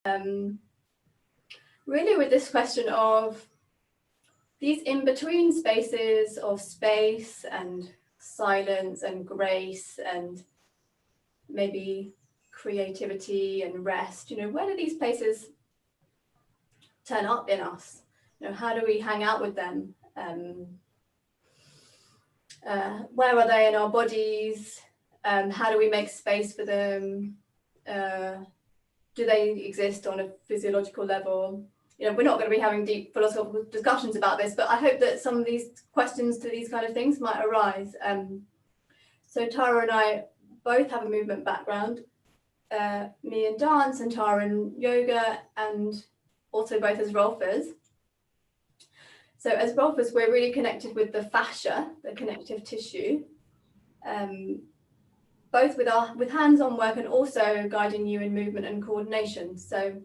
really with this question of these in-between spaces of space and silence and grace and maybe creativity and rest, where do these places turn up in us? How do we hang out with them? Where are they in our bodies? How do we make space for them? Do they exist on a physiological level? We're not going to be having deep philosophical discussions about this, but I hope that some of these questions to these kind of things might arise. So Tara and I both have a movement background, me in dance and Tara in yoga, and also both as Rolfers. So as Rolfers, we're really connected with the fascia, the connective tissue, both with hands-on work and also guiding you in movement and coordination. So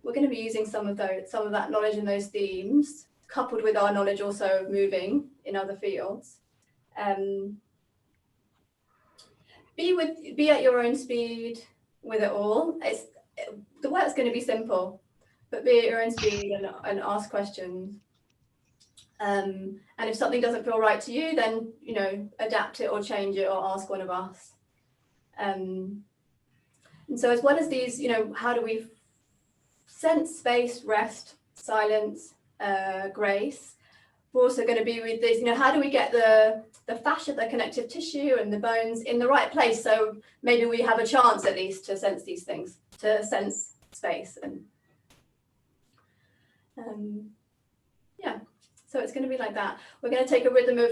we're going to be using some of that knowledge and those themes, coupled with our knowledge also of moving in other fields. Be at your own speed with it all. The work's going to be simple, but be at your own speed and ask questions. And if something doesn't feel right to you, then adapt it or change it or ask one of us. And so as well as these, how do we sense space, rest, silence, grace? We're also going to be with this, how do we get the fascia, the connective tissue and the bones in the right place? So maybe we have a chance at least to sense these things, to sense space. And yeah, so it's going to be like that. We're going to take a rhythm of,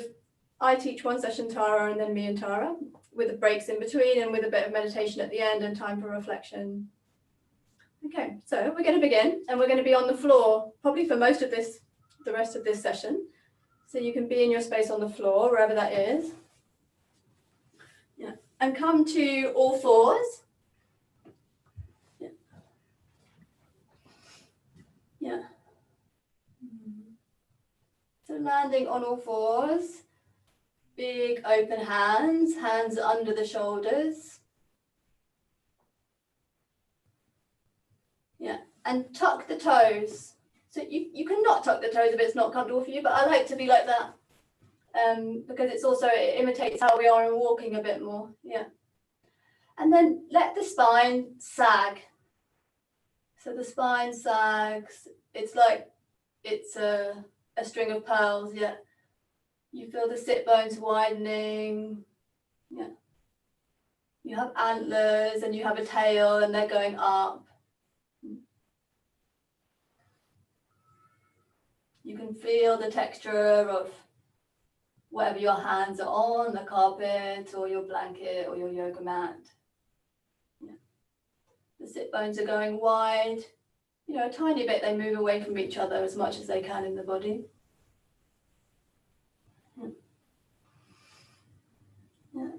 I teach one session, Tara, and then me and Tara, with the breaks in between and with a bit of meditation at the end and time for reflection. Okay, so we're going to begin, and we're going to be on the floor probably for most of this, the rest of this session. So you can be in your space on the floor, wherever that is. Yeah, and come to all fours. Yeah. Yeah. So landing on all fours, big open hands under the shoulders. Yeah, and tuck the toes. So you can not tuck the toes if it's not comfortable for you, but I like to be like that because it imitates how we are in walking a bit more. Yeah. And then let the spine sag. So the spine sags. It's like it's a string of pearls. Yeah. You feel the sit bones widening. Yeah. You have antlers and you have a tail and they're going up. You can feel the texture of whatever your hands are on, the carpet or your blanket or your yoga mat. Yeah. The sit bones are going wide. A tiny bit, they move away from each other as much as they can in the body. Yeah. Yeah.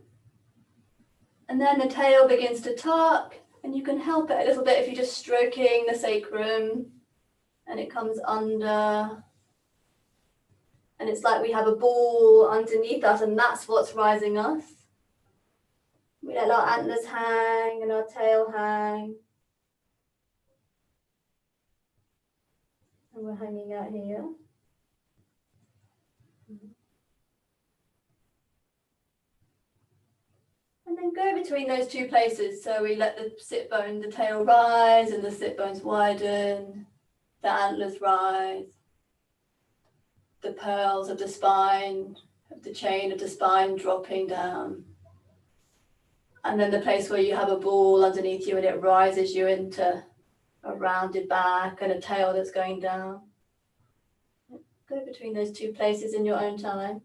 And then the tail begins to tuck, and you can help it a little bit if you're just stroking the sacrum, and it comes under. And it's like we have a ball underneath us, and that's what's rising us. We let our antlers hang and our tail hang. And we're hanging out here. And then go between those two places. So we let the sit bone, the tail rise, and the sit bones widen. The antlers rise. The pearls of the spine, of the chain of the spine dropping down. And then the place where you have a ball underneath you and it rises you into a rounded back and a tail that's going down. Go between those two places in your own time.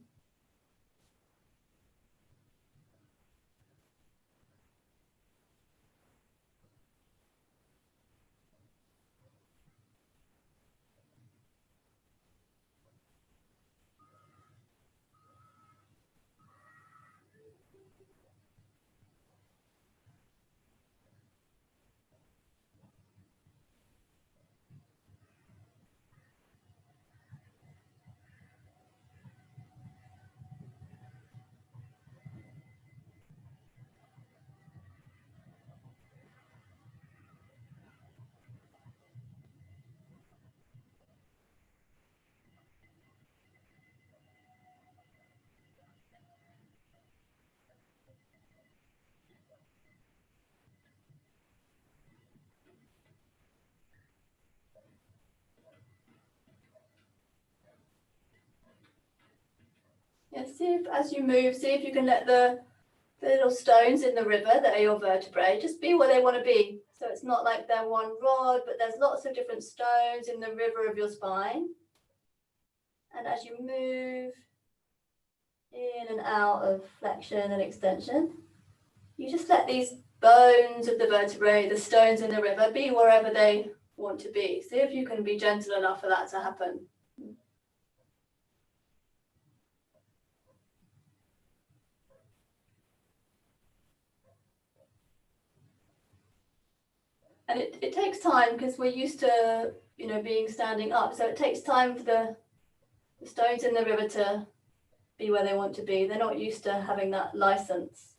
Yeah, see if as you move, see if you can let the little stones in the river that are your vertebrae just be where they want to be. So it's not like they're one rod, but there's lots of different stones in the river of your spine. And as you move in and out of flexion and extension, you just let these bones of the vertebrae, the stones in the river, be wherever they want to be. See if you can be gentle enough for that to happen. And it takes time because we're used to, being standing up. So it takes time for the stones in the river to be where they want to be. They're not used to having that license.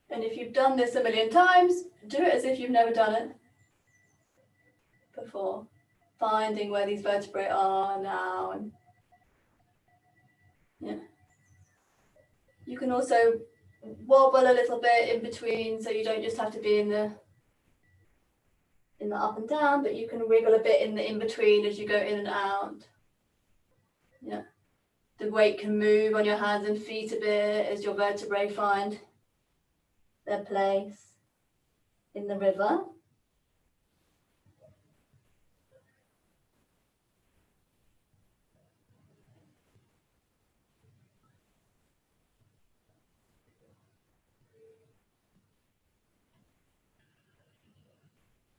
And if you've done this a million times, do it as if you've never done it before. Finding where these vertebrae are now. And yeah. You can also wobble a little bit in between, so you don't just have to be in the up and down, but you can wiggle a bit in the in-between as you go in and out. Yeah. The weight can move on your hands and feet a bit as your vertebrae find their place in the river.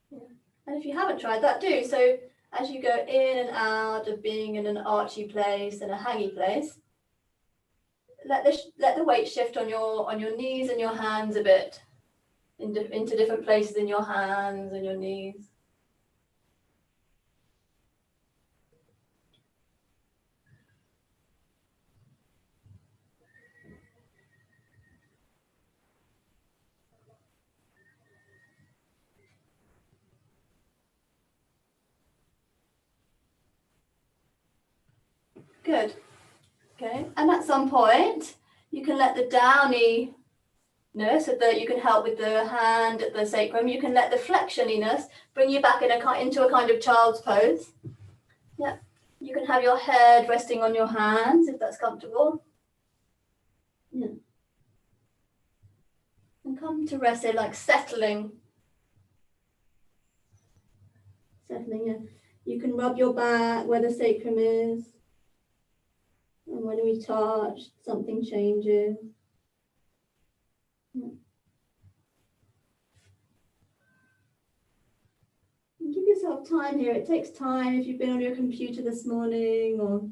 Yeah. And if you haven't tried that, do. So as you go in and out of being in an archy place and a hangy place, let the weight shift on your knees and your hands a bit, into different places in your hands and your knees. Good. Okay, and at some point, you can let the downy so that you can help with the hand at the sacrum. You can let the flexioniness bring you back into a kind of child's pose. Yeah, you can have your head resting on your hands if that's comfortable. Yeah. And come to rest, like settling. Settling, yeah. You can rub your back where the sacrum is. And when we touch, something changes. Yeah. Give yourself time here. It takes time if you've been on your computer this morning or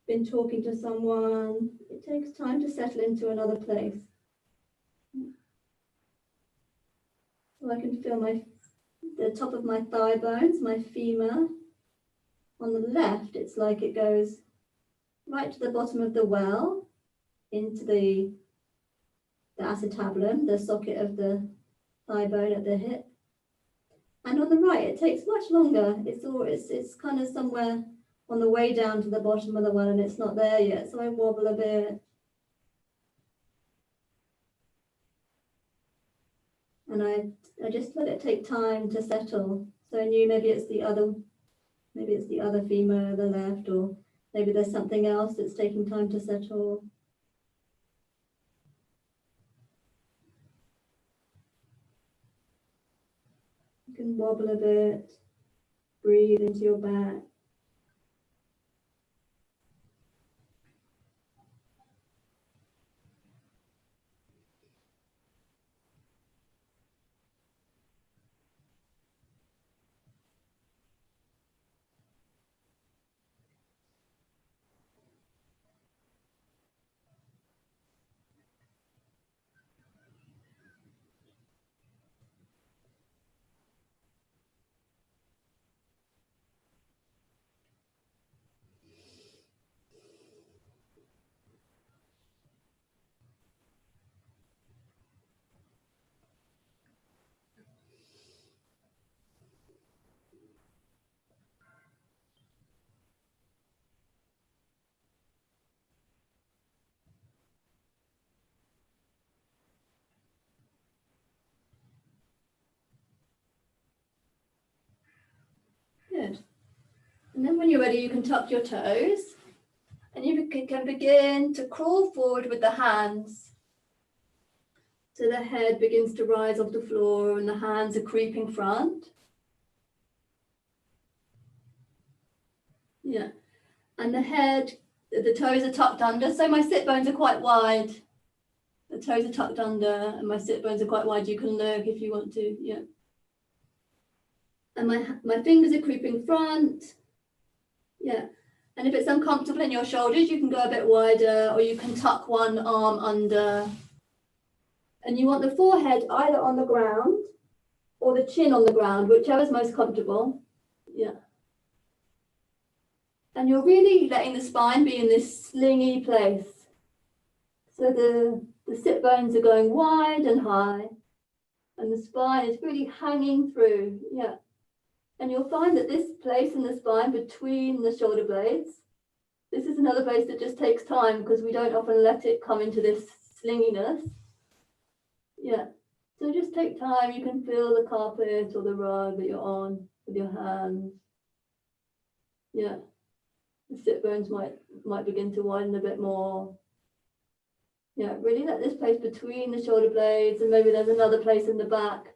been talking to someone. It takes time to settle into another place. So I can feel the top of my thigh bones, my femur. On the left, it's like it goes right to the bottom of the well, into the acetabulum, the socket of the thigh bone at the hip. And on the right, it takes much longer. It's kind of somewhere on the way down to the bottom of the well, and it's not there yet. So I wobble a bit. And I just let it take time to settle. So I knew maybe it's the other femur, the left, or maybe there's something else that's taking time to settle. You can wobble a bit, breathe into your back. And then when you're ready, you can tuck your toes and you can begin to crawl forward with the hands. So the head begins to rise off the floor and the hands are creeping front. Yeah. And the head, the toes are tucked under. So my sit bones are quite wide. The toes are tucked under and my sit bones are quite wide. You can look if you want to, yeah. And my fingers are creeping front. Yeah. And if it's uncomfortable in your shoulders, you can go a bit wider or you can tuck one arm under. And you want the forehead either on the ground or the chin on the ground, whichever is most comfortable. Yeah. And you're really letting the spine be in this slingy place. So the sit bones are going wide and high, and the spine is really hanging through. Yeah. And you'll find that this place in the spine between the shoulder blades, this is another place that just takes time because we don't often let it come into this slinginess. Yeah. So just take time. You can feel the carpet or the rug that you're on with your hands. Yeah. The sit bones might begin to widen a bit more. Yeah, really let this place between the shoulder blades, and maybe there's another place in the back.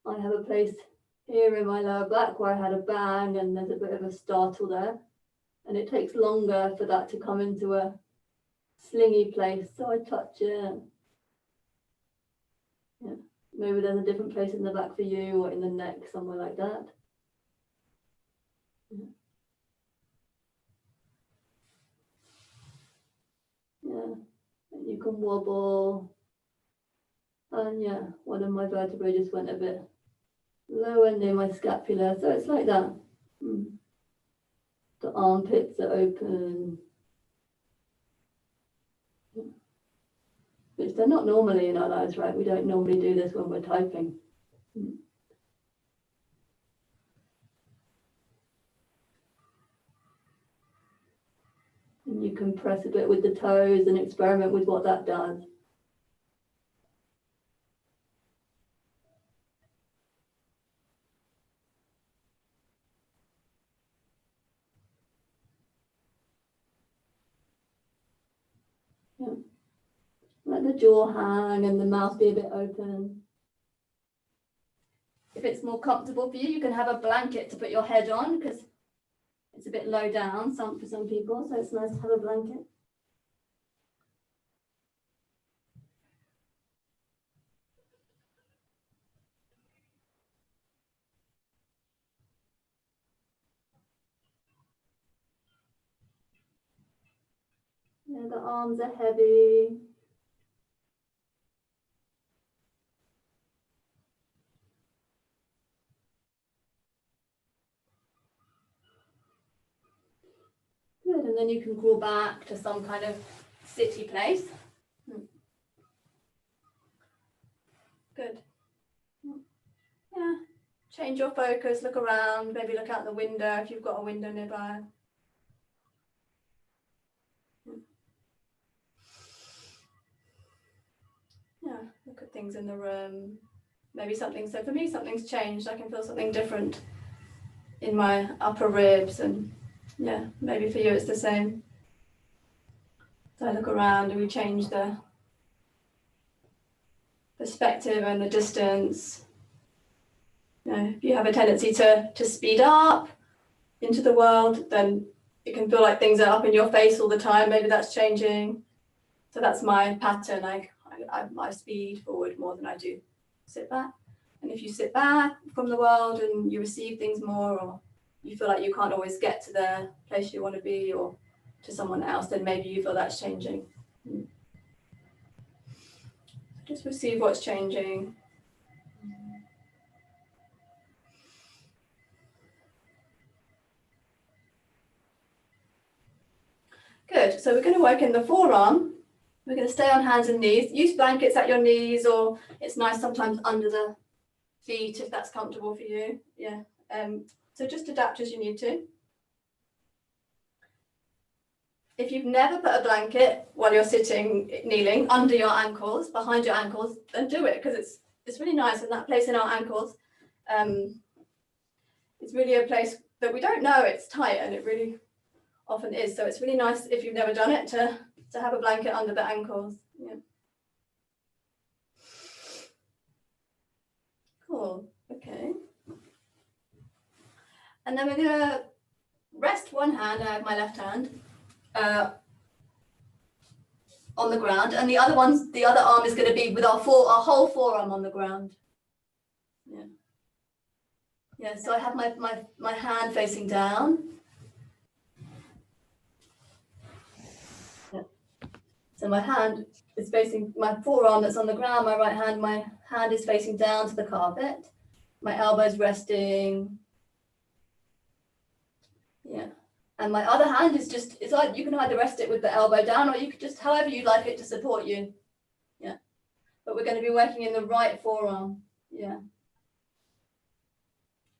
I have a place here in my lower back where I had a bang and there's a bit of a startle there. And it takes longer for that to come into a slingy place. So I touch it. Yeah, maybe there's a different place in the back for you or in the neck, somewhere like that. Yeah. Yeah. You can wobble, and yeah, one of my vertebrae just went a bit lower near my scapula, so it's like that. The armpits are open, which they're not normally in our lives, right? We don't normally do this when we're typing. And you can press a bit with the toes and experiment with what that does. Yeah. Let the jaw hang and the mouth be a bit open. If it's more comfortable for you, you can have a blanket to put your head on because it's a bit low down for some people, so it's nice to have a blanket. Yeah, the arms are heavy. Good, and then you can crawl back to some kind of city place. Good. Yeah, change your focus, look around, maybe look out the window if you've got a window nearby. Yeah, look at things in the room. Maybe something, so for me, something's changed. I can feel something different in my upper ribs, and yeah, maybe for you it's the same. So I look around and we change the perspective and the distance. You know, if you have a tendency to speed up into the world, then it can feel like things are up in your face all the time. Maybe that's changing. So that's my pattern. I speed forward more than I do sit back. And if you sit back from the world and you receive things more, or you feel like you can't always get to the place you want to be or to someone else, then maybe you feel that's changing. Just receive what's changing. Good. So we're going to work in the forearm. We're going to stay on hands and knees. Use blankets at your knees, or it's nice sometimes under the feet if that's comfortable for you. Yeah. So just adapt as you need to. If you've never put a blanket while you're sitting, kneeling, under your ankles, behind your ankles, then do it, because it's really nice. And that place in our ankles, it's really a place but we don't know it's tight, and it really often is. So it's really nice if you've never done it to have a blanket under the ankles. Yeah. Cool. Okay. And then we're gonna rest one hand. I have my left hand on the ground, and the other arm is going to be with our whole forearm on the ground. Yeah. Yeah. So I have my hand facing down. Yeah. So my hand is facing my forearm that's on the ground. My right hand, my hand is facing down to the carpet. My elbow's resting. Yeah. And my other hand is just, it's like you can either rest it with the elbow down, or you could just, however you'd like it to support you. Yeah. But we're going to be working in the right forearm. Yeah.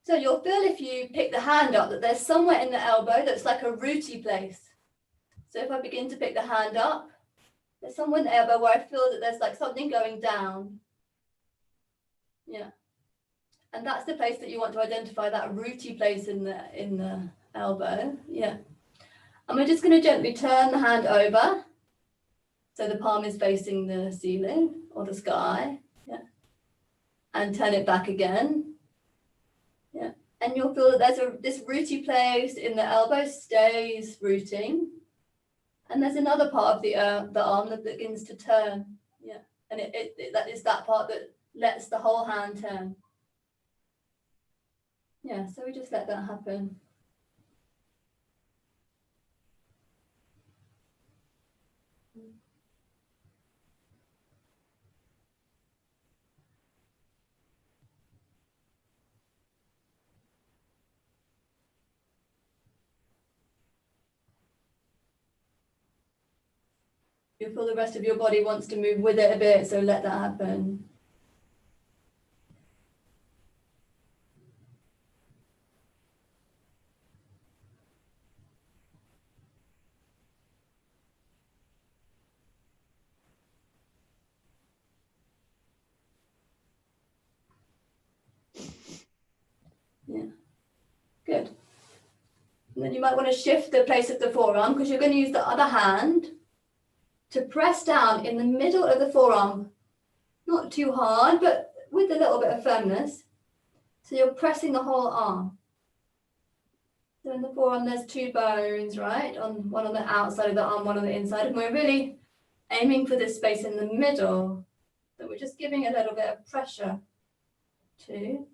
So you'll feel if you pick the hand up that there's somewhere in the elbow that's like a rooty place. So if I begin to pick the hand up, there's somewhere in the elbow where I feel that there's like something going down. Yeah. And that's the place that you want to identify, that rooty place in the elbow. Yeah. And we're just going to gently turn the hand over. So the palm is facing the ceiling or the sky. Yeah. And turn it back again. Yeah. And you'll feel that there's this rooty place in the elbow stays rooting. And there's another part of the arm that begins to turn. Yeah. And that is that part that lets the whole hand turn. Yeah. So we just let that happen. You feel the rest of your body wants to move with it a bit, so let that happen. Yeah, good. And then you might want to shift the place of the forearm, because you're going to use the other hand to press down in the middle of the forearm. Not too hard, but with a little bit of firmness. So you're pressing the whole arm. So in the forearm, there's two bones, right? One on the outside of the arm, one on the inside. And we're really aiming for this space in the middle. So we're just giving a little bit of pressure too.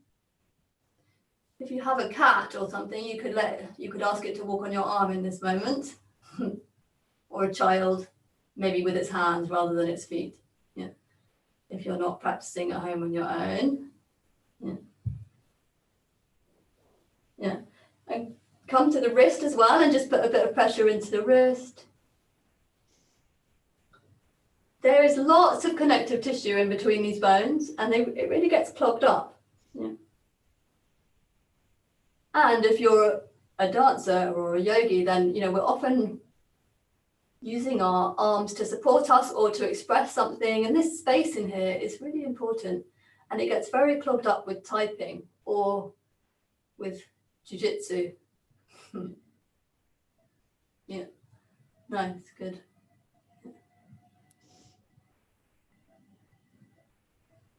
If you have a cat or something, you could ask it to walk on your arm in this moment. Or a child, maybe with its hands rather than its feet. Yeah. If you're not practicing at home on your own. Yeah. Yeah. And come to the wrist as well, and just put a bit of pressure into the wrist. There is lots of connective tissue in between these bones, and it really gets clogged up. Yeah. And if you're a dancer or a yogi, then we're often using our arms to support us or to express something, and this space in here is really important, and it gets very clogged up with typing or with jiu-jitsu. Yeah, nice, good.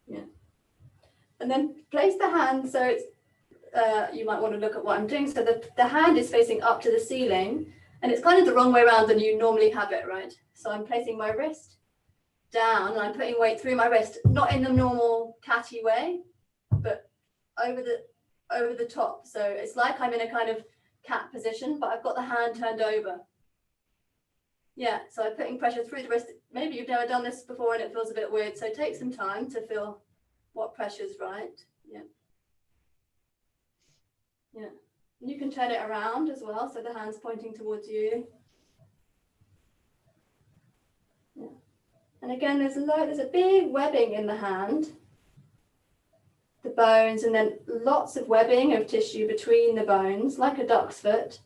Yeah, and then place the hand so it's you might want to look at what I'm doing. So the hand is facing up to the ceiling, and it's kind of the wrong way around than you normally have it, right? So I'm placing my wrist down, and I'm putting weight through my wrist, not in the normal catty way, but over the top. So it's like I'm in a kind of cat position, but I've got the hand turned over. Yeah, so I'm putting pressure through the wrist. Maybe you've never done this before and it feels a bit weird, so take some time to feel what pressure's right. Yeah. Yeah. And you can turn it around as well, so the hand's pointing towards you. Yeah. And again, there's a big webbing in the hand, the bones, and then lots of webbing of tissue between the bones, like a duck's foot.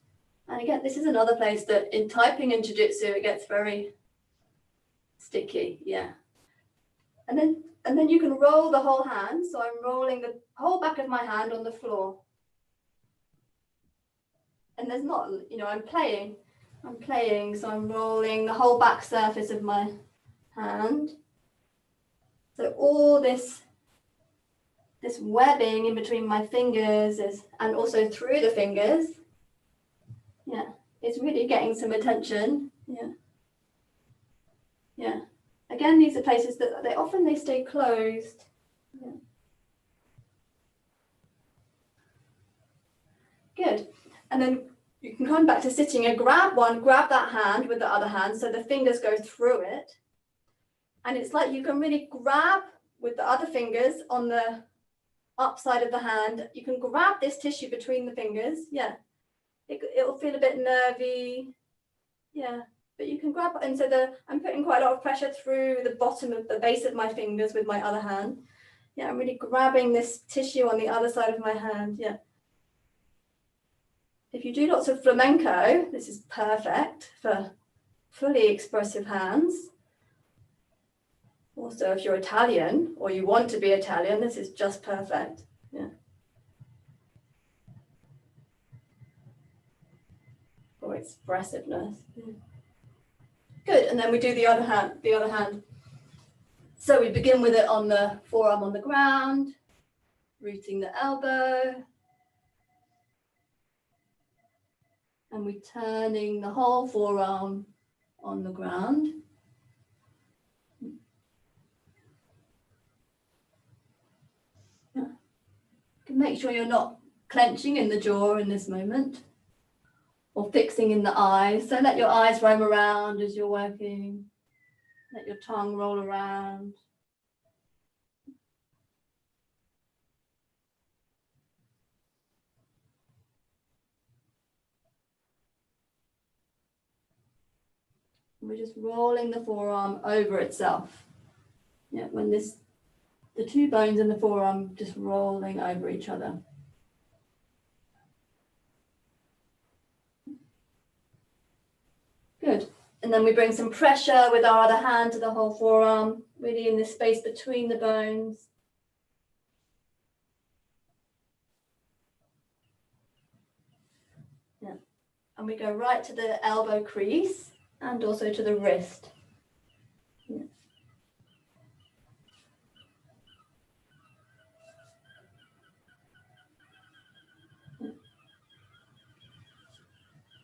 And again, this is another place that in typing and jiu-jitsu, it gets very sticky. Yeah. And then you can roll the whole hand. So I'm rolling the whole back of my hand on the floor. and there's not, I'm playing, so I'm rolling the whole back surface of my hand. So all this webbing in between my fingers and also through the fingers, it's really getting some attention. Again, these are places that they often stay closed. Good. And then you can come back to sitting and grab that hand with the other hand so the fingers go through it. And it's like you can really grab with the other fingers on the upside of the hand. You can grab this tissue between the fingers. It'll feel a bit nervy. But you can grab, and so I'm putting quite a lot of pressure through the bottom of the base of my fingers with my other hand. I'm really grabbing this tissue on the other side of my hand. If you do lots of flamenco, this is perfect for fully expressive hands. Also, if you're Italian or you want to be Italian, this is just perfect. For expressiveness. Good, and then we do the other hand. So we begin with it on the forearm on the ground, rooting the elbow. And we're turning the whole forearm on the ground. Make sure you're not clenching in the jaw in this moment or fixing in the eyes. So let your eyes roam around as you're working. Let your tongue roll around. We're just rolling the forearm over itself. When the two bones in the forearm just rolling over each other. Good. And then we bring some pressure with our other hand to the whole forearm, really in this space between the bones. And we go right to the elbow crease and also to the wrist.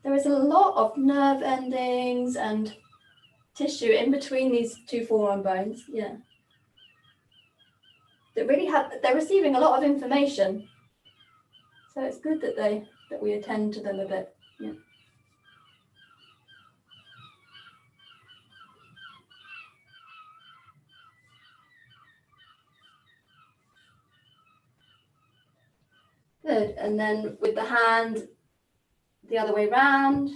There is a lot of nerve endings and tissue in between these two forearm bones. They're receiving a lot of information. So it's good that we attend to them a bit. Good. And then with the hand the other way round,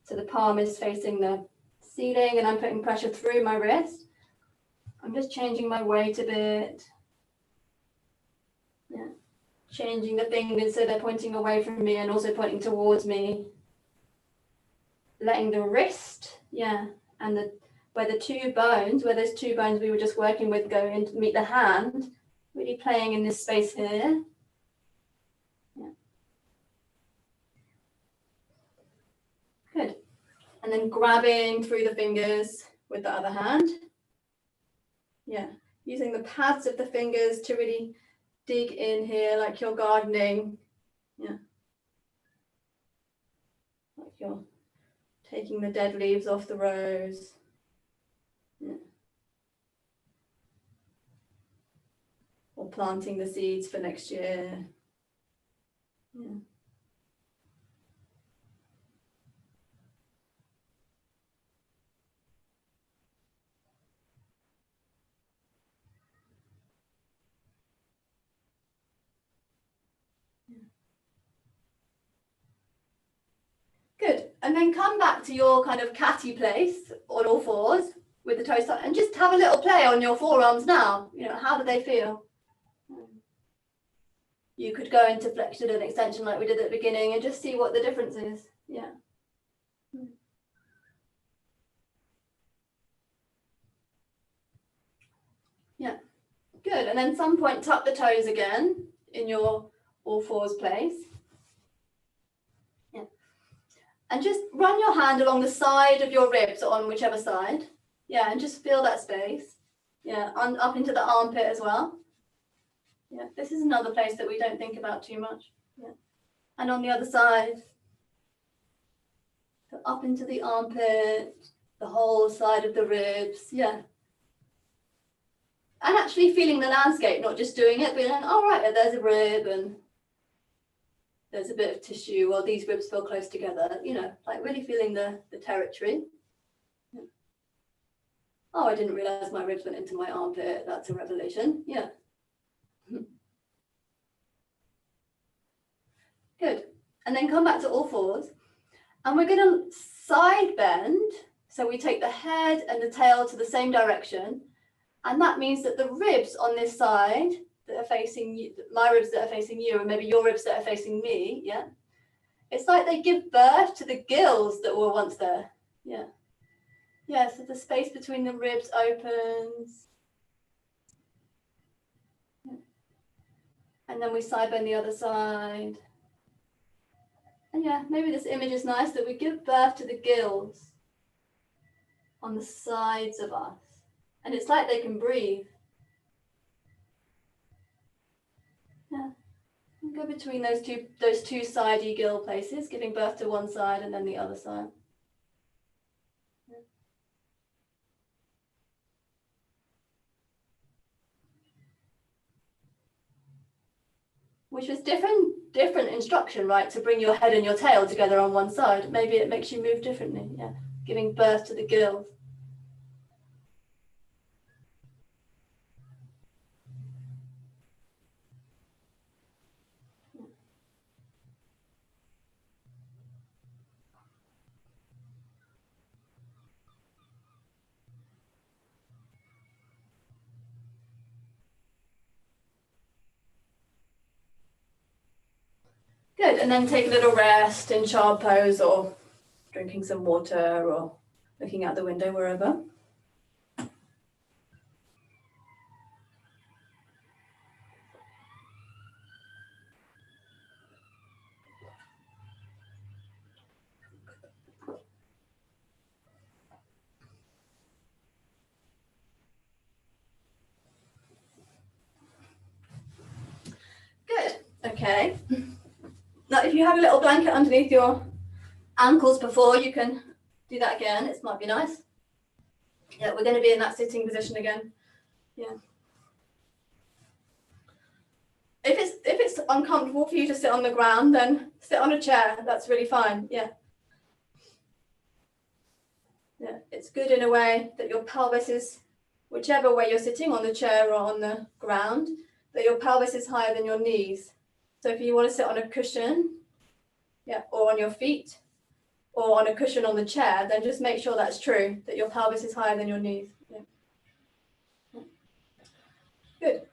so the palm is facing the ceiling and I'm putting pressure through my wrist. I'm just changing my weight a bit. Changing the fingers so they're pointing away from me and also pointing towards me. Letting the wrist, and where those two bones we were just working with go in to meet the hand, really playing in this space here. Good. And then grabbing through the fingers with the other hand. Using the pads of the fingers to really dig in here like you're gardening. Like you're taking the dead leaves off the rose. Or planting the seeds for next year. Good. And then come back to your kind of catty place on all fours with the toes up and just have a little play on your forearms now. How do they feel? You could go into flexion and extension like we did at the beginning and just see what the difference is. Good. And then some point tuck the toes again in your all fours place. And just run your hand along the side of your ribs on whichever side. Yeah, and just feel that space. Yeah, up into the armpit as well. Yeah, this is another place that we don't think about too much. Yeah. And on the other side, so up into the armpit, the whole side of the ribs. Yeah. And actually feeling the landscape, not just doing it, being like, oh, right, there's a rib and there's a bit of tissue, or these ribs feel close together, you know, like really feeling the territory. Yeah. Oh, I didn't realize my ribs went into my armpit. That's a revelation. Yeah. Good. And then come back to all fours. And we're going to side bend. So we take the head and the tail to the same direction. And that means that the ribs on this side that are facing you, my ribs that are facing you, and maybe your ribs that are facing me, yeah, it's like they give birth to the gills that were once there. Yeah. Yeah, so the space between the ribs opens. Yeah. And then we side bend the other side. And yeah, maybe this image is nice that we give birth to the gills on the sides of us. And it's like they can breathe. Yeah. And go between those two sidey gill places, giving birth to one side and then the other side. Yeah. Which was different instruction, right? To bring your head and your tail together on one side. Maybe it makes you move differently. Yeah. Giving birth to the gills. Good, and then take a little rest in child pose or drinking some water or looking out the window, wherever. Good, okay. Now, if you had a little blanket underneath your ankles before, you can do that again. It might be nice. Yeah, we're going to be in that sitting position again. Yeah. If it's uncomfortable for you to sit on the ground, then sit on a chair. That's really fine. Yeah. Yeah, it's good in a way that your pelvis is, whichever way you're sitting, on the chair or on the ground, that your pelvis is higher than your knees. So if you want to sit on a cushion, yeah, or on your feet, or on a cushion on the chair, then just make sure that's true, that your pelvis is higher than your knees. Yeah. Good.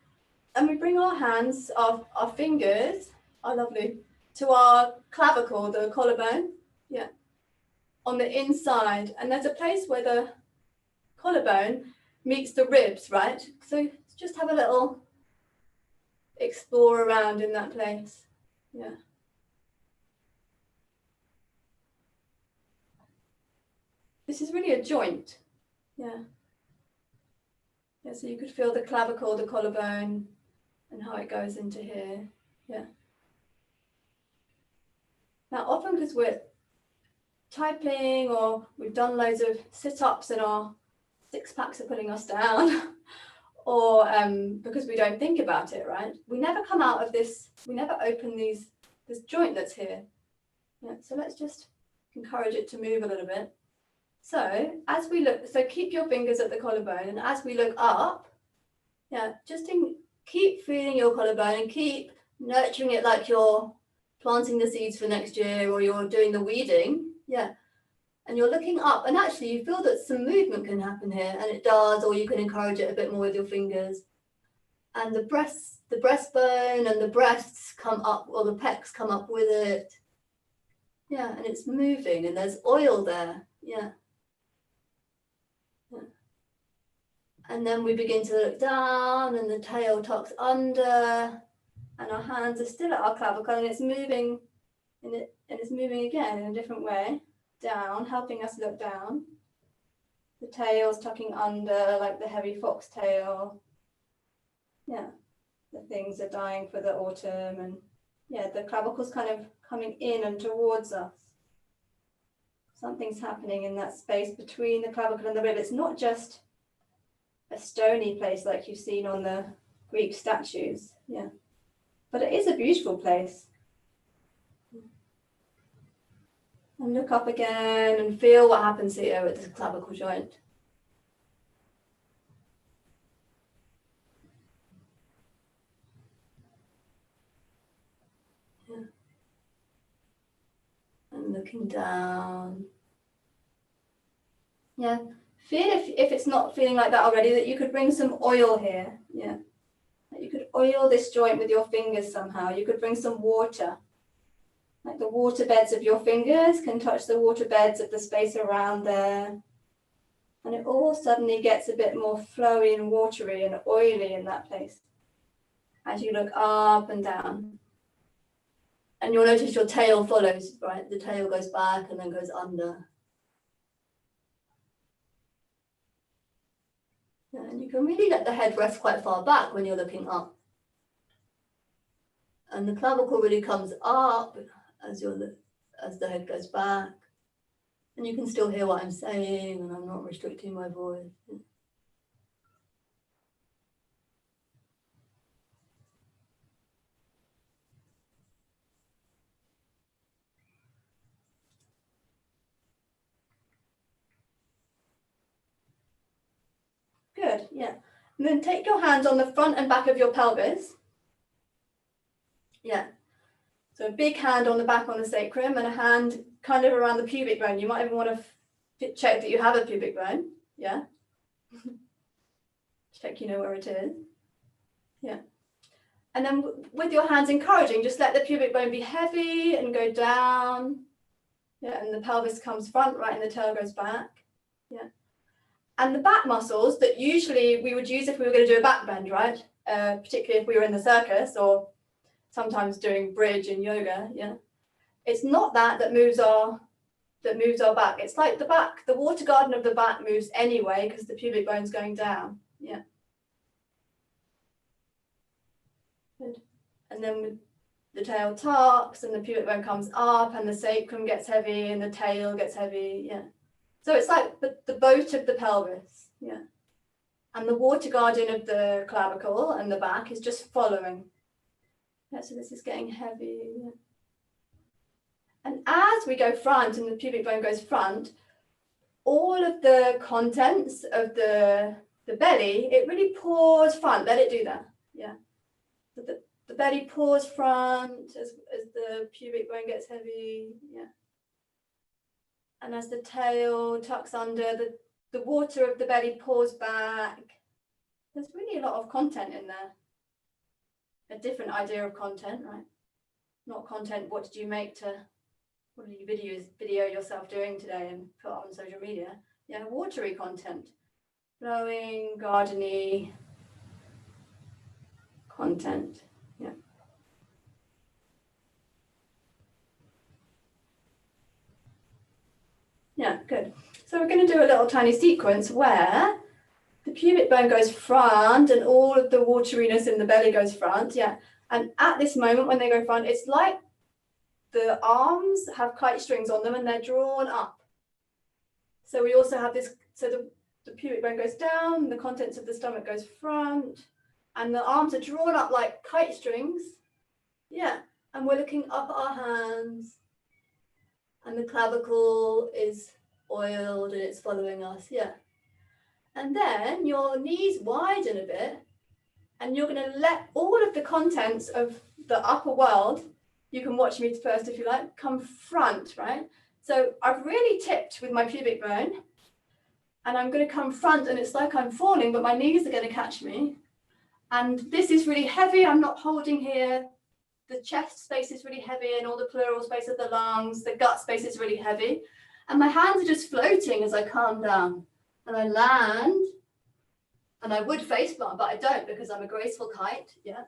And we bring our hands, our fingers, oh lovely, to our clavicle, the collarbone, yeah, on the inside. And there's a place where the collarbone meets the ribs, right? So just have a little explore around in that place. Yeah. This is really a joint. Yeah. Yeah, so you could feel the clavicle, the collarbone, and how it goes into here. Yeah. Now, often because we're typing or we've done loads of sit-ups and our six-packs are pulling us down, or because we don't think about it, right? We never come out of this, we never open this joint that's here. Yeah, so let's just encourage it to move a little bit. So as we look, so keep your fingers at the collarbone, and as we look up, yeah, just keep feeling your collarbone and keep nurturing it like you're planting the seeds for next year, or you're doing the weeding. Yeah. And you're looking up, and actually you feel that some movement can happen here, and it does, or you can encourage it a bit more with your fingers. And the breastbone and the breasts come up, or the pecs come up with it. Yeah, and it's moving, and there's oil there. Yeah. Yeah. And then we begin to look down, and the tail tucks under, and our hands are still at our clavicle, and it's moving And it's moving again in a different way, down, helping us look down. The tail's tucking under, like the heavy foxtail. Yeah, the things are dying for the autumn, and yeah, the clavicle's kind of coming in and towards us. Something's happening in that space between the clavicle and the rib. It's not just a stony place like you've seen on the Greek statues, yeah, but it is a beautiful place. And look up again and feel what happens here with the clavicle joint. Yeah. And looking down. Yeah, feel if it's not feeling like that already, that you could bring some oil here. Yeah, you could oil this joint with your fingers somehow. You could bring some water. Like the water beds of your fingers can touch the water beds of the space around there. And it all suddenly gets a bit more flowy and watery and oily in that place as you look up and down. And you'll notice your tail follows, right? The tail goes back and then goes under. Yeah, and you can really let the head rest quite far back when you're looking up. And the clavicle really comes up as the head goes back. And you can still hear what I'm saying, and I'm not restricting my voice. Good, yeah. And then take your hands on the front and back of your pelvis. Yeah. So a big hand on the back on the sacrum and a hand kind of around the pubic bone. You might even want to check that you have a pubic bone. Yeah. Check you know where it is. Yeah. And then with your hands encouraging, just let the pubic bone be heavy and go down. Yeah, and the pelvis comes front, right, and the tail goes back. Yeah. And the back muscles that usually we would use if we were going to do a back bend, right? Particularly if we were in the circus or sometimes doing bridge in yoga. Yeah. It's not that moves our back. It's like the back, the water garden of the back moves anyway because the pubic bone's going down. Yeah. Good. And then the tail tucks and the pubic bone comes up and the sacrum gets heavy and the tail gets heavy. Yeah. So it's like the boat of the pelvis. Yeah. And the water garden of the clavicle and the back is just following. Yeah, so this is getting heavy. Yeah. And as we go front and the pubic bone goes front, all of the contents of the belly, it really pours front. Let it do that. Yeah. So the belly pours front as the pubic bone gets heavy. Yeah. And as the tail tucks under, the water of the belly pours back. There's really a lot of content in there. A different idea of content, right? Not content, what did you make to, what did you video yourself doing today and put on social media? Yeah, watery content. Flowing, gardeny content. Yeah. Yeah, good. So we're going to do a little tiny sequence where the pubic bone goes front and all of the wateriness in the belly goes front. Yeah. And at this moment when they go front, it's like the arms have kite strings on them and they're drawn up. So we also have this, so the pubic bone goes down, the contents of the stomach goes front, and the arms are drawn up like kite strings. Yeah. And we're looking up at our hands. And the clavicle is oiled and it's following us, yeah. And then your knees widen a bit and you're going to let all of the contents of the upper world, you can watch me first if you like, come front, right? So I've really tipped with my pubic bone and I'm going to come front and it's like I'm falling, but my knees are going to catch me. And this is really heavy. I'm not holding here. The chest space is really heavy and all the pleural space of the lungs, the gut space is really heavy. And my hands are just floating as I calm down. And I land, and I would face plant, but I don't because I'm a graceful kite, yeah.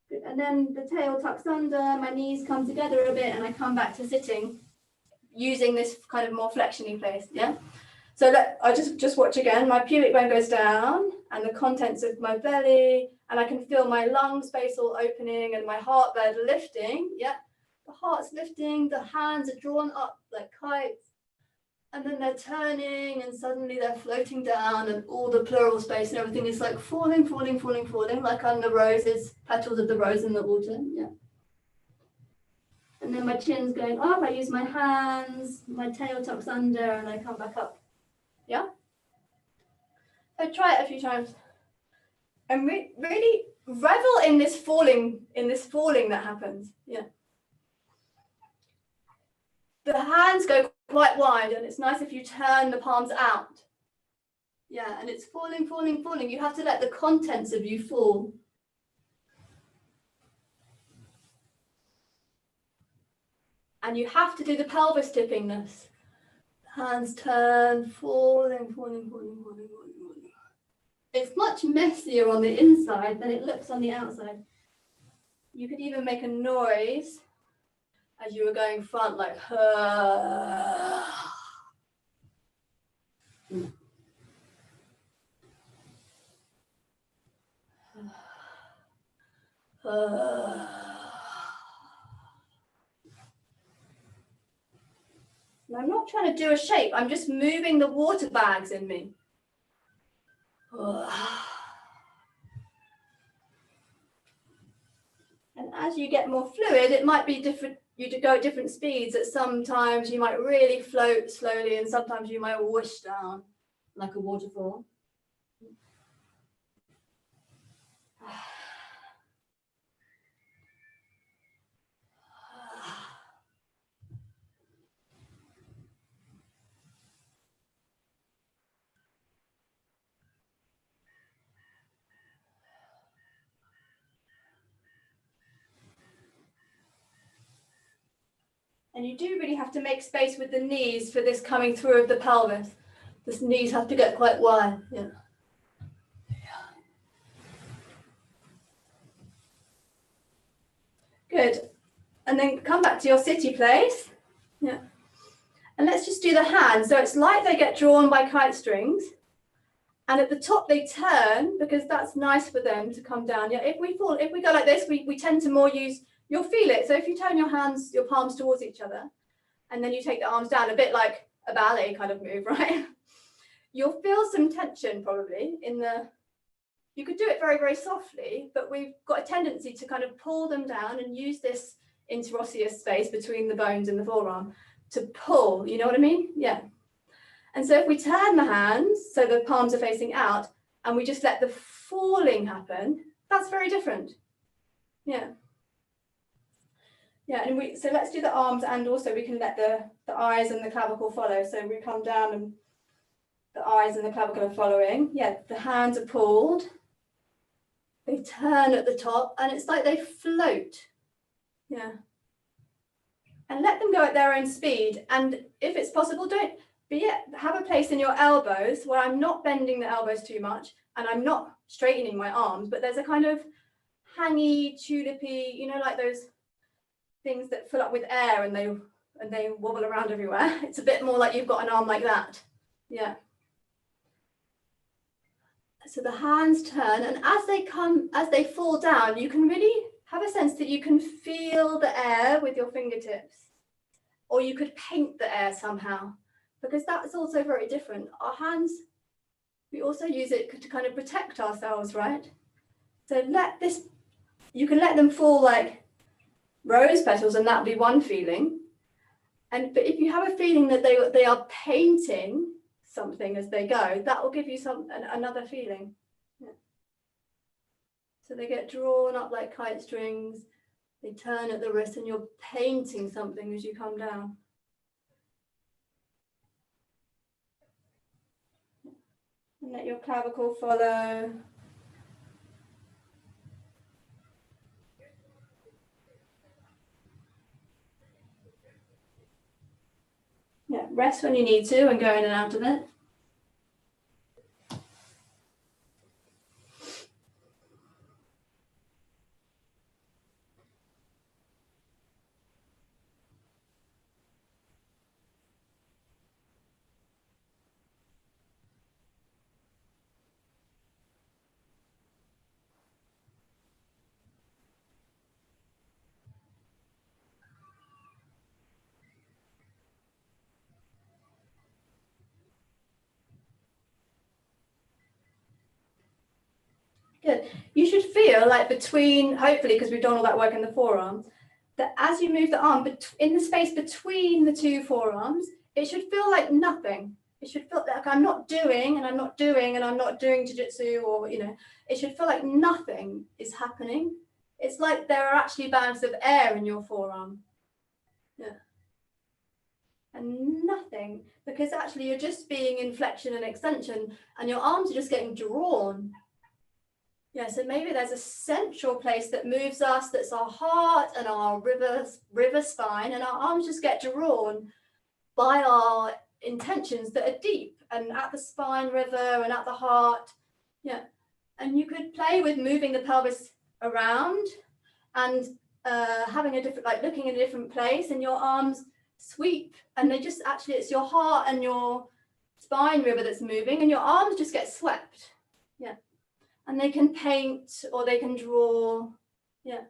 Good. And then the tail tucks under, my knees come together a bit, and I come back to sitting using this kind of more flexiony place. Yeah. So I just watch again. My pubic bone goes down, and the contents of my belly, and I can feel my lung space all opening and my heart bed lifting. Yeah, the heart's lifting, the hands are drawn up like kites, and then they're turning, and suddenly they're floating down, and all the pleural space and everything is like falling, like on the roses, petals of the rose in the water. Yeah. And then my chin's going up. I use my hands, my tail tucks under, and I come back up. Yeah. So try it a few times, and really revel in this falling that happens. Yeah. The hands go quite wide, and it's nice if you turn the palms out. Yeah, and it's falling. You have to let the contents of you fall. And you have to do the pelvis tippingness. Hands turn, falling. It's much messier on the inside than it looks on the outside. You could even make a noise as you were going front, like And I'm not trying to do a shape, I'm just moving the water bags in me. And as you get more fluid, it might be different. You to go at different speeds. At sometimes you might really float slowly, and sometimes you might whoosh down like a waterfall. And you do really have to make space with the knees for this coming through of the pelvis. The knees have to get quite wide. Yeah. Good. And then come back to your sitty place. Yeah. And let's just do the hands. So it's like they get drawn by kite strings. And at the top they turn, because that's nice for them to come down. Yeah. If we go like this, we tend to more use, you'll feel it. So if you turn your hands, your palms towards each other, and then you take the arms down, a bit like a ballet kind of move, right? You'll feel some tension probably in the, you could do it very, very softly, but we've got a tendency to kind of pull them down and use this interosseous space between the bones and the forearm to pull, you know what I mean? Yeah. And so if we turn the hands, so the palms are facing out, and we just let the falling happen, that's very different. Yeah. Yeah, and so let's do the arms, and also we can let the eyes and the clavicle follow. So we come down and the eyes and the clavicle are following. Yeah, the hands are pulled. They turn at the top, and it's like they float. Yeah. And let them go at their own speed. And if it's possible, have a place in your elbows where I'm not bending the elbows too much, and I'm not straightening my arms, but there's a kind of hangy, tulipy, you know, like those things that fill up with air and they wobble around everywhere. It's a bit more like you've got an arm like that. Yeah. So the hands turn, and as they fall down, you can really have a sense that you can feel the air with your fingertips, or you could paint the air somehow, because that's also very different. Our hands, we also use it to kind of protect ourselves, right? So you can let them fall like rose petals, and that'll be one feeling. But if you have a feeling that they are painting something as they go, that will give you another feeling. Yeah. So they get drawn up like kite strings, they turn at the wrist, and you're painting something as you come down. And let your clavicle follow. Yeah, rest when you need to and go in and out of it. Good. You should feel like between, hopefully, because we've done all that work in the forearm, that as you move the arm in the space between the two forearms, it should feel like nothing. It should feel like I'm not doing and I'm not doing and I'm not doing jiu-jitsu, or, you know, it should feel like nothing is happening. It's like there are actually bands of air in your forearm. Yeah. And nothing, because actually you're just being in flexion and extension and your arms are just getting drawn. Yeah, so maybe there's a central place that moves us, that's our heart and our river spine, and our arms just get drawn by our intentions that are deep and at the spine river and at the heart. Yeah, and you could play with moving the pelvis around and having a different, like looking in a different place, and your arms sweep, and they just actually, it's your heart and your spine river that's moving, and your arms just get swept. Yeah. And they can paint or they can draw. Yeah.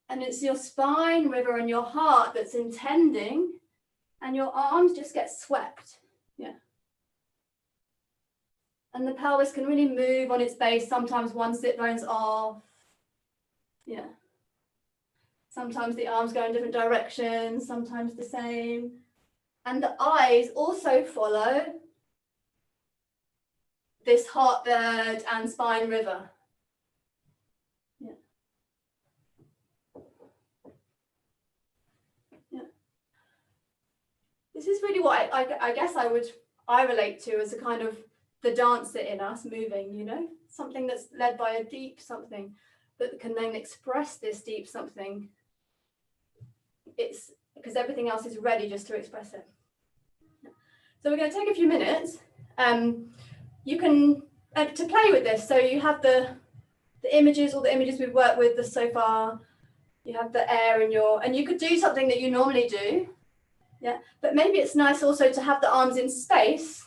And it's your spine river and your heart that's intending, and your arms just get swept. Yeah. And the pelvis can really move on its base. Sometimes one sit bone's off. Yeah. Sometimes the arms go in different directions, sometimes the same. And the eyes also follow this heartbird and spine river. Yeah. Yeah. This is really what I guess I relate to as a kind of the dancer in us moving, you know, something that's led by a deep something that can then express this deep something. It's because everything else is ready just to express it. So we're going to take a few minutes. You can to play with this. So you have the images, all the images we've worked with so far. You have the air in your, and you could do something that you normally do. Yeah, but maybe it's nice also to have the arms in space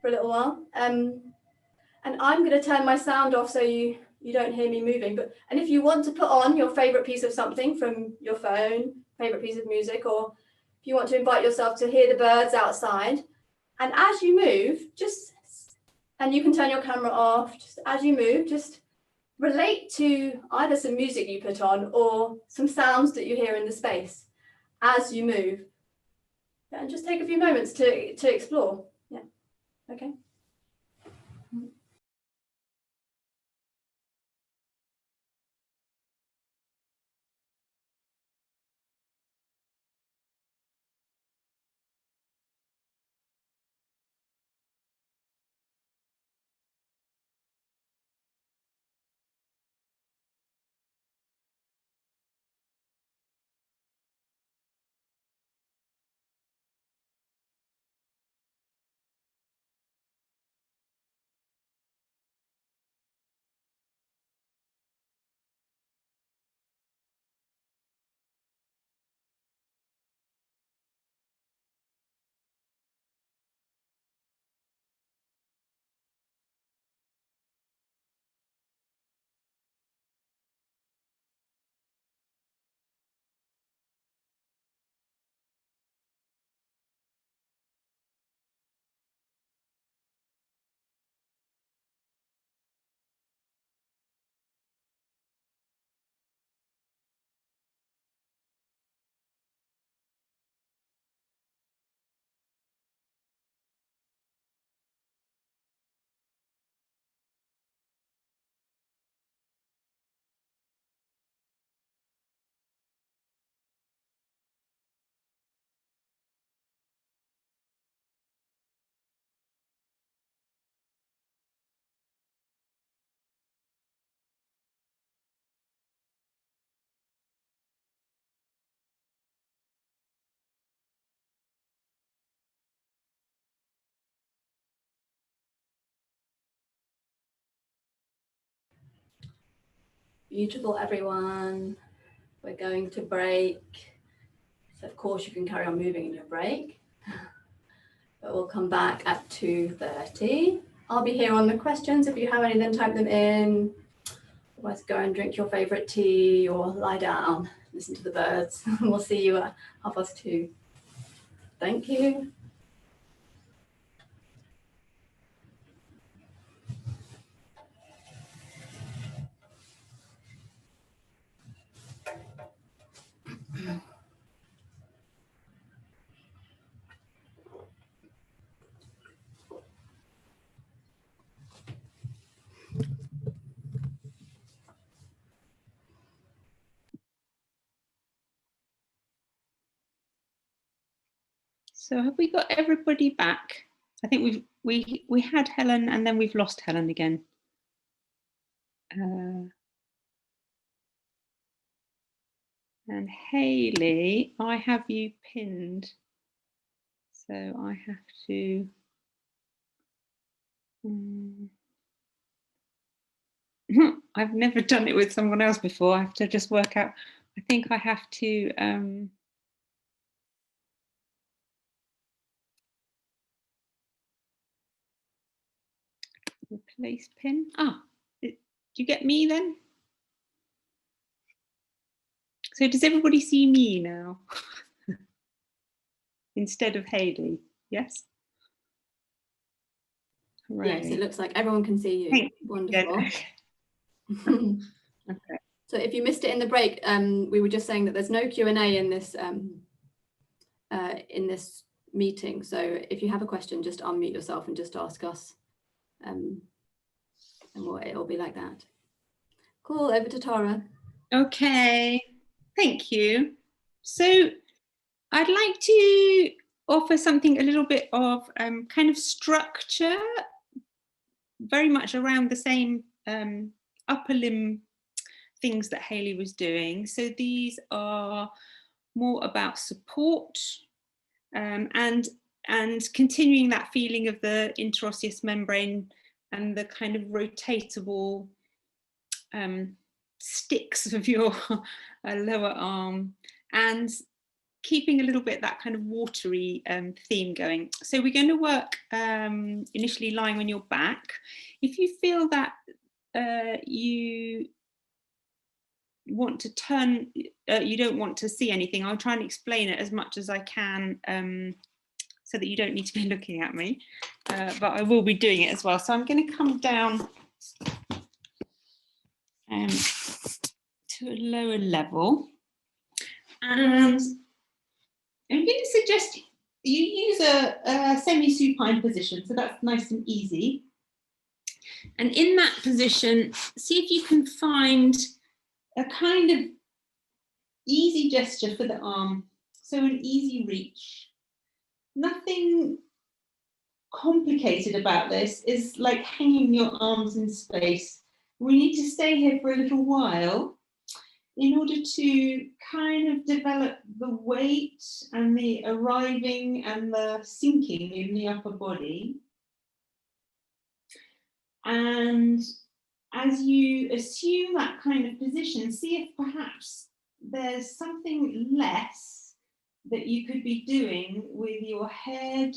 for a little while. And I'm going to turn my sound off so you don't hear me moving. And if you want to put on your favorite piece of something from your phone, favorite piece of music, or if you want to invite yourself to hear the birds outside, and as you move, and you can turn your camera off, just as you move, just relate to either some music you put on or some sounds that you hear in the space as you move. Yeah, and just take a few moments to explore. Yeah, okay. Beautiful, everyone. We're going to break. So of course you can carry on moving in your break, but we'll come back at 2:30. I'll be here on the questions. If you have any, then type them in. Otherwise, go and drink your favorite tea or lie down, listen to the birds. We'll see you at 2:30. Thank you. So have we got everybody back? I think we had Helen and then we've lost Helen again. And Hayley, I have you pinned. So I have to. I've never done it with someone else before. I have to just work out. I think I have to. Replace pin. Ah, do you get me then? So does everybody see me now? Instead of Hayley, yes? Hooray. Yes, it looks like everyone can see you. Thank Wonderful. you. Okay. So if you missed it in the break, we were just saying that there's no Q&A in this meeting. So if you have a question, just unmute yourself and just ask us. And it'll be like that. Cool, over to Tara. Okay, thank you. So I'd like to offer something a little bit of kind of structure, very much around the same upper limb things that Hayley was doing. So these are more about support and continuing that feeling of the interosseous membrane and the kind of rotatable sticks of your lower arm, and keeping a little bit that kind of watery theme going. So we're going to work initially lying on your back. If you feel that you want to turn, you don't want to see anything, I'll try and explain it as much as I can so that you don't need to be looking at me, but I will be doing it as well. So I'm going to come down to a lower level, and I'm going to suggest you use a semi-supine position, so that's nice and easy. And in that position, see if you can find a kind of easy gesture for the arm, so an easy reach. Nothing complicated about this, is like hanging your arms in space. We need to stay here for a little while in order to kind of develop the weight and the arriving and the sinking in the upper body. And as you assume that kind of position, see if perhaps there's something less that you could be doing with your head,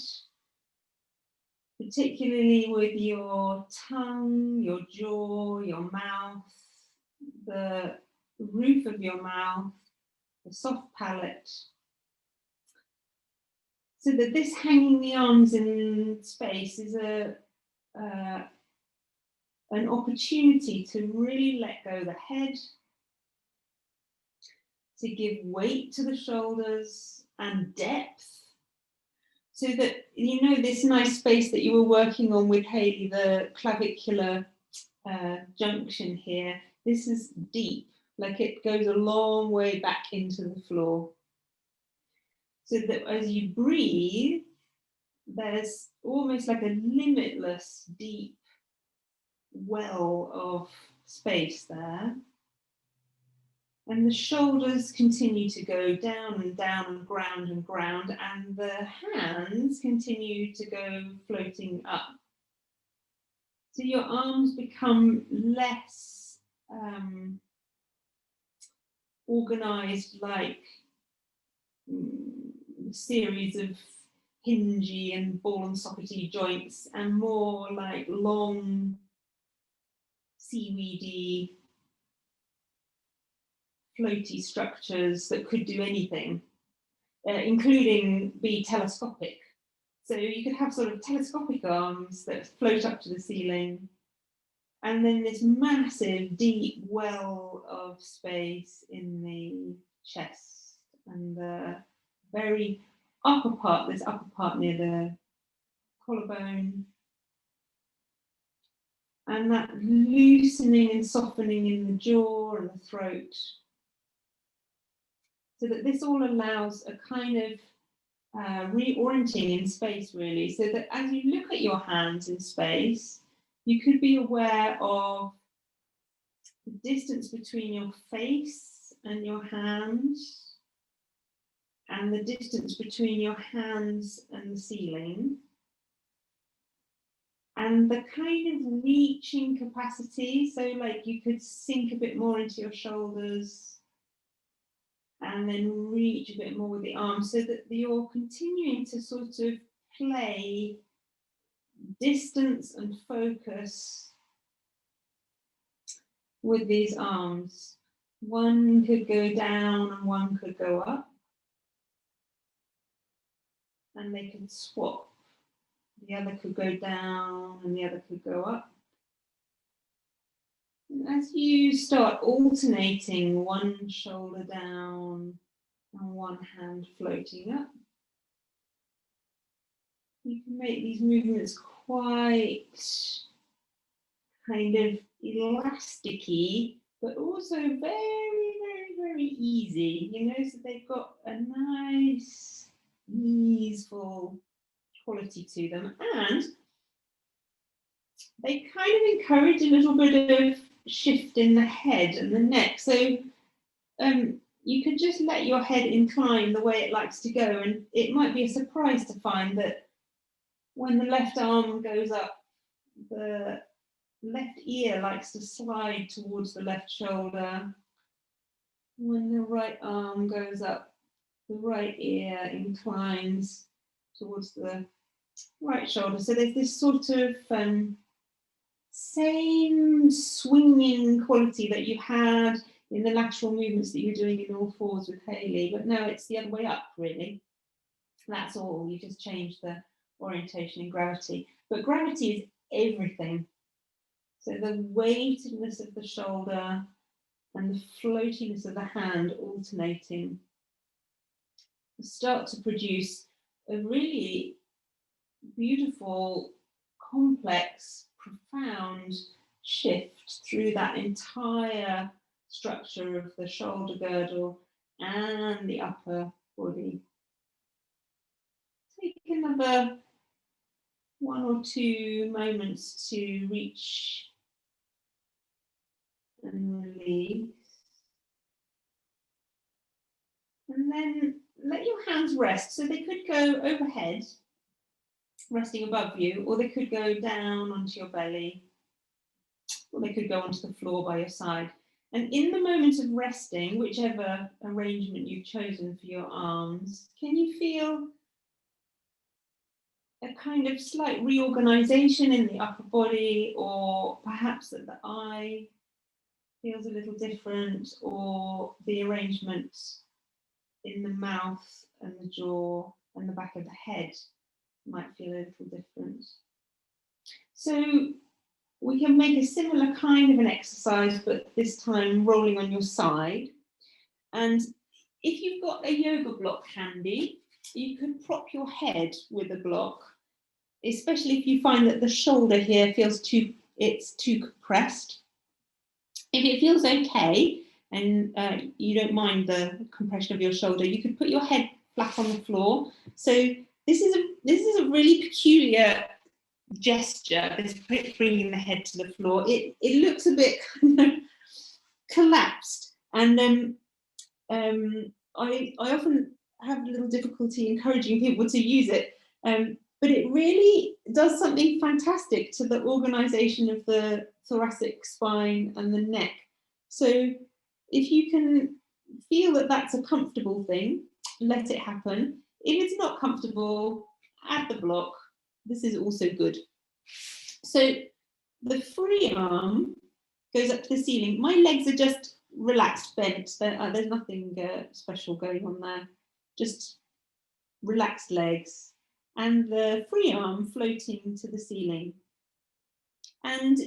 particularly with your tongue, your jaw, your mouth, the roof of your mouth, the soft palate. So that this hanging the arms in space is an opportunity to really let go the head, to give weight to the shoulders and depth, so that, you know, this nice space that you were working on with Hayley, the clavicular junction here, this is deep, like it goes a long way back into the floor. So that as you breathe, there's almost like a limitless deep well of space there. And the shoulders continue to go down and down and ground, and the hands continue to go floating up. So your arms become less organized, like a series of hingy and ball and sockety joints, and more like long, seaweedy, floaty structures that could do anything, including be telescopic. So you could have sort of telescopic arms that float up to the ceiling, and then this massive deep well of space in the chest and the very upper part, this upper part near the collarbone, and that loosening and softening in the jaw and the throat, so that this all allows a kind of reorienting in space, really, so that as you look at your hands in space, you could be aware of the distance between your face and your hands, and the distance between your hands and the ceiling, and the kind of reaching capacity. So like you could sink a bit more into your shoulders and then reach a bit more with the arms, so that you're continuing to sort of play distance and focus with these arms. One could go down and one could go up, and they could swap. The other could go down and the other could go up. And as you start alternating one shoulder down and one hand floating up, you can make these movements quite kind of elasticy, but also very, very, very easy, you know, so they've got a nice, easeful quality to them, and they kind of encourage a little bit of shift in the head and the neck. So you could just let your head incline the way it likes to go, and it might be a surprise to find that when the left arm goes up, the left ear likes to slide towards the left shoulder. When the right arm goes up, the right ear inclines towards the right shoulder. So there's this sort of same swinging quality that you had in the lateral movements that you're doing in all fours with Hayley, but no, it's the other way up, really. That's all. You just change the orientation in gravity. But gravity is everything. So the weightedness of the shoulder and the floatiness of the hand alternating start to produce a really beautiful, complex, profound shift through that entire structure of the shoulder girdle and the upper body. Take another 1 or 2 moments to reach and release. And then let your hands rest. So they could go overhead, resting above you, or they could go down onto your belly, or they could go onto the floor by your side. And in the moment of resting, whichever arrangement you've chosen for your arms, can you feel a kind of slight reorganization in the upper body, or perhaps that the eye feels a little different, or the arrangement in the mouth and the jaw and the back of the head might feel a little different. So we can make a similar kind of an exercise, but this time rolling on your side. And if you've got a yoga block handy, you can prop your head with a block, especially if you find that the shoulder here feels too compressed. If it feels okay and you don't mind the compression of your shoulder, you could put your head flat on the floor. So this is a really peculiar gesture, this bringing the head to the floor. It looks a bit kind of collapsed, and I often have a little difficulty encouraging people to use it, but it really does something fantastic to the organization of the thoracic spine and the neck. So if you can feel that that's a comfortable thing, let it happen. If it's not comfortable, add the block. This is also good. So the free arm goes up to the ceiling. My legs are just relaxed, bent. There's nothing special going on there. Just relaxed legs. And the free arm floating to the ceiling. And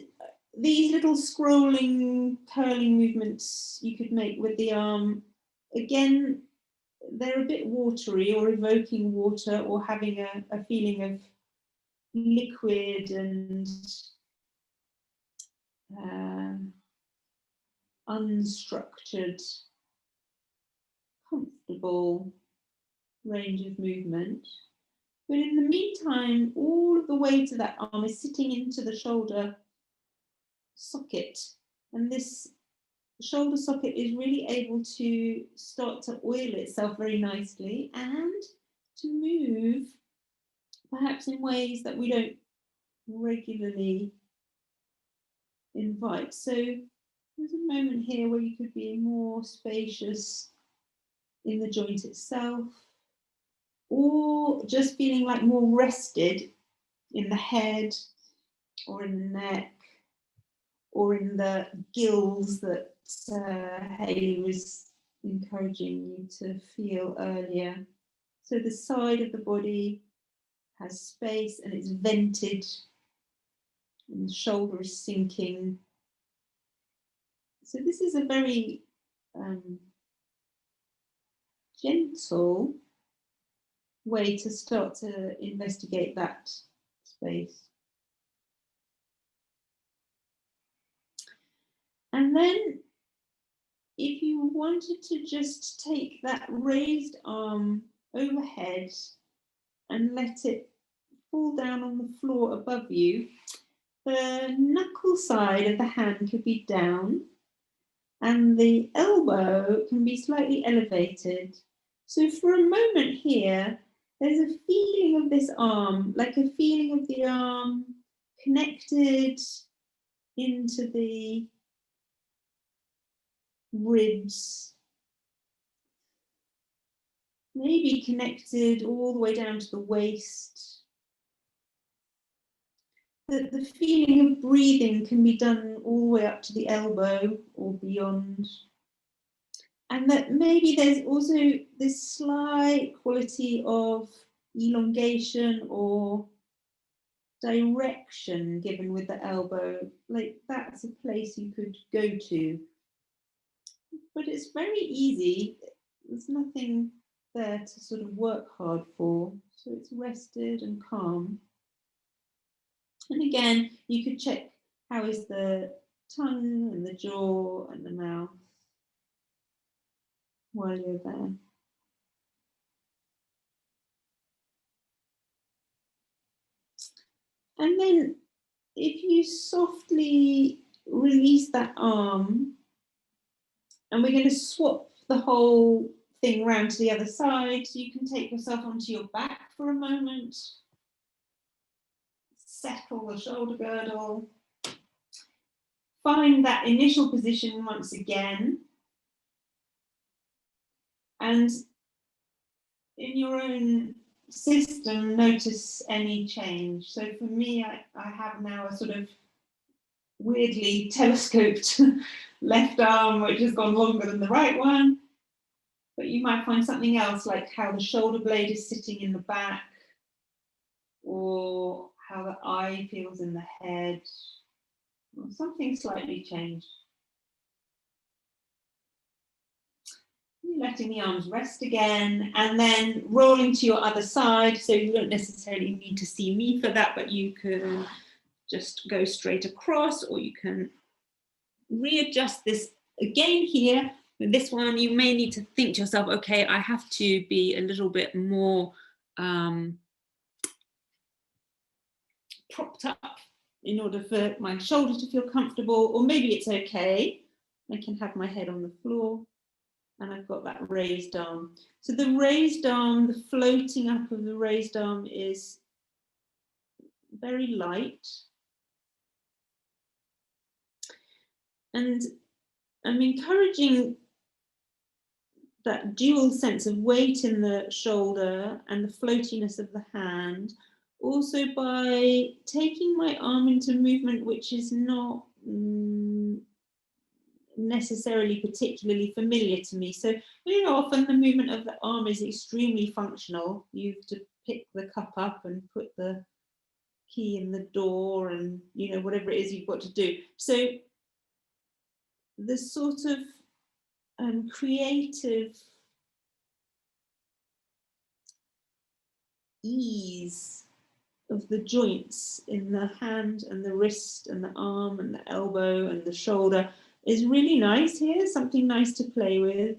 these little scrolling, curling movements you could make with the arm, again, they're a bit watery or evoking water or having a feeling of liquid and unstructured, comfortable range of movement. But in the meantime, all of the weight of that arm is sitting into the shoulder socket. And this shoulder socket is really able to start to oil itself very nicely and to move perhaps in ways that we don't regularly invite. So there's a moment here where you could be more spacious in the joint itself, or just feeling like more rested in the head or in the neck or in the gills that Hayey was encouraging you to feel earlier. So the side of the body has space and it's vented, and the shoulder is sinking. So this is a very gentle way to start to investigate that space. And then if you wanted to just take that raised arm overhead and let it fall down on the floor above you, the knuckle side of the hand could be down and the elbow can be slightly elevated. So for a moment here, there's a feeling of this arm, like a feeling of the arm connected into the ribs, maybe connected all the way down to the waist. The feeling of breathing can be done all the way up to the elbow or beyond. And that maybe there's also this slight quality of elongation or direction given with the elbow, like that's a place you could go to. But it's very easy. There's nothing there to sort of work hard for. So it's rested and calm. And again, you could check how is the tongue and the jaw and the mouth while you're there. And then if you softly release that arm, and we're going to swap the whole thing round to the other side, so you can take yourself onto your back for a moment. Settle the shoulder girdle. Find that initial position once again. And in your own system, notice any change. So for me, I have now a sort of weirdly telescoped left arm, which has gone longer than the right one. But you might find something else, like how the shoulder blade is sitting in the back, or how the eye feels in the head, or something slightly changed. Letting the arms rest again, and then rolling to your other side. So you don't necessarily need to see me for that, but you can just go straight across, or you can readjust this again here. With this one, you may need to think to yourself, okay, I have to be a little bit more propped up in order for my shoulder to feel comfortable, or maybe it's okay. I can have my head on the floor and I've got that raised arm. So the raised arm, the floating up of the raised arm is very light. And I'm encouraging that dual sense of weight in the shoulder and the floatiness of the hand, also by taking my arm into movement which is not necessarily particularly familiar to me. So very often the movement of the arm is extremely functional. You have to pick the cup up and put the key in the door, and whatever it is you've got to do. So the sort of creative ease of the joints in the hand and the wrist and the arm and the elbow and the shoulder is really nice here, something nice to play with.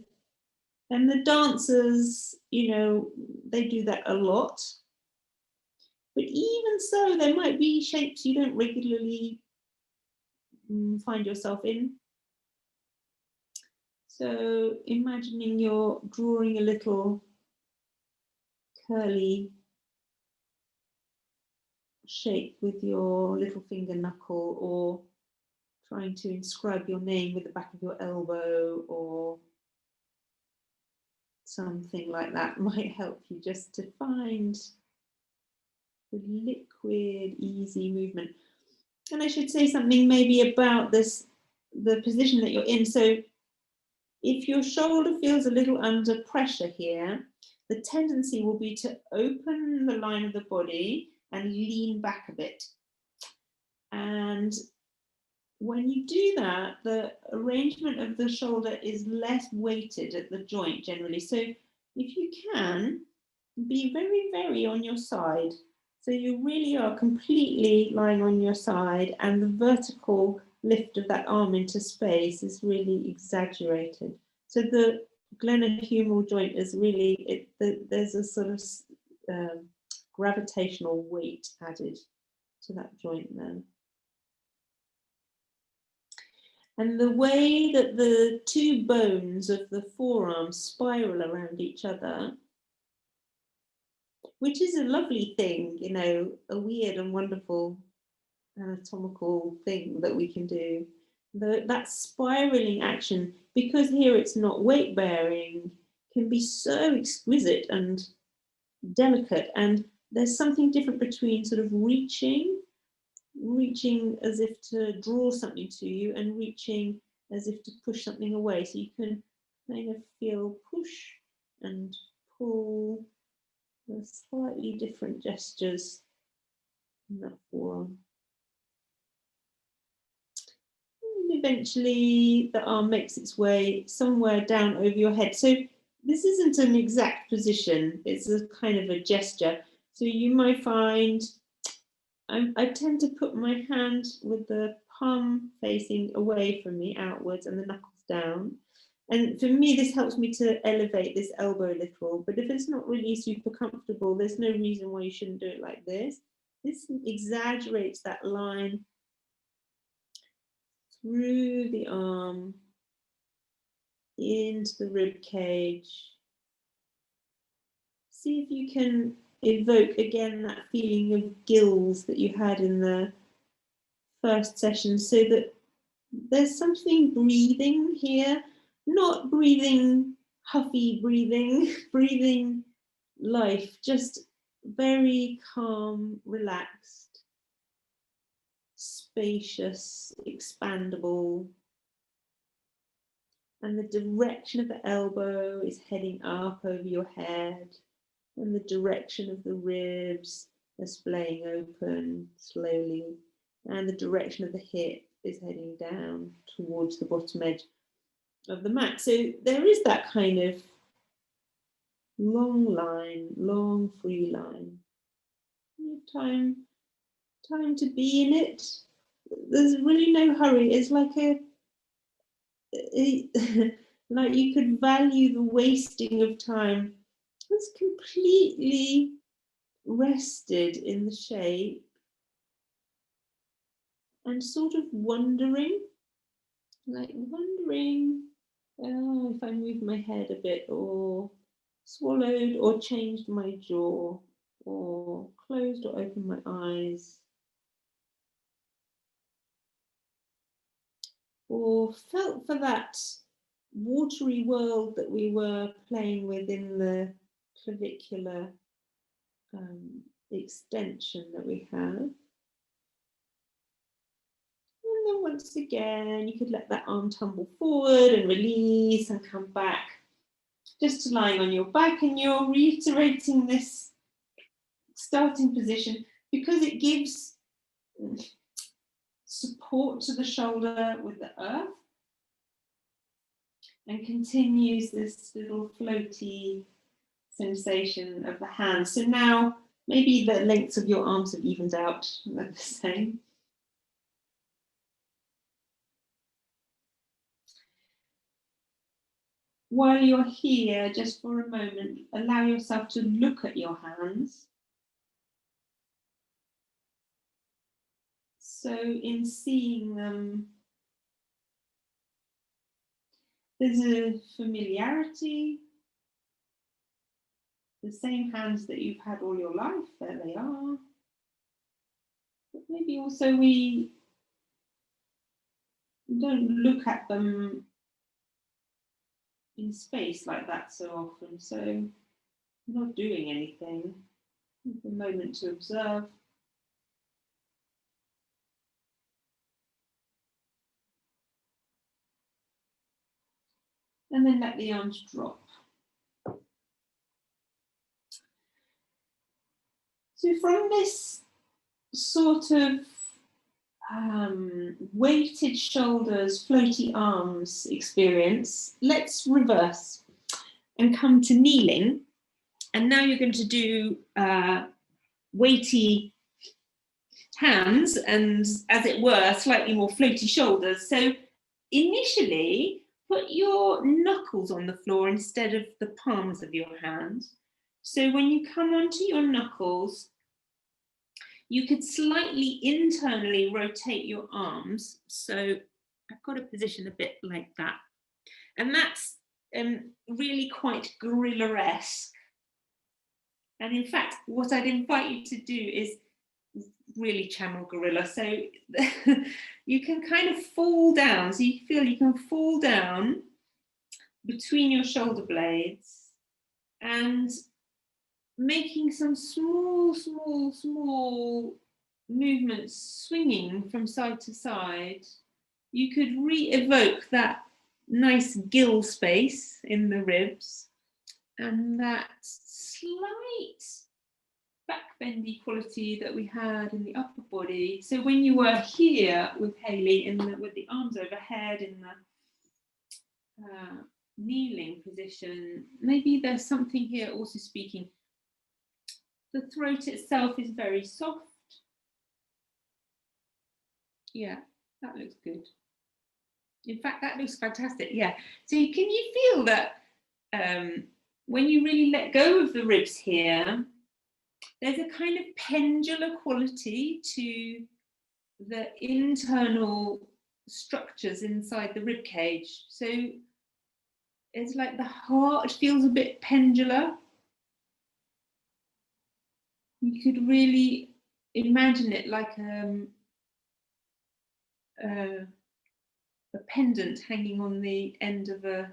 And the dancers, you know, they do that a lot. But even so, there might be shapes you don't regularly find yourself in. So imagining you're drawing a little curly shape with your little finger knuckle, or trying to inscribe your name with the back of your elbow, or something like that might help you just to find the liquid, easy movement. And I should say something maybe about this, the position that you're in. So if your shoulder feels a little under pressure here, the tendency will be to open the line of the body and lean back a bit. And when you do that, the arrangement of the shoulder is less weighted at the joint generally. So if you can, be very, very on your side. So you really are completely lying on your side, and the vertical lift of that arm into space is really exaggerated. So the glenohumeral joint is really, there's a sort of gravitational weight added to that joint then. And the way that the two bones of the forearm spiral around each other, which is a lovely thing, you know, a weird and wonderful anatomical thing that we can do. That spiraling action, because here it's not weight bearing, can be so exquisite and delicate. And there's something different between sort of reaching as if to draw something to you, and reaching as if to push something away. So you can kind of feel push and pull, slightly different gestures in that forearm. And eventually the arm makes its way somewhere down over your head. So this isn't an exact position, it's a kind of a gesture. So you might find, I tend to put my hand with the palm facing away from me, outwards, and the knuckles down. And for me, this helps me to elevate this elbow a little. But if it's not really super comfortable, there's no reason why you shouldn't do it like this. This exaggerates that line through the arm, into the rib cage. See if you can evoke again that feeling of gills that you had in the first session, so that there's something breathing here, not breathing, huffy breathing, breathing life, just very calm, relaxed, spacious, expandable. And the direction of the elbow is heading up over your head, and the direction of the ribs are splaying open slowly, and the direction of the hip is heading down towards the bottom edge of the mat. So there is that kind of long line, long free line. Time to be in it. There's really no hurry. It's like like you could value the wasting of time. It's completely rested in the shape and sort of wondering, oh, if I move my head a bit, or swallowed, or changed my jaw, or closed or opened my eyes, or felt for that watery world that we were playing with in the clavicular extension that we have. And then once again, you could let that arm tumble forward and release and come back, just lying on your back, and you're reiterating this starting position because it gives support to the shoulder with the earth and continues this little floaty sensation of the hands. So now maybe the lengths of your arms have evened out, they're the same. while you're here, just for a moment, allow yourself to look at your hands. So in seeing them, there's a familiarity. The same hands that you've had all your life, there they are. But maybe also we don't look at them in space like that so often, so I'm not doing anything. Take a moment to observe. And then let the arms drop. So from this sort of weighted shoulders, floaty arms experience, let's reverse and come to kneeling. And now you're going to do weighty hands and, as it were, slightly more floaty shoulders. So initially, put your knuckles on the floor instead of the palms of your hand. So when you come onto your knuckles, you could slightly internally rotate your arms. So I've got a position a bit like that. And that's really quite gorilla-esque. And in fact, what I'd invite you to do is really channel gorilla. So you can kind of fall down. So you feel you can fall down between your shoulder blades and making some small movements, swinging from side to side. You could re-evoke that nice gill space in the ribs and that slight backbendy quality that we had in the upper body. So when you were here with Hayley, with the arms overhead in the kneeling position, maybe there's something here also speaking. The throat itself is very soft. Yeah, that looks good. In fact, that looks fantastic. Yeah. So can you feel that when you really let go of the ribs here, there's a kind of pendular quality to the internal structures inside the rib cage. So it's like the heart feels a bit pendular. You could really imagine it like a pendant hanging on the end of a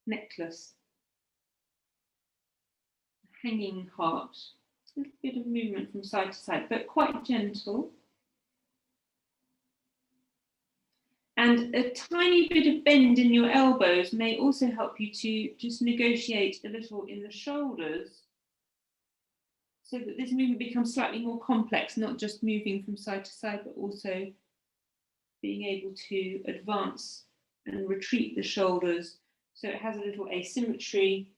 necklace. A hanging heart. A little bit of movement from side to side, but quite gentle. And a tiny bit of bend in your elbows may also help you to just negotiate a little in the shoulders so that this movement becomes slightly more complex, not just moving from side to side, but also being able to advance and retreat the shoulders so it has a little asymmetry,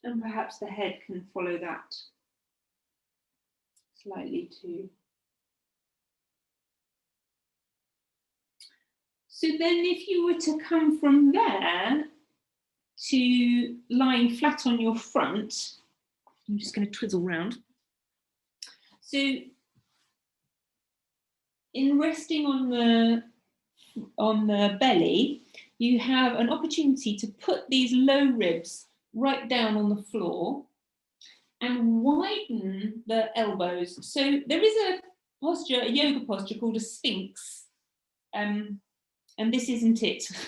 and perhaps the head can follow that slightly too. So then if you were to come from there to lying flat on your front, I'm just going to twizzle round. So in resting on the belly, you have an opportunity to put these low ribs right down on the floor and widen the elbows. So there is a posture, a yoga posture called a sphinx. And this isn't it. So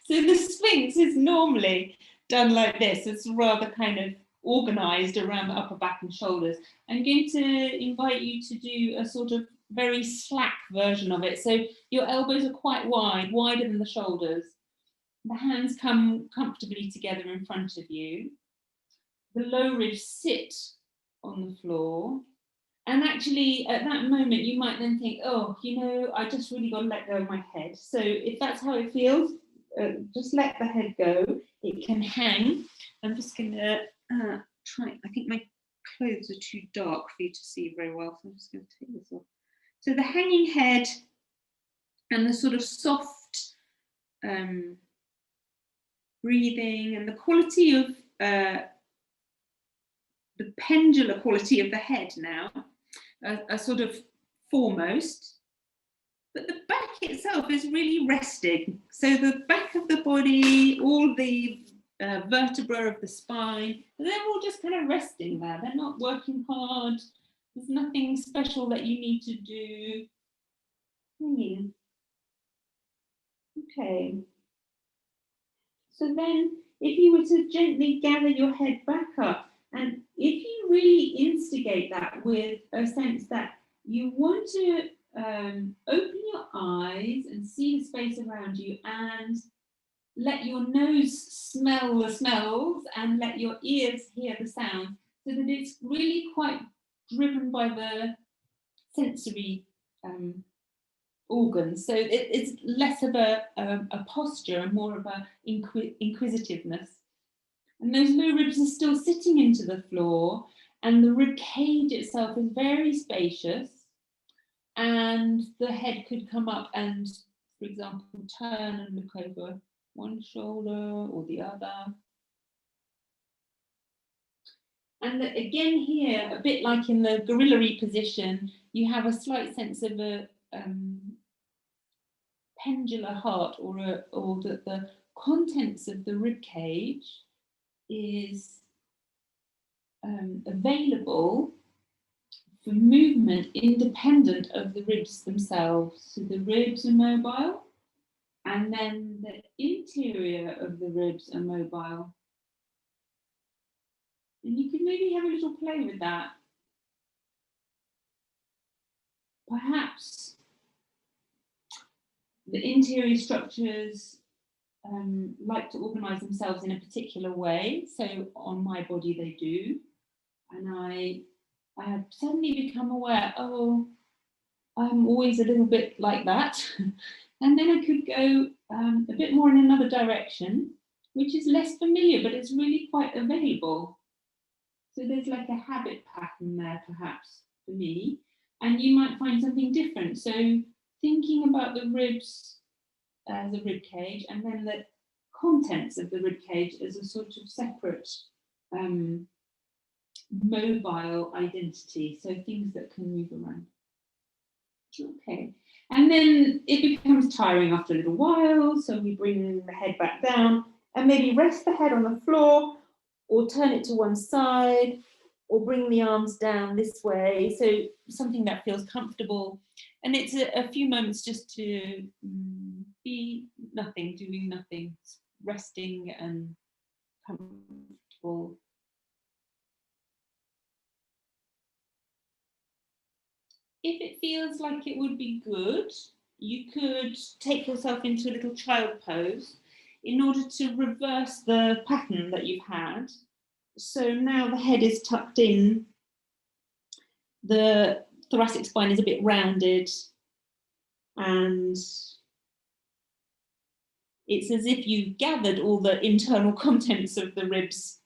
the sphinx is normally done like this. It's rather kind of organized around the upper back and shoulders. I'm going to invite you to do a sort of very slack version of it. So your elbows are quite wide, wider than the shoulders. The hands come comfortably together in front of you. The low ribs sit on the floor. And actually, at that moment, you might then think, oh, you know, I just really got to let go of my head. So if that's how it feels, just let the head go. It can hang. I'm just going to try. I think my clothes are too dark for you to see very well, so I'm just going to take this off. So the hanging head and the sort of soft breathing, and the quality of the pendular quality of the head now are sort of foremost. But the back itself is really resting. So the back of the body, all the vertebra of the spine, they're all just kind of resting there. They're not working hard. There's nothing special that you need to do. Okay. So then if you were to gently gather your head back up, and if you really instigate that with a sense that you want to open your eyes and see the space around you, and let your nose smell the smells and let your ears hear the sound, so that it's really quite driven by the sensory organs. So it's less of a posture and more of a inquisitiveness. And those low ribs are still sitting into the floor, and the rib cage itself is very spacious, and the head could come up and, for example, turn and look over one shoulder or the other. And again here, a bit like in the gorilla-y position, you have a slight sense of a pendular heart, or that the contents of the rib cage is available for movement independent of the ribs themselves. So the ribs are mobile, and then the interior of the ribs are mobile. And you could maybe have a little play with that. Perhaps the interior structures like to organise themselves in a particular way. So on my body they do. And I have suddenly become aware, oh, I'm always a little bit like that. And then I could go a bit more in another direction, which is less familiar, but it's really quite available. So there's like a habit pattern there, perhaps, for me. And you might find something different. So thinking about the ribs as a rib cage, and then the contents of the rib cage as a sort of separate mobile identity. So things that can move around. Okay. And then it becomes tiring after a little while. So we bring the head back down and maybe rest the head on the floor, or turn it to one side, or bring the arms down this way. So something that feels comfortable. And it's a few moments just to be nothing, doing nothing, resting and comfortable. If it feels like it would be good, you could take yourself into a little child pose in order to reverse the pattern that you've had. So now the head is tucked in, the thoracic spine is a bit rounded, and it's as if you gathered all the internal contents of the ribs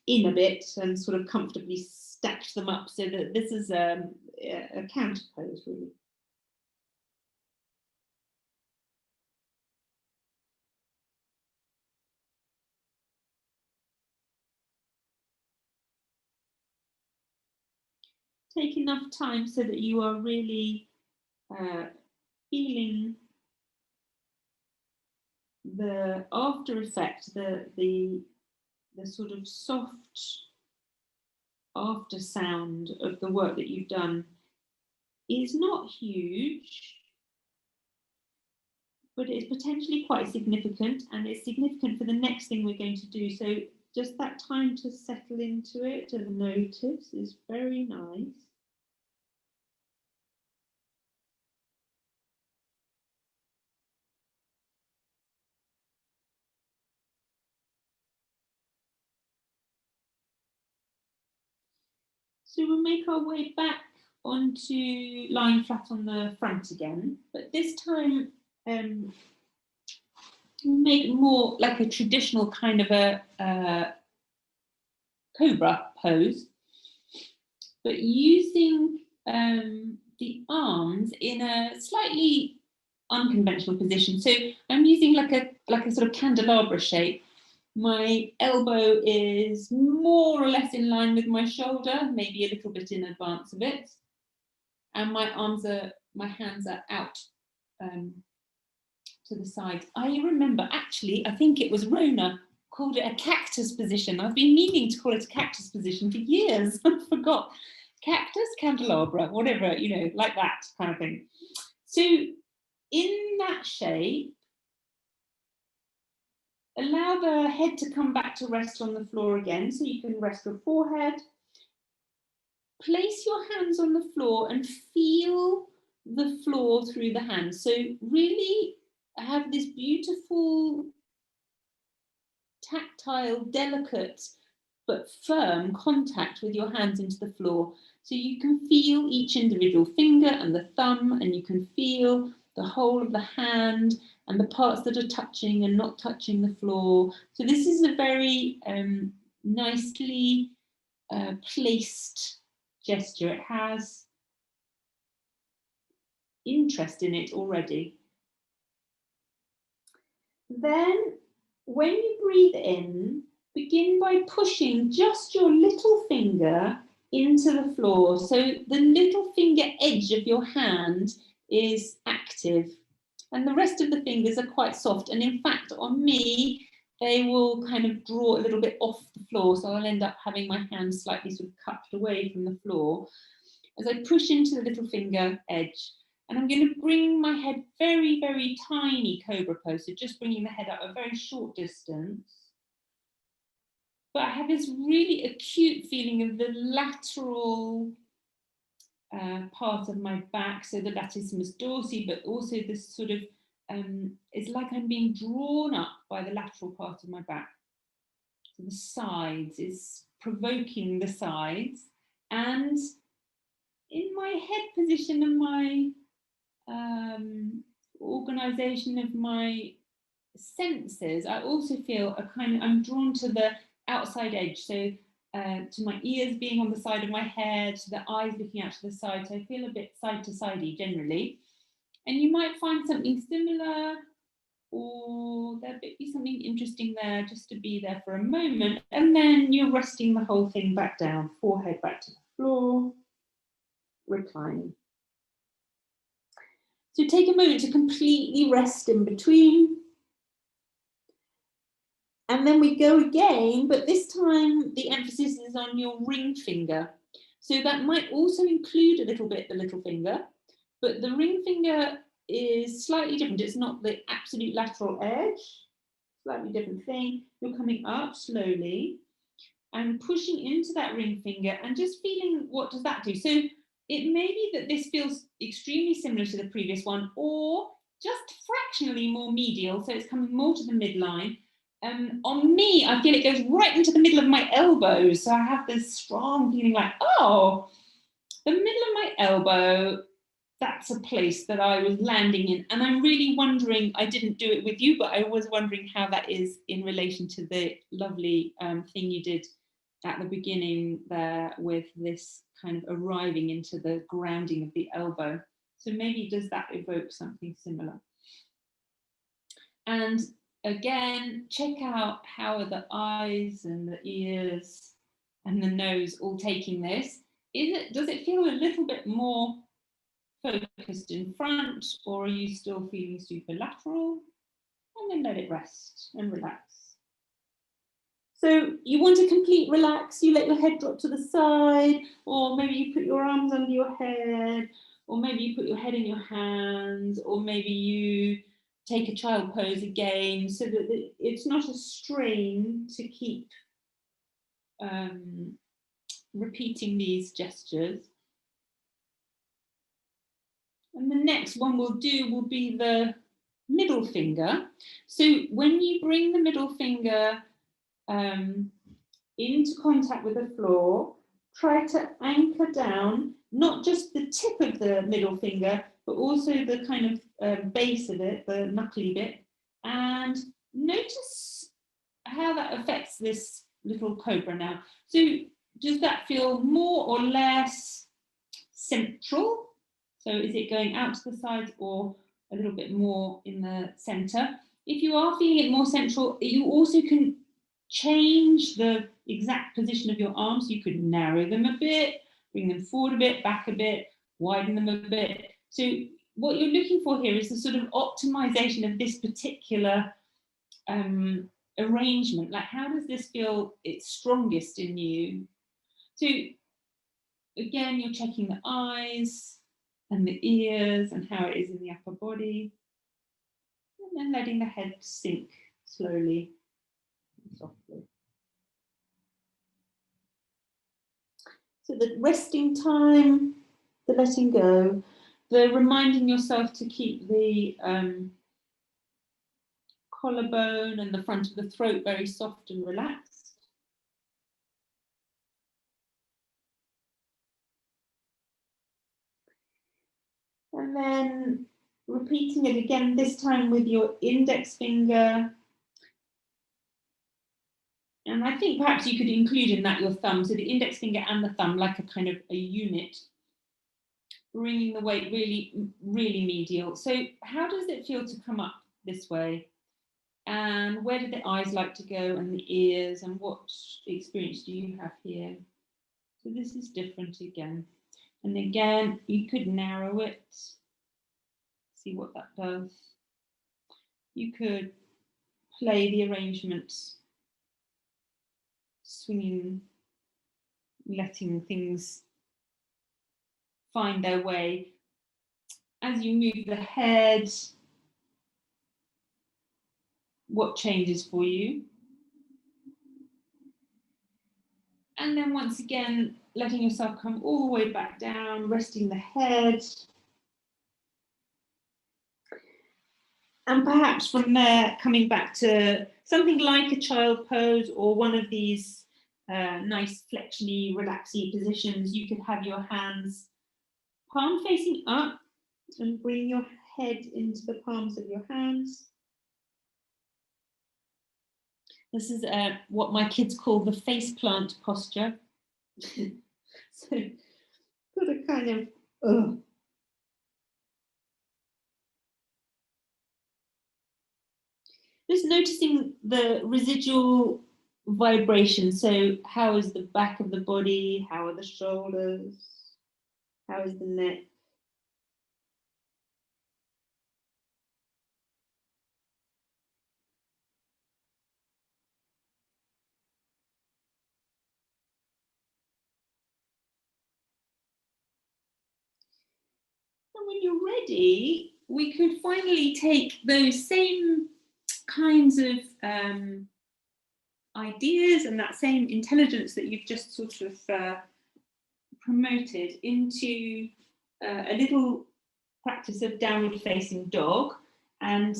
in a bit and sort of comfortably stacked them up, so that this is a counter pose, really. Take enough time so that you are really feeling the after effect, the sort of soft after sound of the work that you've done is not huge, but it's potentially quite significant, and it's significant for the next thing we're going to do. So just that time to settle into it and notice is very nice. So we'll make our way back onto lying flat on the front again, but this time make it more like a traditional kind of a cobra pose, but using the arms in a slightly unconventional position. So I'm using like a sort of candelabra shape, My elbow is more or less in line with my shoulder, maybe a little bit in advance of it. And my hands are out to the side. I remember, actually, I think it was Rona called it a cactus position. I've been meaning to call it a cactus position for years. I forgot. Cactus, candelabra, whatever, you know, like that kind of thing. So in that shape, allow the head to come back to rest on the floor again, so you can rest your forehead. Place your hands on the floor and feel the floor through the hands. So really have this beautiful, tactile, delicate, but firm contact with your hands into the floor. So you can feel each individual finger and the thumb, and you can feel the whole of the hand and the parts that are touching and not touching the floor. So this is a very nicely placed gesture. It has interest in it already. Then when you breathe in, begin by pushing just your little finger into the floor. So the little finger edge of your hand is active and the rest of the fingers are quite soft. And in fact, on me, they will kind of draw a little bit off the floor. So I'll end up having my hand slightly sort of cupped away from the floor as I push into the little finger edge. And I'm going to bring my head very, very tiny cobra pose. So just bringing the head up a very short distance. But I have this really acute feeling of the lateral part of my back. So the latissimus dorsi, but also this sort of, it's like I'm being drawn up by the lateral part of my back. So the sides is provoking the sides. And in my head position and my organization of my senses, I also feel a kind of, I'm drawn to the outside edge, so to my ears being on the side of my head, to the eyes looking out to the side, so I feel a bit side to sidey generally. And you might find something similar, or there might be something interesting there, just to be there for a moment, and then you're resting the whole thing back down, forehead back to the floor, reclining. So take a moment to completely rest in between. And then we go again, but this time the emphasis is on your ring finger. So that might also include a little bit the little finger, but the ring finger is slightly different. It's not the absolute lateral edge, slightly different thing. You're coming up slowly and pushing into that ring finger and just feeling, what does that do? So it may be that this feels extremely similar to the previous one, or just fractionally more medial, so it's coming more to the midline. On me, I feel it goes right into the middle of my elbows, so I have this strong feeling like, oh, the middle of my elbow, that's a place that I was landing in. And I'm really wondering, I didn't do it with you, but I was wondering how that is in relation to the lovely thing you did at the beginning there with this kind of arriving into the grounding of the elbow. So maybe does that evoke something similar? And again, check out how are the eyes and the ears and the nose all taking this. Does it feel a little bit more focused in front, or are you still feeling super lateral? And then let it rest and relax. So you want a complete relax, you let your head drop to the side, or maybe you put your arms under your head, or maybe you put your head in your hands, or maybe you take a child pose again, so that it's not a strain to keep repeating these gestures. And the next one we'll do will be the middle finger. So when you bring the middle finger into contact with the floor, try to anchor down not just the tip of the middle finger, but also the kind of base of it, the knuckly bit, and notice how that affects this little cobra now. So does that feel more or less central? So is it going out to the sides or a little bit more in the center? If you are feeling it more central, you also can change the exact position of your arms. You could narrow them a bit, bring them forward a bit, back a bit, widen them a bit. So what you're looking for here is the sort of optimization of this particular arrangement. Like, how does this feel its strongest in you? So again, you're checking the eyes and the ears and how it is in the upper body, and then letting the head sink slowly and softly. So the resting time, the letting go, the reminding yourself to keep the collarbone and the front of the throat very soft and relaxed. And then repeating it again, this time with your index finger. And I think perhaps you could include in that your thumb, so the index finger and the thumb, like a kind of a unit, bringing the weight really, really medial. So how does it feel to come up this way? And where did the eyes like to go, and the ears, and what experience do you have here? So this is different again. And again, you could narrow it, see what that does. You could play the arrangements, swinging, letting things find their way. As you move the head, what changes for you? And then once again, letting yourself come all the way back down, resting the head. And perhaps from there, coming back to something like a child pose or one of these nice flexiony, relaxy positions. You could have your hands palm facing up and bring your head into the palms of your hands. This is what my kids call the face plant posture. So got a kind of just noticing the residual vibration. So how is the back of the body? How are the shoulders? How is the neck? And when you're ready, we could finally take those same kinds of ideas and that same intelligence that you've just sort of promoted into a little practice of downward facing dog and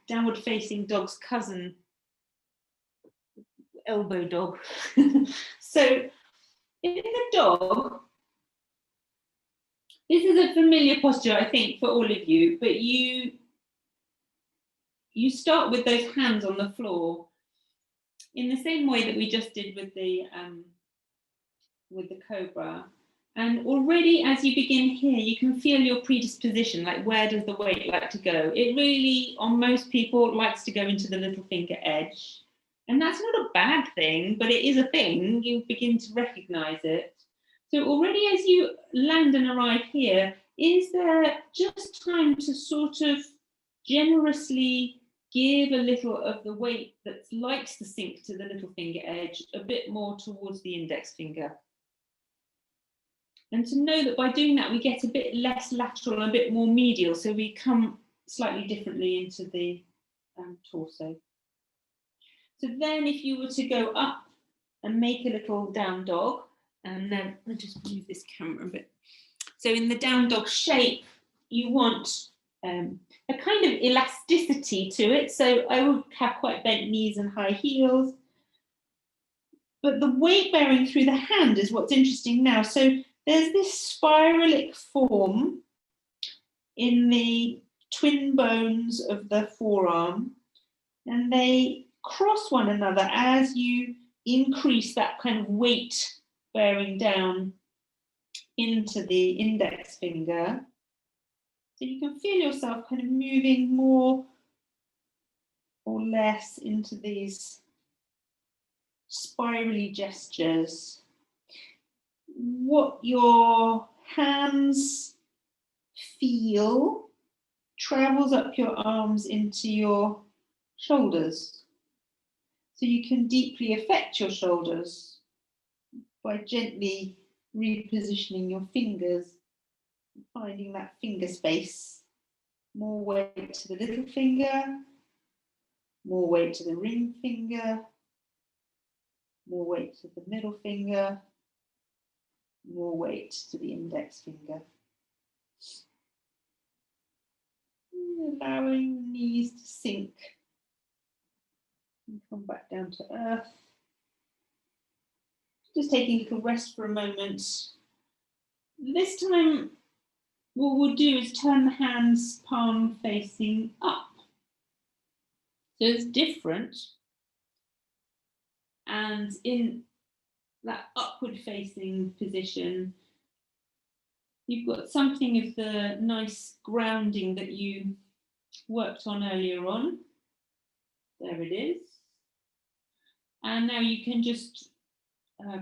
downward facing dog's cousin, elbow dog. So in the dog, this is a familiar posture, I think, for all of you, but you start with those hands on the floor in the same way that we just did with the cobra. And already as you begin here, you can feel your predisposition, like where does the weight like to go? It really, on most people, likes to go into the little finger edge. And that's not a bad thing, but it is a thing. You begin to recognize it. So already as you land and arrive here, is there just time to sort of generously give a little of the weight that likes to sink to the little finger edge a bit more towards the index finger? And to know that by doing that, we get a bit less lateral and a bit more medial, so we come slightly differently into the torso. So then if you were to go up and make a little down dog, and then I'll just move this camera a bit. So in the down dog shape, you want a kind of elasticity to it. So I would have quite bent knees and high heels. But the weight bearing through the hand is what's interesting now. So there's this spiralic form in the twin bones of the forearm, and they cross one another as you increase that kind of weight bearing down into the index finger. So you can feel yourself kind of moving more or less into these spirally gestures. What your hands feel travels up your arms into your shoulders. So you can deeply affect your shoulders by gently repositioning your fingers, finding that finger space. More weight to the little finger, more weight to the ring finger, more weight to the middle finger, more weight to the index finger. Allowing knees to sink and come back down to earth. Just taking a little rest for a moment. This time, what we'll do is turn the hands palm facing up. So it's different. And in that upward facing position, you've got something of the nice grounding that you worked on earlier on. There it is. And now you can just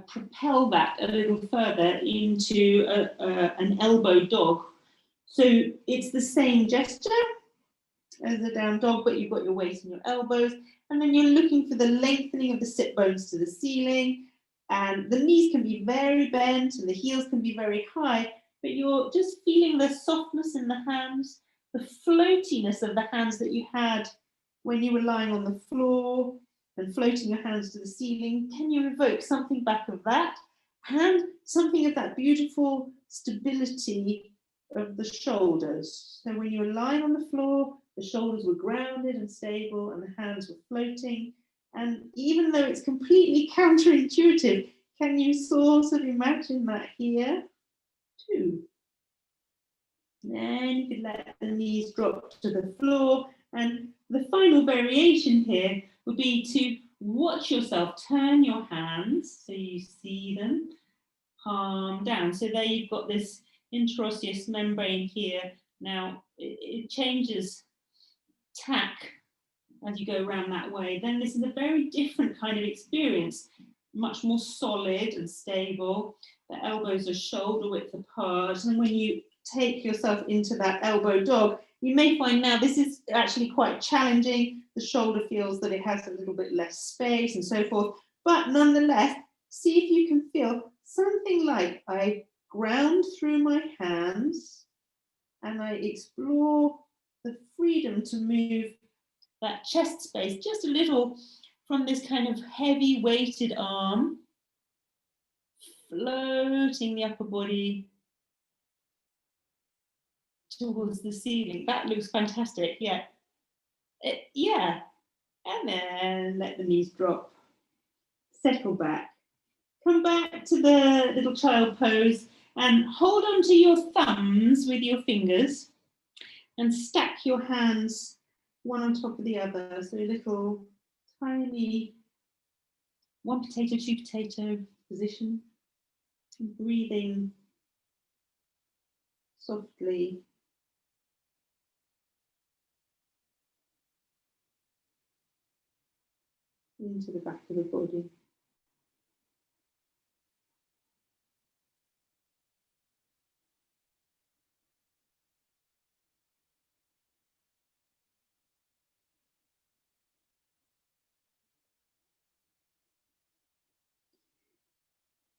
propel that a little further into an elbow dog. So it's the same gesture as a down dog, but you've got your waist and your elbows, and then you're looking for the lengthening of the sit bones to the ceiling, and the knees can be very bent and the heels can be very high, but you're just feeling the softness in the hands, the floatiness of the hands that you had when you were lying on the floor and floating your hands to the ceiling. Can you evoke something back of that, and something of that beautiful stability of the shoulders? So when you were lying on the floor, the shoulders were grounded and stable and the hands were floating. And even though it's completely counterintuitive, can you sort of imagine that here too? Then you could let the knees drop to the floor. And the final variation here would be to watch yourself turn your hands so you see them palm down. So there you've got this interosseous membrane here. Now it changes tack as you go around that way. Then this is a very different kind of experience, much more solid and stable. The elbows are shoulder width apart, and when you take yourself into that elbow dog, you may find now this is actually quite challenging. The shoulder feels that it has a little bit less space and so forth, but nonetheless, see if you can feel something like I ground through my hands and I explore the freedom to move that chest space just a little from this kind of heavy weighted arm, floating the upper body towards the ceiling. That looks fantastic. Yeah. Yeah. And then let the knees drop. Settle back. Come back to the little child pose and hold on to your thumbs with your fingers and stack your hands one on top of the other. So a little tiny one potato, two potato position. Breathing softly. Into the back of the body.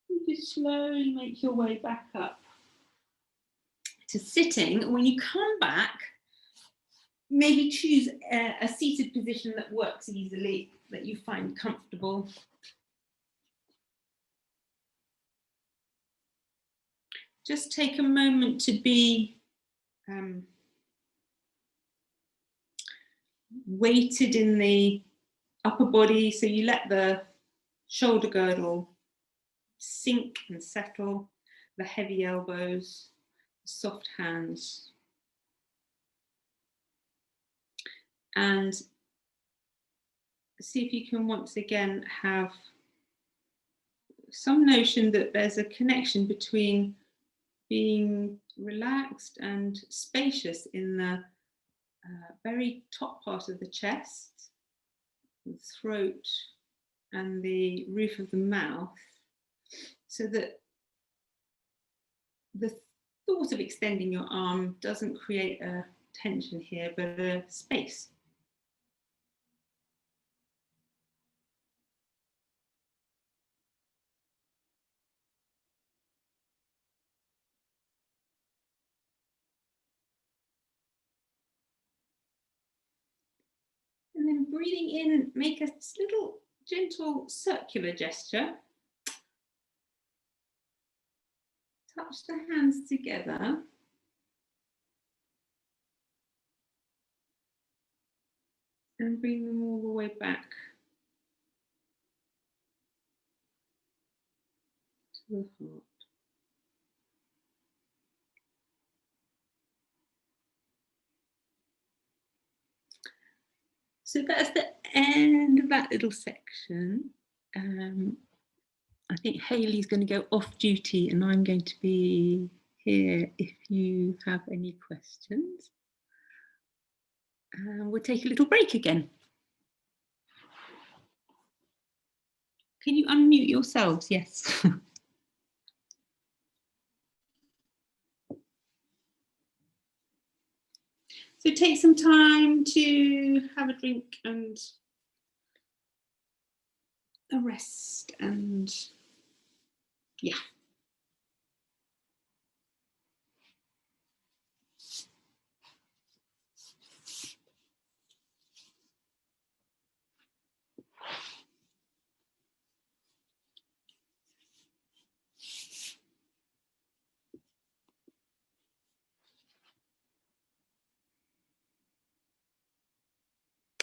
You just slowly make your way back up to sitting. When you come back, maybe choose a seated position that works easily, that you find comfortable. Just take a moment to be weighted in the upper body, so you let the shoulder girdle sink and settle, the heavy elbows, soft hands. And see if you can once again have some notion that there's a connection between being relaxed and spacious in the very top part of the chest, the throat, and the roof of the mouth, so that the thought of extending your arm doesn't create a tension here, but a space. And then breathing in, make a little gentle circular gesture. Touch the hands together. And bring them all the way back to the heart. So that's the end of that little section. I think Hayley's going to go off duty and I'm going to be here if you have any questions. We'll take a little break again. Can you unmute yourselves? Yes. So take some time to have a drink and a rest, and yeah.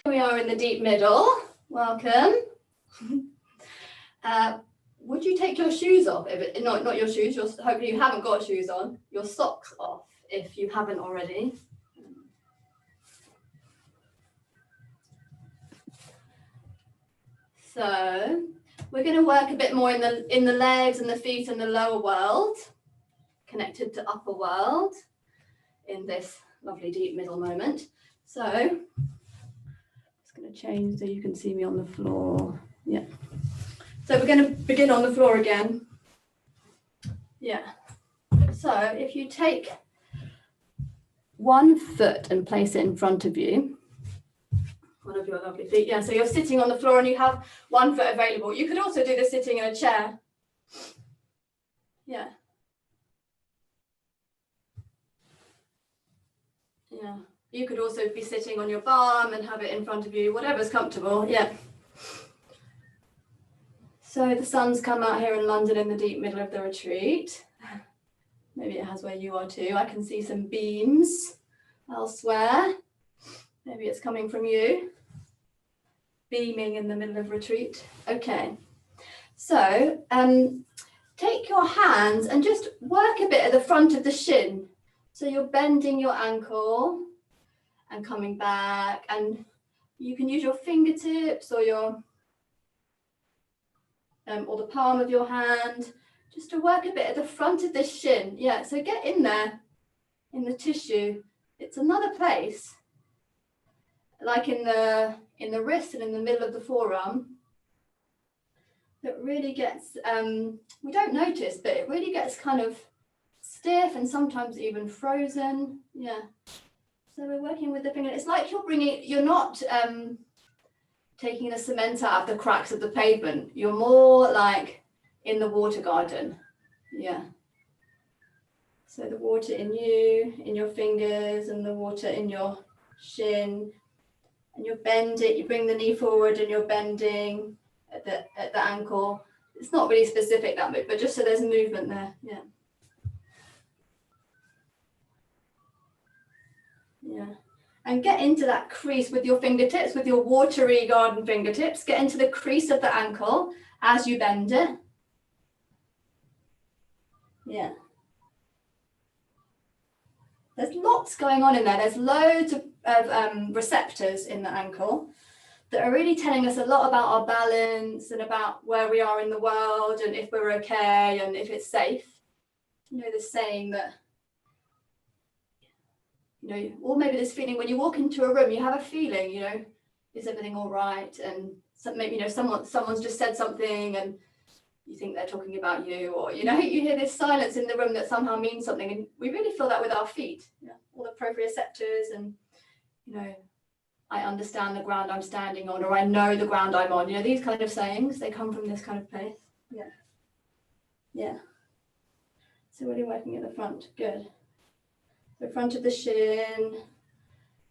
We are in the deep middle. Welcome. Would you take your shoes off? If not your shoes, hopefully you haven't got shoes on. Your socks off if you haven't already. So we're going to work a bit more in the legs and the feet and the lower world, connected to upper world in this lovely deep middle moment. So I'm just going to change so you can see me on the floor. Yeah. So we're going to begin on the floor again. Yeah. So if you take one foot and place it in front of you, one of your lovely feet. Yeah, so you're sitting on the floor and you have one foot available. You could also do this sitting in a chair. Yeah. Yeah. You could also be sitting on your bum and have it in front of you, whatever's comfortable. Yeah. So the sun's come out here in London in the deep middle of the retreat. Maybe it has where you are too. I can see some beams elsewhere. Maybe it's coming from you. Beaming in the middle of retreat. Okay. So take your hands and just work a bit at the front of the shin. So you're bending your ankle and coming back, and you can use your fingertips or your or the palm of your hand just to work a bit at the front of this shin. Yeah, so get in there in the tissue. It's another place, like in the wrist and in the middle of the forearm, that really gets, we don't notice, but it really gets kind of stiff and sometimes even frozen. Yeah. So we're working with the finger. It's like you're not taking the cement out of the cracks of the pavement. You're more like in the water garden. Yeah. So the water in you, in your fingers, and the water in your shin. And you bend it, you bring the knee forward and you're bending at the ankle. It's not really specific that bit, but just so there's movement there. Yeah. Yeah. And get into that crease with your fingertips, with your watery garden fingertips. Get into the crease of the ankle as you bend it. Yeah. There's lots going on in there. There's loads of receptors in the ankle that are really telling us a lot about our balance and about where we are in the world and if we're okay and if it's safe. You know, the saying that, you know, or maybe this feeling when you walk into a room, you have a feeling, you know, is everything all right? And maybe, you know, someone's just said something and you think they're talking about you, or, you know, you hear this silence in the room that somehow means something, and we really feel that with our feet, all the proprioceptors, and, you know, I understand the ground I'm standing on, or I know the ground I'm on, you know, these kind of sayings, they come from this kind of place. Yeah. So really working at the front, good. The front of the shin,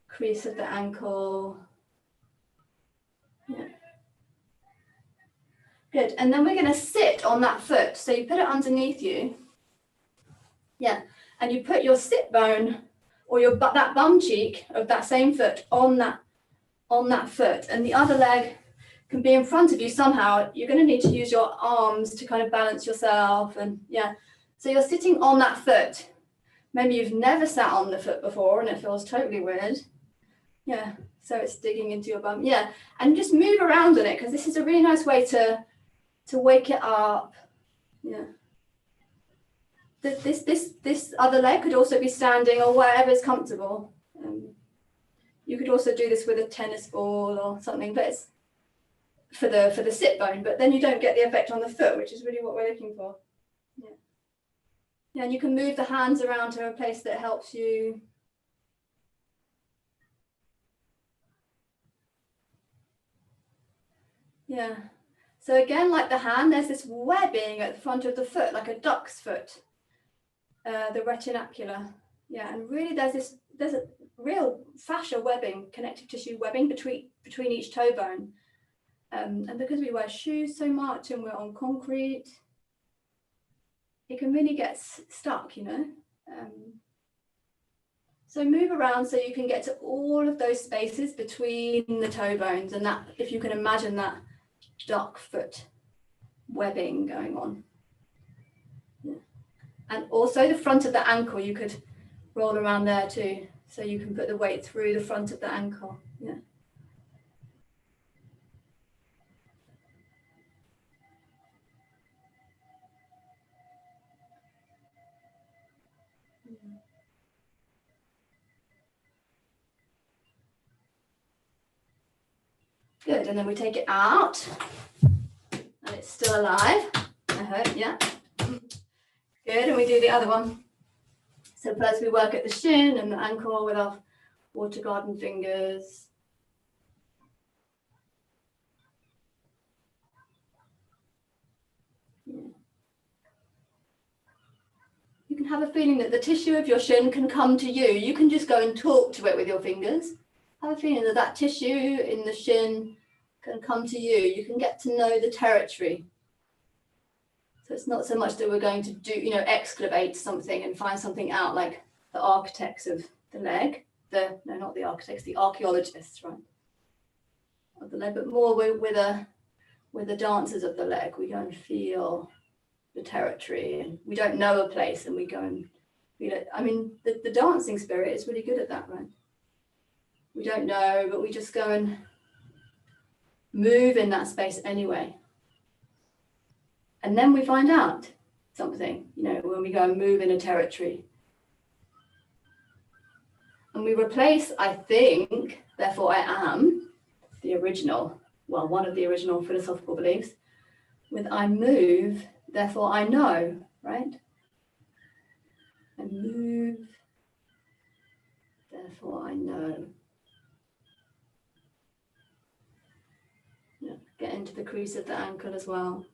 crease of the ankle. Yeah. Good, and then we're going to sit on that foot. So you put it underneath you. Yeah, and you put your sit bone or that bum cheek of that same foot on that foot, and the other leg can be in front of you somehow. You're going to need to use your arms to kind of balance yourself, and yeah. So you're sitting on that foot. Maybe you've never sat on the foot before and it feels totally weird. Yeah, so it's digging into your bum. Yeah, and just move around on it, because this is a really nice way to wake it up. Yeah. This other leg could also be standing or wherever is comfortable. You could also do this with a tennis ball or something, but it's for the sit bone, but then you don't get the effect on the foot, which is really what we're looking for. Yeah. Yeah, and you can move the hands around to a place that helps you. Yeah. So again, like the hand, there's this webbing at the front of the foot, like a duck's foot, the retinacula. Yeah, and really there's a real fascia webbing, connective tissue webbing between each toe bone. And because we wear shoes so much and we're on concrete, it can really get stuck, you know. So move around so you can get to all of those spaces between the toe bones, and that, if you can imagine that duck foot webbing going on. Yeah. And also the front of the ankle, you could roll around there too, so you can put the weight through the front of the ankle. Yeah. Good, and then we take it out, and it's still alive, I hope, yeah. Good, and we do the other one. So first we work at the shin and the ankle with our water garden fingers. Yeah. You can have a feeling that the tissue of your shin can come to you. You can just go and talk to it with your fingers. Have a feeling that that tissue in the shin can come to you. You can get to know the territory. So it's not so much that we're going to do, you know, excavate something and find something out like the architects of the leg. No, not the architects, the archaeologists, right? Of the leg, but more with the dancers of the leg. We go and feel the territory, and we don't know a place and we go and feel it. I mean, the dancing spirit is really good at that, right? We don't know, but we just go and move in that space anyway. And then we find out something, you know, when we go and move in a territory. And we replace, I think, therefore I am, the original, well, one of the original philosophical beliefs, with I move, therefore I know, right? I move, therefore I know. Yeah, get into the crease of the ankle as well.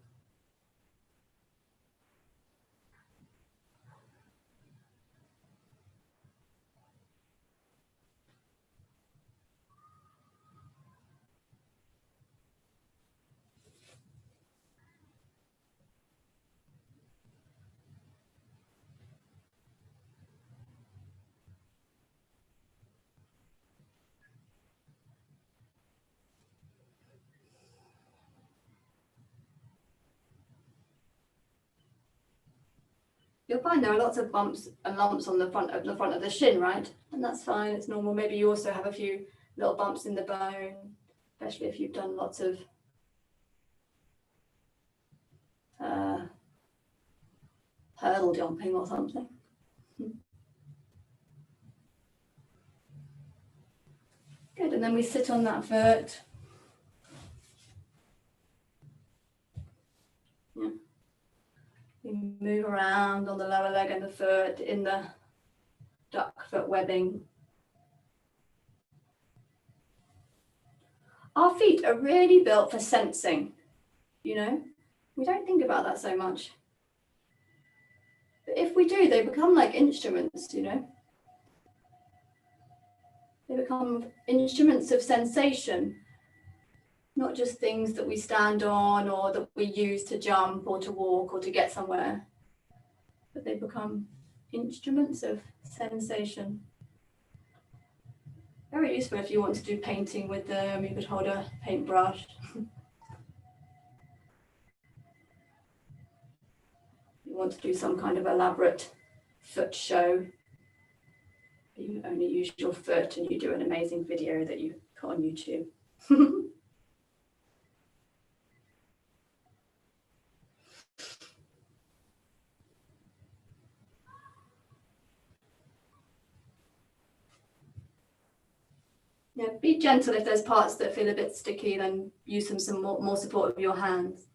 You'll find there are lots of bumps and lumps on the front of the shin, right? And that's fine, it's normal. Maybe you also have a few little bumps in the bone, especially if you've done lots of hurdle jumping or something. Good, and then we sit on that foot. We move around on the lower leg and the foot in the duck foot webbing. Our feet are really built for sensing, you know? We don't think about that so much. But if we do, they become like instruments, you know? They become instruments of sensation, not just things that we stand on or that we use to jump or to walk or to get somewhere, but they become instruments of sensation. Very useful if you want to do painting with them. You could hold a paintbrush. You want to do some kind of elaborate foot show. You only use your foot and you do an amazing video that you put on YouTube. Yeah, be gentle if there's parts that feel a bit sticky, then use some more support with your hands.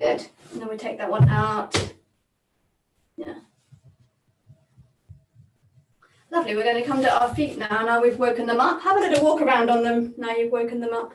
Good. And then we take that one out. Yeah. Lovely. We're going to come to our feet now. Now we've woken them up. Have a little walk around on them. Now you've woken them up.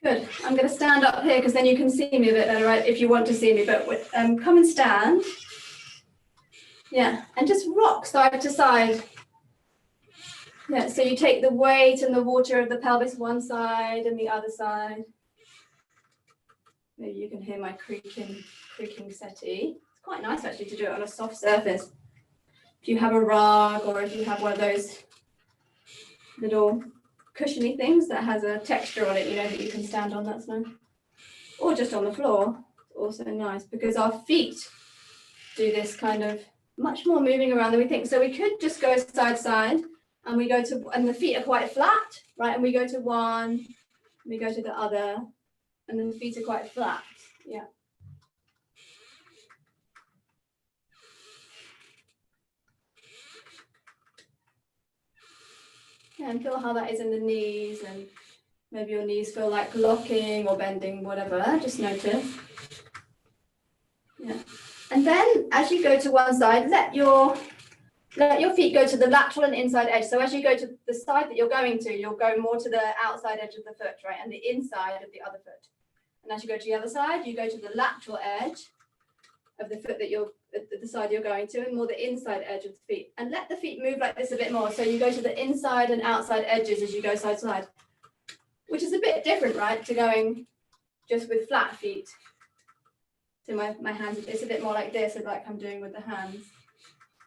Good. I'm going to stand up here because then you can see me a bit better, right? If you want to see me, but come and stand. Yeah, and just rock side to side. Yeah, so you take the weight and the water of the pelvis one side and the other side. Maybe you can hear my creaking settee. It's quite nice actually to do it on a soft surface. If you have a rug or if you have one of those little cushiony things that has a texture on it, you know, that you can stand on, that's nice. Or just on the floor, also nice, because our feet do this kind of much more moving around than we think. So we could just go side to side and we go to, and the feet are quite flat, right? And we go to one, we go to the other, and then the feet are quite flat, yeah. Yeah, and feel how that is in the knees, and maybe your knees feel like locking or bending, whatever, just notice. Yeah. And then as you go to one side, let your feet go to the lateral and inside edge. So as you go to the side that you're going to, you'll go more to the outside edge of the foot, right? And the inside of the other foot. And as you go to the other side, you go to the lateral edge of the foot that you're, the side you're going to, and more the inside edge of the feet. And let the feet move like this a bit more. So you go to the inside and outside edges as you go side to side, which is a bit different, right? To going just with flat feet. So my hands, it's a bit more like this, like I'm doing with the hands.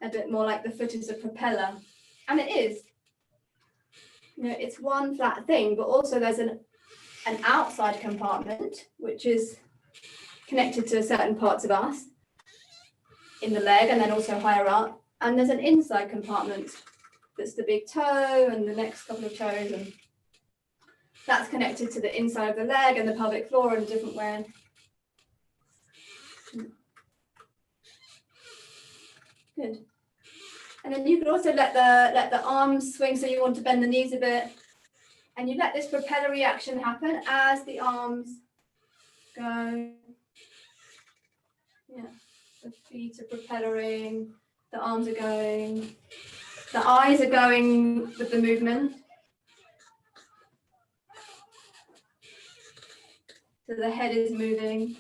A bit more like the foot is a propeller. And it is. You know, it's one flat thing, but also there's an outside compartment, which is connected to certain parts of us in the leg and then also higher up. And there's an inside compartment that's the big toe and the next couple of toes. And that's connected to the inside of the leg and the pelvic floor in a different way. Good. And then you can also let the arms swing, so you want to bend the knees a bit. And you let this propeller reaction happen as the arms go. Yeah, the feet are propellering, the arms are going, the eyes are going with the movement. So the head is moving.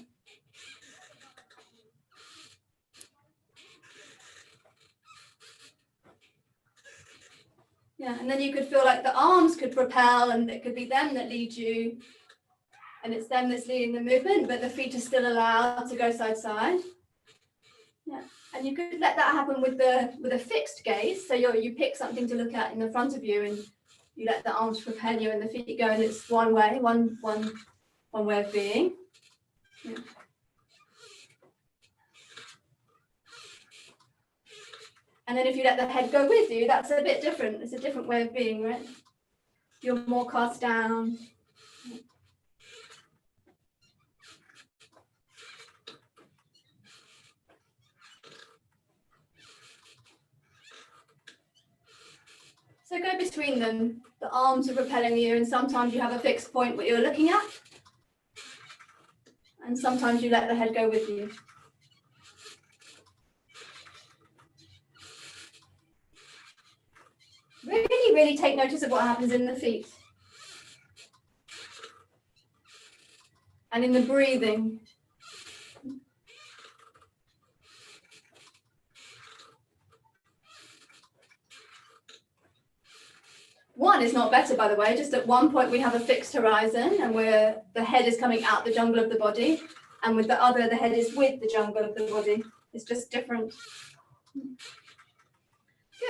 Yeah, and then you could feel like the arms could propel, and it could be them that lead you. And it's them that's leading the movement, but the feet are still allowed to go side to side. Yeah, and you could let that happen with a fixed gaze. So you pick something to look at in the front of you, and you let the arms propel you and the feet go, and it's one way, one way of being. Yeah. And then if you let the head go with you, that's a bit different. It's a different way of being, right? You're more cast down. So go between them. The arms are propelling you, and sometimes you have a fixed point what you're looking at. And sometimes you let the head go with you. Really, really take notice of what happens in the feet. And in the breathing. One is not better, by the way. Just at one point we have a fixed horizon, and where the head is coming out the jungle of the body, and with the other, the head is with the jungle of the body. It's just different.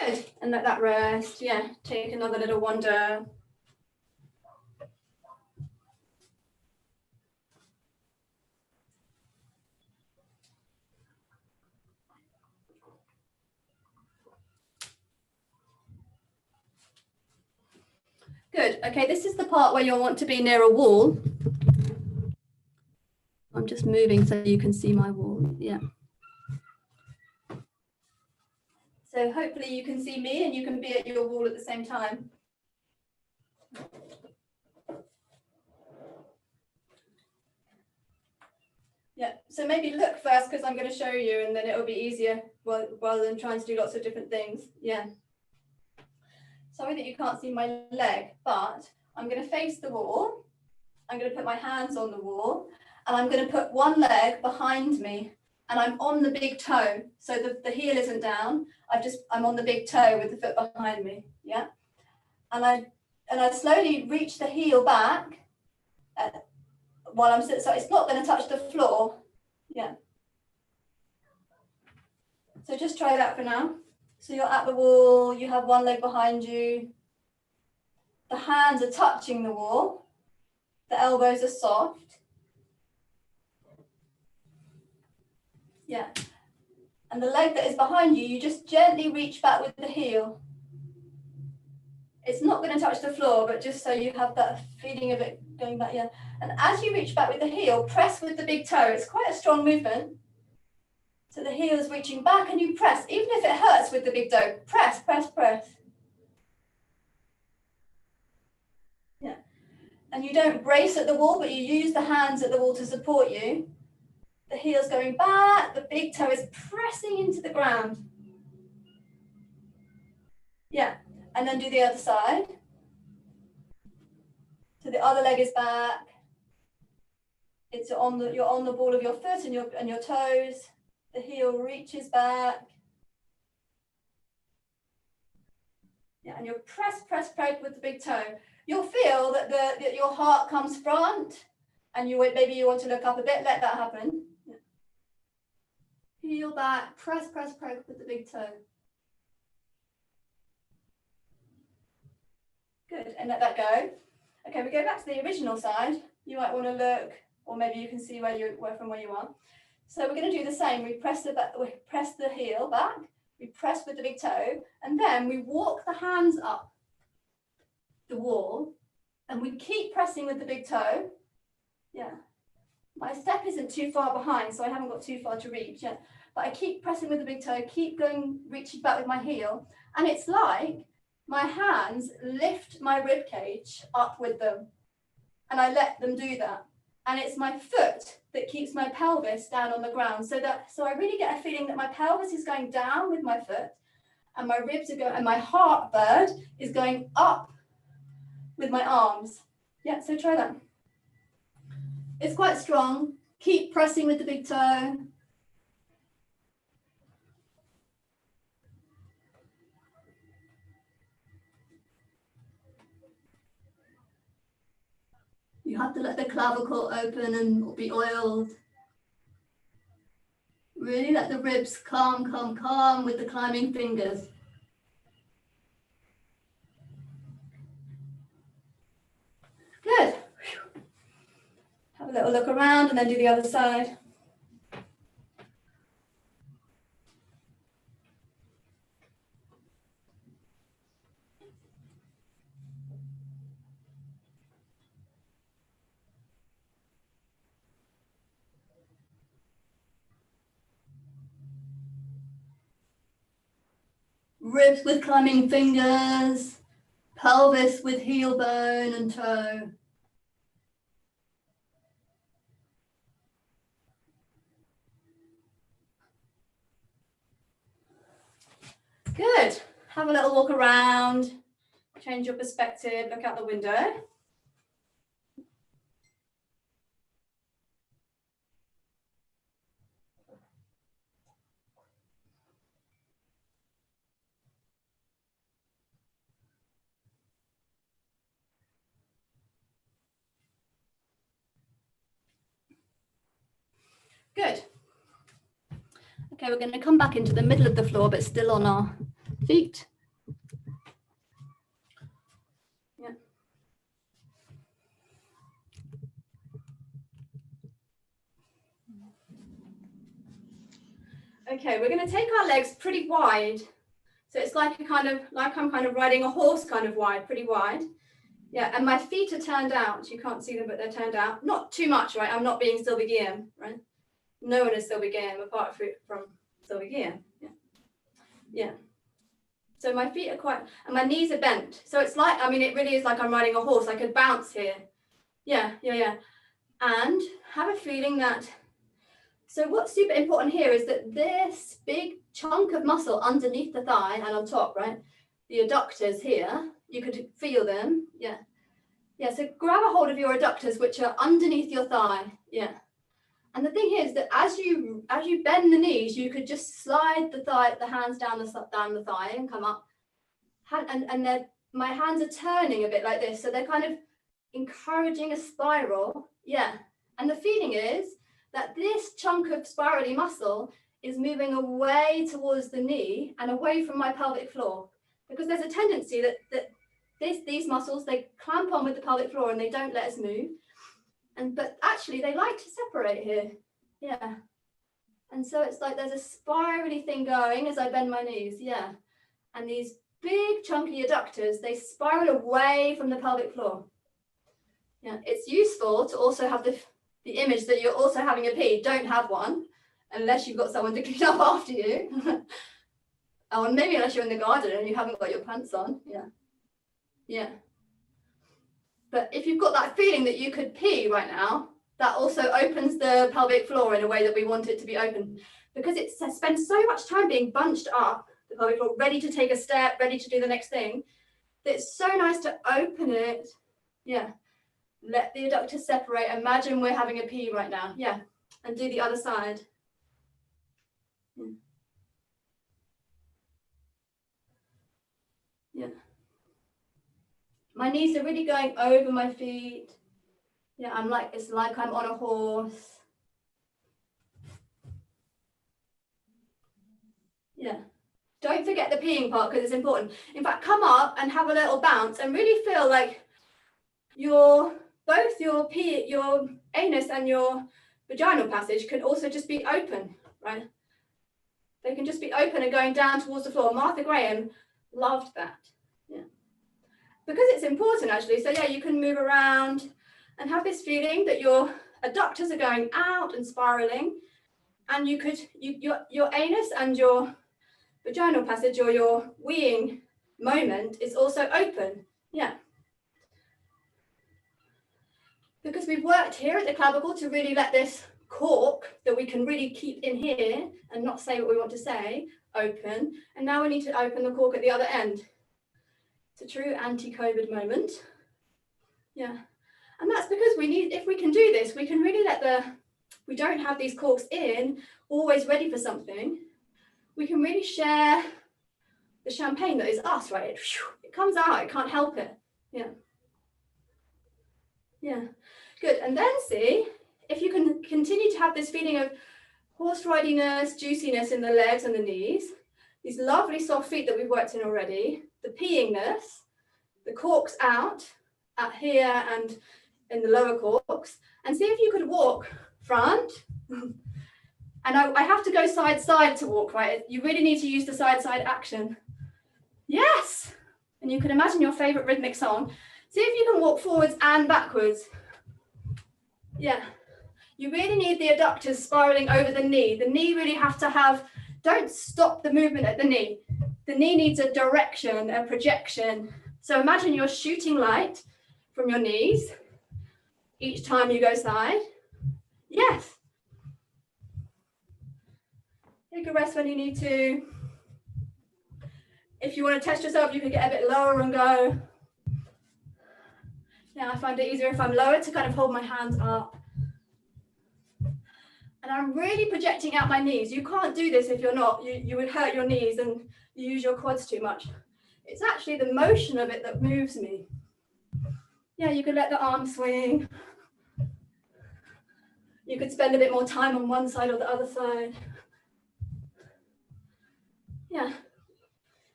Good, and let that rest. Yeah, take another little wander. Good, okay, this is the part where you'll want to be near a wall. I'm just moving so you can see my wall, yeah. So hopefully you can see me and you can be at your wall at the same time. Yeah, so maybe look first, because I'm going to show you, and then it'll be easier rather than trying to do lots of different things. Yeah. Sorry that you can't see my leg, but I'm going to face the wall. I'm going to put my hands on the wall, and I'm going to put one leg behind me, and I'm on the big toe. So the heel isn't down. I'm on the big toe with the foot behind me. Yeah. And I slowly reach the heel back while I'm sitting, so it's not going to touch the floor. Yeah. So just try that for now. So you're at the wall, you have one leg behind you. The hands are touching the wall. The elbows are soft. Yeah. And the leg that is behind you, you just gently reach back with the heel. It's not going to touch the floor, but just so you have that feeling of it going back, yeah. And as you reach back with the heel, press with the big toe. It's quite a strong movement. So the heel is reaching back, and you press, even if it hurts with the big toe, press, press, press. Yeah. And you don't brace at the wall, but you use the hands at the wall to support you. The heel's going back, the big toe is pressing into the ground. Yeah, and then do the other side. So the other leg is back. You're on the ball of your foot and your toes. The heel reaches back. Yeah, and you'll press, press, press with the big toe. You'll feel that your heart comes front, and maybe you want to look up a bit. Let that happen. Yeah. Heel back, press, press, press with the big toe. Good, and let that go. Okay, we go back to the original side. You might want to look, or maybe you can see from where you are. So we're going to do the same. We press the heel back, we press with the big toe, and then we walk the hands up the wall, and we keep pressing with the big toe. Yeah. my step isn't too far behind, so I haven't got too far to reach yet. But I keep pressing with the big toe, keep going, reaching back with my heel. And it's like my hands lift my rib cage up with them. And I let them do that. And it's my foot that keeps my pelvis down on the ground. So I really get a feeling that my pelvis is going down with my foot, and my ribs are going, and my heart bird is going up with my arms. Yeah, so try that. It's quite strong. Keep pressing with the big toe. You have to let the clavicle open and be oiled. Really let the ribs calm with the climbing fingers. Good. Have a little look around and then do the other side. Ribs with climbing fingers, pelvis with heel bone and toe. Good. Have a little walk around, change your perspective, look out the window. Good. Okay, we're going to come back into the middle of the floor, but still on our feet. Yeah. Okay, we're going to take our legs pretty wide. So it's like I'm kind of riding a horse kind of wide, pretty wide. Yeah, and my feet are turned out. You can't see them, but they're turned out. Not too much, right? I'm not being Sylvie Guillaume, right? No one is Sylvie Guillaume apart from Sylvie Guillaume. Yeah. Yeah. So my feet are quite, and my knees are bent. So it's like, I mean, it really is like I'm riding a horse. I could bounce here. Yeah. And have a feeling that, so what's super important here is that this big chunk of muscle underneath the thigh and on top, right? The adductors here, you could feel them. Yeah. Yeah, so grab a hold of your adductors, which are underneath your thigh. Yeah. And the thing is that as you bend the knees, you could just slide the hands down the thigh and come up. And my hands are turning a bit like this. So they're kind of encouraging a spiral. Yeah. And the feeling is that this chunk of spirally muscle is moving away towards the knee and away from my pelvic floor. Because there's a tendency that these muscles, they clamp on with the pelvic floor and they don't let us move. But actually they like to separate here. Yeah. And so it's like there's a spirally thing going as I bend my knees. Yeah. And these big chunky adductors, they spiral away from the pelvic floor. Yeah. It's useful to also have the image that you're also having a pee. Don't have one unless you've got someone to clean up after you. Or maybe unless you're in the garden and you haven't got your pants on. Yeah. Yeah. But if you've got that feeling that you could pee right now, that also opens the pelvic floor in a way that we want it to be open. Because it spends so much time being bunched up, the pelvic floor, ready to take a step, ready to do the next thing, that it's so nice to open it. Yeah. Let the adductors separate. Imagine we're having a pee right now. Yeah. And do the other side. Yeah. My knees are really going over my feet. Yeah, it's like I'm on a horse. Yeah. Don't forget the peeing part because it's important. In fact, come up and have a little bounce and really feel like both your anus and your vaginal passage can also just be open, right? They can just be open and going down towards the floor. Martha Graham loved that. Yeah. Because it's important actually. So yeah, you can move around and have this feeling that you're adductors are going out and spiraling, and your anus and your vaginal passage, or your weeing moment, is also open. Yeah. Because we've worked here at the clavicle to really let this cork that we can really keep in here and not say what we want to say open, and now we need to open the cork at the other end. It's a true anti-COVID moment. Yeah. And that's because we need, if we can do this, we can really we don't have these corks in, always ready for something. We can really share the champagne that is us, right? It comes out, it can't help it. Yeah. Yeah, good. And then see if you can continue to have this feeling of horse ridiness, juiciness in the legs and the knees, these lovely soft feet that we've worked in already, the peeingness, the corks out at here and in the lower corks, and see if you could walk front. And I have to go side side to walk, right? You really need to use the side side action. Yes. And you can imagine your favorite rhythmic song. See if you can walk forwards and backwards. Yeah. You really need the adductors spiraling over the knee. The knee really has to have, don't stop the movement at the knee. The knee needs a direction, a projection. So imagine you're shooting light from your knees each time you go side. Yes. Take a rest when you need to. If you want to test yourself, you can get a bit lower and go. Now I find it easier if I'm lower to kind of hold my hands up. And I'm really projecting out my knees. You can't do this if you're not. You would hurt your knees and you use your quads too much. It's actually the motion of it that moves me. Yeah, you could let the arm swing. You could spend a bit more time on one side or the other side. Yeah.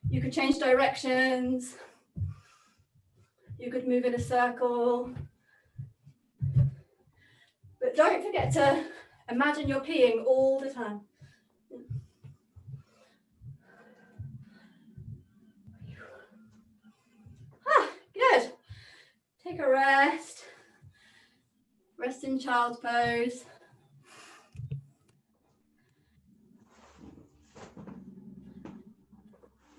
You could change directions. You could move in a circle. But don't forget to imagine you're peeing all the time. Good. Take a rest. Rest in child's pose.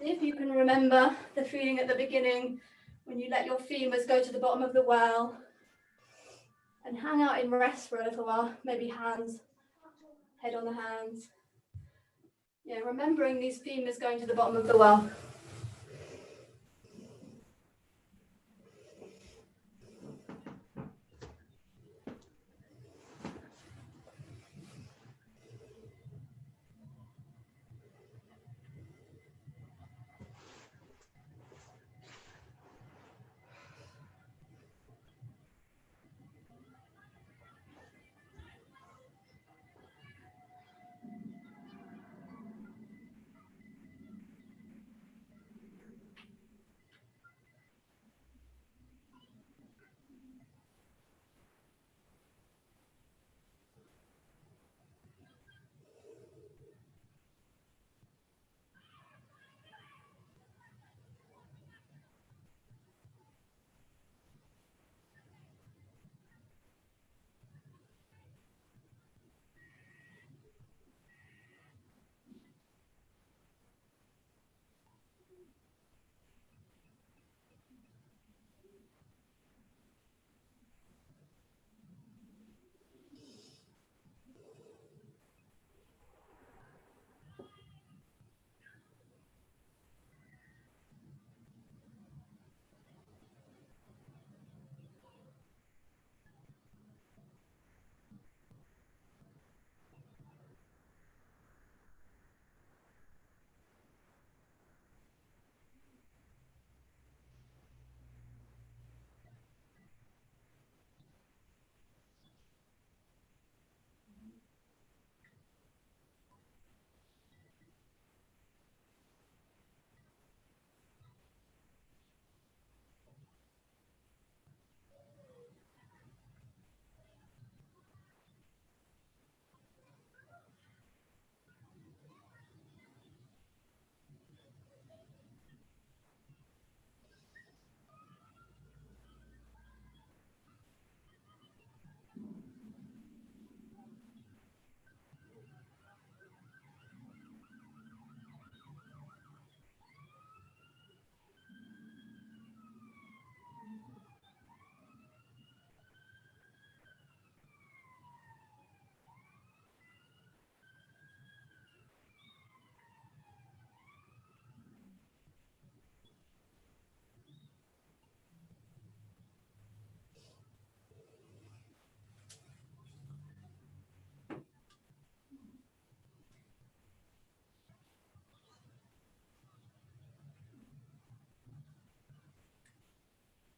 If you can remember the feeling at the beginning when you let your femurs go to the bottom of the well and hang out in rest for a little while, maybe hands, head on the hands. Yeah, remembering these femurs going to the bottom of the well.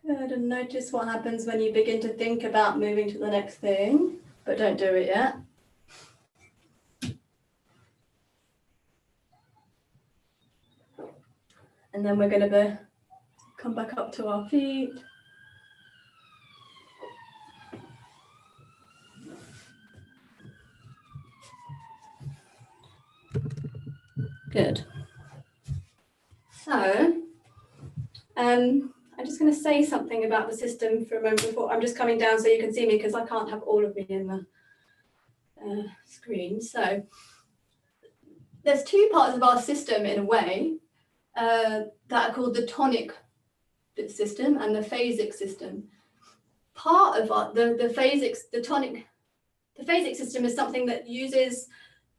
Good, and notice what happens when you begin to think about moving to the next thing, but don't do it yet. And then we're going to come back up to our feet. Good. So, I'm just going to say something about the system for a moment before. I'm just coming down so you can see me because I can't have all of me in the screen. So, there's two parts of our system in a way that are called the tonic system and the phasic system. Part of the phasic system is something that uses,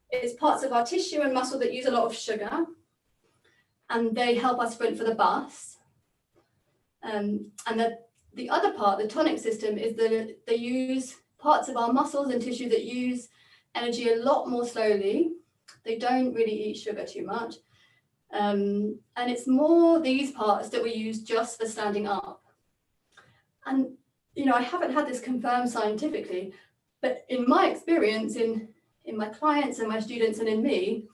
it's parts of our tissue and muscle that use a lot of sugar, and they help us sprint for the bus. And the other part, the tonic system, is that they use parts of our muscles and tissue that use energy a lot more slowly. They don't really eat sugar too much. And it's more these parts that we use just for standing up. And, you know, I haven't had this confirmed scientifically, but in my experience, in my clients and my students and in me,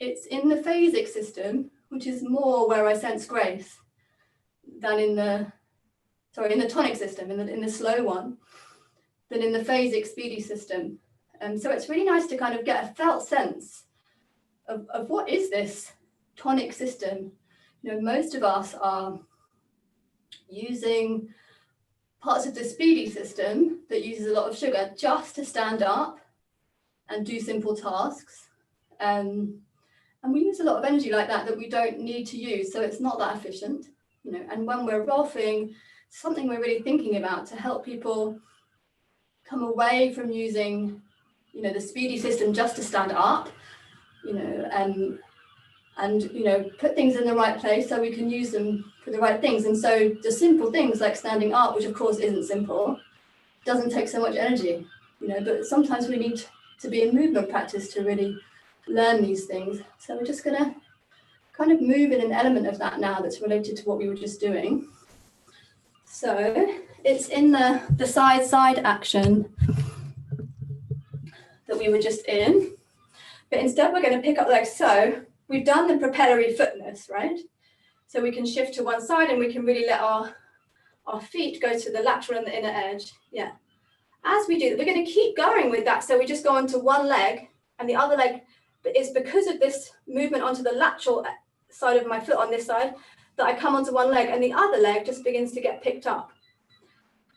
it's in the phasic system, which is more where I sense grace, than in the tonic system, in the slow one, than in the phasic speedy system. And so it's really nice to kind of get a felt sense of what is this tonic system. You know, most of us are using parts of the speedy system that uses a lot of sugar just to stand up and do simple tasks. And we use a lot of energy like that we don't need to use, so it's not that efficient. You know, and when we're Rolfing, something we're really thinking about to help people come away from using, you know, the speedy system just to stand up, you know, and you know, put things in the right place so we can use them for the right things. And so the simple things like standing up, which of course isn't simple, doesn't take so much energy, you know, but sometimes we need to be in movement practice to really learn these things. So we're just gonna kind of move in an element of that now that's related to what we were just doing. So it's in the side action that we were just in, but instead we're going to pick up like so. We've done the propellery footness, right? So we can shift to one side and we can really let our feet go to the lateral and the inner edge. Yeah. As we do that, we're going to keep going with that. So we just go onto one leg, and the other leg is because of this movement onto the lateral side of my foot on this side that I come onto one leg, and the other leg just begins to get picked up.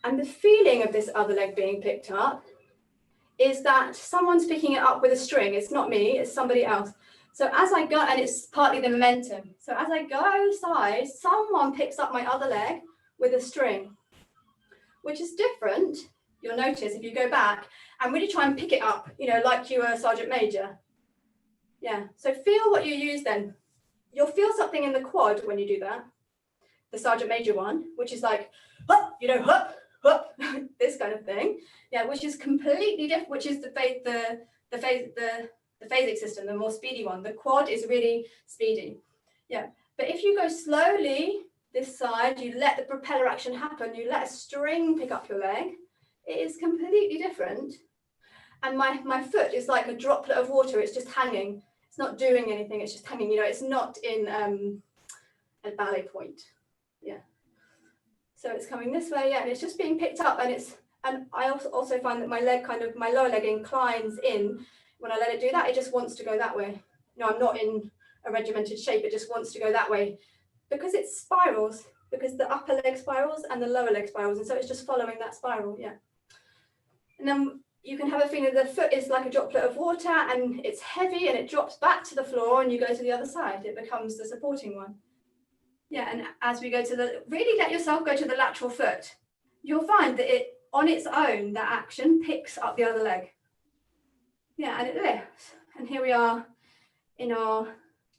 And the feeling of this other leg being picked up is that someone's picking it up with a string. It's not me, it's somebody else. So as I go, and it's partly the momentum. So as I go side, someone picks up my other leg with a string, which is different. You'll notice if you go back and really try and pick it up, you know, like you were a sergeant major. Yeah, so feel what you use then. You'll feel something in the quad when you do that, the sergeant major one, which is like, hup, you know, hup, hup, this kind of thing. Yeah, which is completely different, which is the phasic system, the more speedy one. The quad is really speedy. Yeah, but if you go slowly this side, you let the propeller action happen, you let a string pick up your leg, it is completely different. And my foot is like a droplet of water, it's just hanging. It's not doing anything, it's just hanging, you know, it's not in a ballet point. Yeah. So it's coming this way, yeah, and it's just being picked up, and I also find that my lower leg inclines in. When I let it do that, it just wants to go that way. No, I'm not in a regimented shape, it just wants to go that way because it spirals, because the upper leg spirals and the lower leg spirals, and so it's just following that spiral, yeah. And then you can have a feeling that the foot is like a droplet of water and it's heavy and it drops back to the floor and you go to the other side. It becomes the supporting one. Yeah, and as we go to really let yourself go to the lateral foot, you'll find that it, on its own, that action picks up the other leg. Yeah, and it lifts. And here we are in our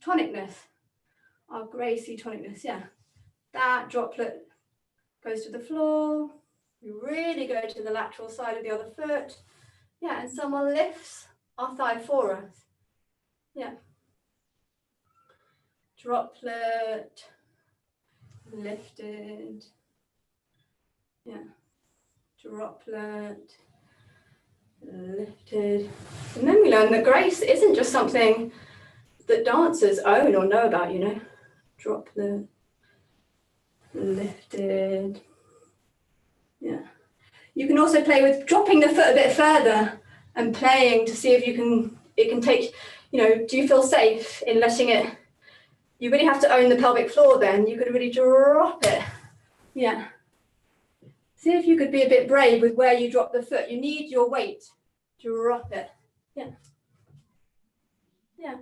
tonicness, our gracie tonicness, yeah. That droplet goes to the floor. We really go to the lateral side of the other foot. Yeah, and someone lifts our thigh for us. Yeah. Droplet, lifted. Yeah. Droplet. Lifted. And then we learn that grace isn't just something that dancers own or know about, you know. Droplet. Lifted. Yeah. You can also play with dropping the foot a bit further and playing to see if it can take, you know, do you feel safe in letting it? You really have to own the pelvic floor then. You could really drop it. Yeah. See if you could be a bit brave with where you drop the foot. You need your weight. Drop it. Yeah. Yeah.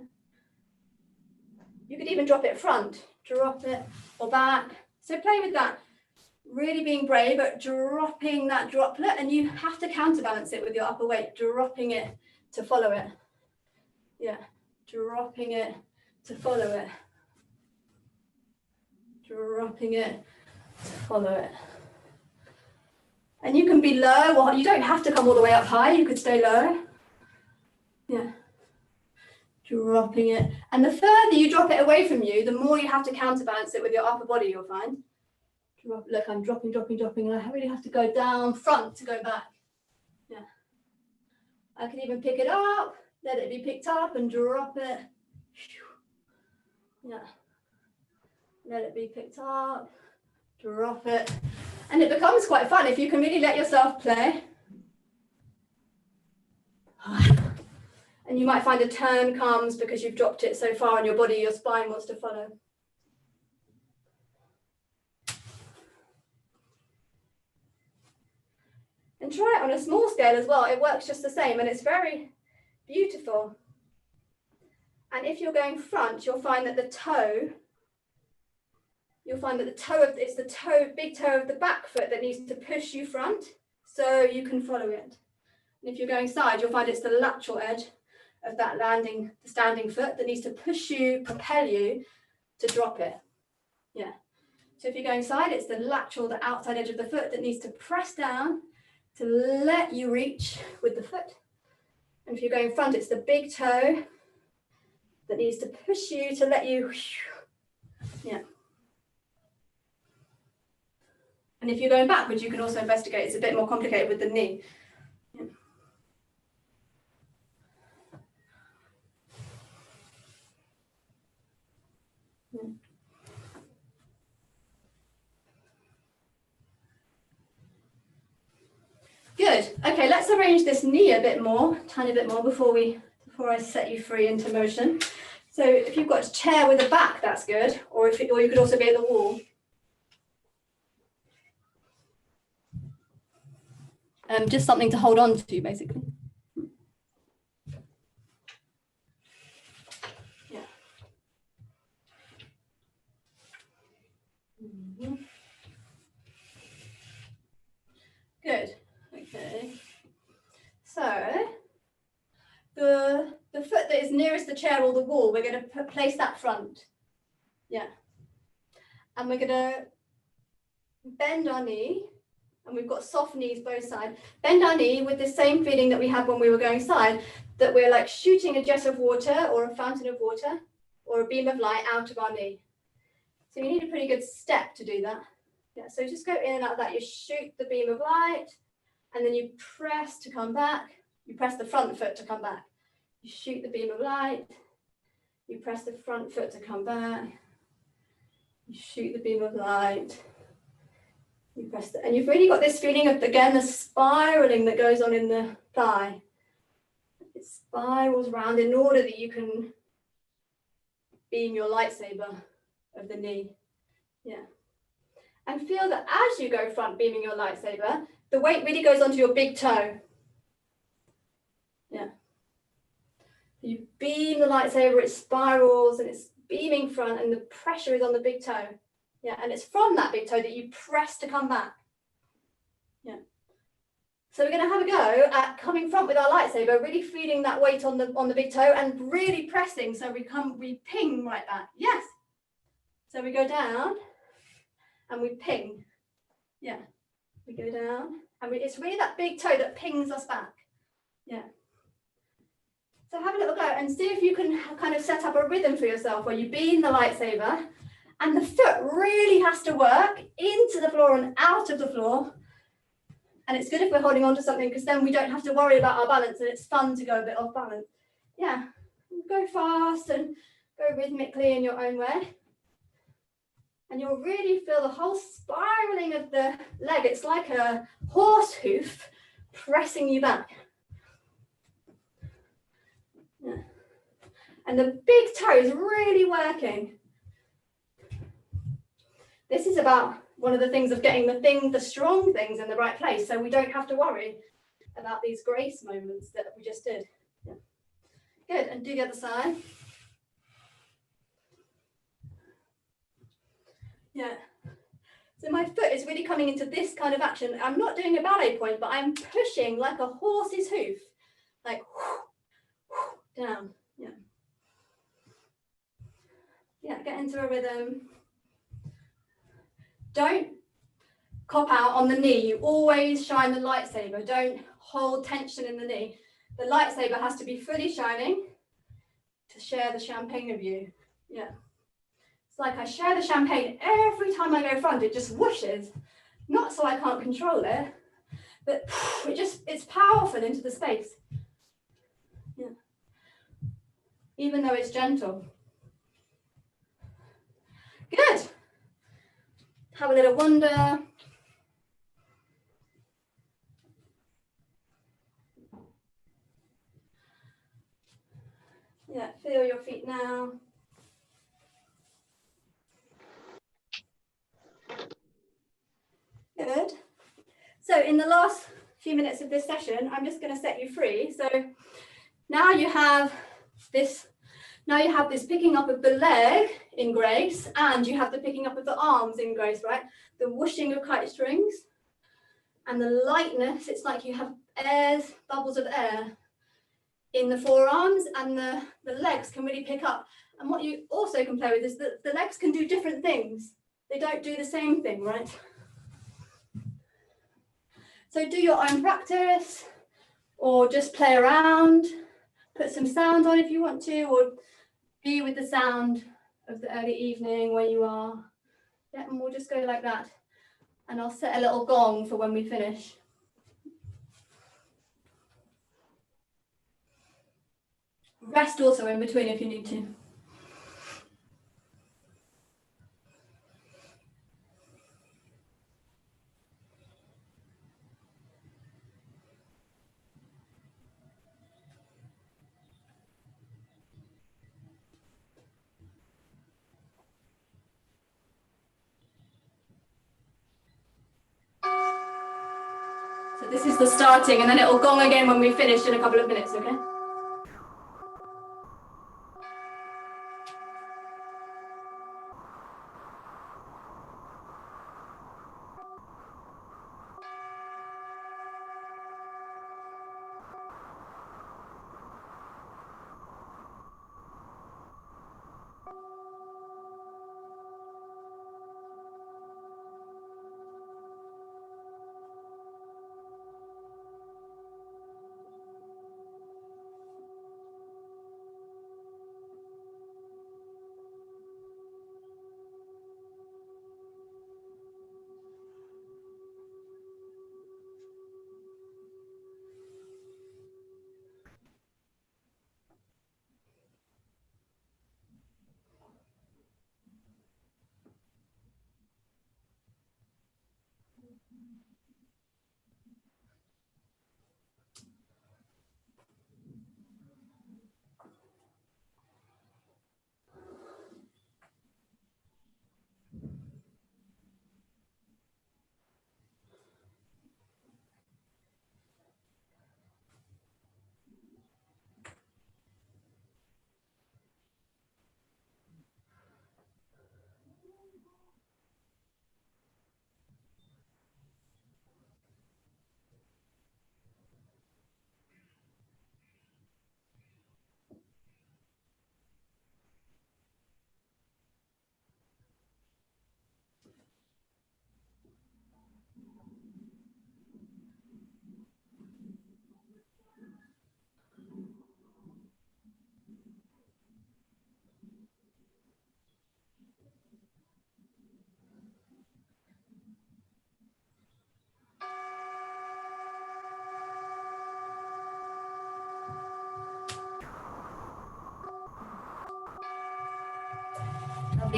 You could even drop it front, drop it, or back. So play with that. Really being brave at dropping that droplet, and you have to counterbalance it with your upper weight, dropping it to follow it. Yeah, dropping it to follow it. Dropping it to follow it. And you can be low, or you don't have to come all the way up high, you could stay low. Yeah. Dropping it. And the further you drop it away from you, the more you have to counterbalance it with your upper body, you'll find. Look, I'm dropping, and I really have to go down front to go back. Yeah. I can even pick it up, let it be picked up and drop it. Yeah. Let it be picked up, drop it. And it becomes quite fun if you can really let yourself play. And you might find a turn comes because you've dropped it so far in your body, your spine wants to follow. And try it on a small scale as well. It works just the same and it's very beautiful. And if you're going front, you'll find that the toe, it's the big toe of the back foot that needs to push you front so you can follow it. And if you're going side, you'll find it's the lateral edge of that the standing foot that needs to push you, propel you to drop it. Yeah. So if you're going side, it's the lateral, the outside edge of the foot that needs to press down to let you reach with the foot. And if you're going front, it's the big toe that needs to push you to let you, yeah. And if you're going backwards, you can also investigate. It's a bit more complicated with the knee. Yeah. Yeah. Good. Okay, let's arrange this knee a bit more, tiny bit more before I set you free into motion. So if you've got a chair with a back, that's good. Or you could also be at the wall. Just something to hold on to, basically. Yeah. Mm-hmm. Good. Okay. So the foot that is nearest the chair or the wall, we're going to place that front. Yeah. And we're going to bend our knee. And we've got soft knees both sides. Bend our knee with the same feeling that we had when we were going side, that we're like shooting a jet of water or a fountain of water or a beam of light out of our knee. So you need a pretty good step to do that. Yeah, so just go in and out of that. You shoot the beam of light and then you press to come back. You press the front foot to come back. You shoot the beam of light. You press the front foot to come back. You shoot the beam of light. You press it, and you've really got this feeling of, again, the spiraling that goes on in the thigh. It spirals round in order that you can beam your lightsaber of the knee. Yeah. And feel that as you go front beaming your lightsaber, the weight really goes onto your big toe. Yeah. You beam the lightsaber, it spirals and it's beaming front and the pressure is on the big toe. Yeah, and it's from that big toe that you press to come back. Yeah. So we're going to have a go at coming front with our lightsaber, really feeling that weight on the big toe and really pressing. So we ping right back. Yes. So we go down and we ping. Yeah. We go down and it's really that big toe that pings us back. Yeah. So have a little go and see if you can kind of set up a rhythm for yourself where you beam the lightsaber. And the foot really has to work into the floor and out of the floor And it's good if we're holding on to something, because then we don't have to worry about our balance, and it's fun to go a bit off balance. Yeah, go fast and go rhythmically in your own way. And you'll really feel the whole spiraling of the leg. It's like a horse hoof pressing you back. Yeah. And the big toe is really working. This is about one of the things of getting the strong things in the right place, so we don't have to worry about these grace moments that we just did. Yeah. Good, and do the other side. Yeah. So my foot is really coming into this kind of action. I'm not doing a ballet point, but I'm pushing like a horse's hoof, like down. Yeah. Yeah, get into a rhythm. Don't cop out on the knee. You always shine the lightsaber. Don't hold tension in the knee. The lightsaber has to be fully shining to share the champagne of you. Yeah. It's like I share the champagne every time I go front. It just whooshes. Not so I can't control it, but it's powerful into the space. Yeah. Even though it's gentle. Good. Have a little wander. Yeah, feel your feet now. Good. So in the last few minutes of this session, I'm just going to set you free. So now you have this picking up of the leg in grace, and you have the picking up of the arms in grace, right? The whooshing of kite strings and the lightness. It's like you have bubbles of air in the forearms, and the legs can really pick up. And what you also can play with is that the legs can do different things. They don't do the same thing, right? So do your own practice, or just play around, put some sound on if you want to, or be with the sound of the early evening where you are. Yeah, and we'll just go like that. And I'll set a little gong for when we finish. Rest also in between if you need to. So this is the starting, and then it will gong again when we finish in a couple of minutes, okay?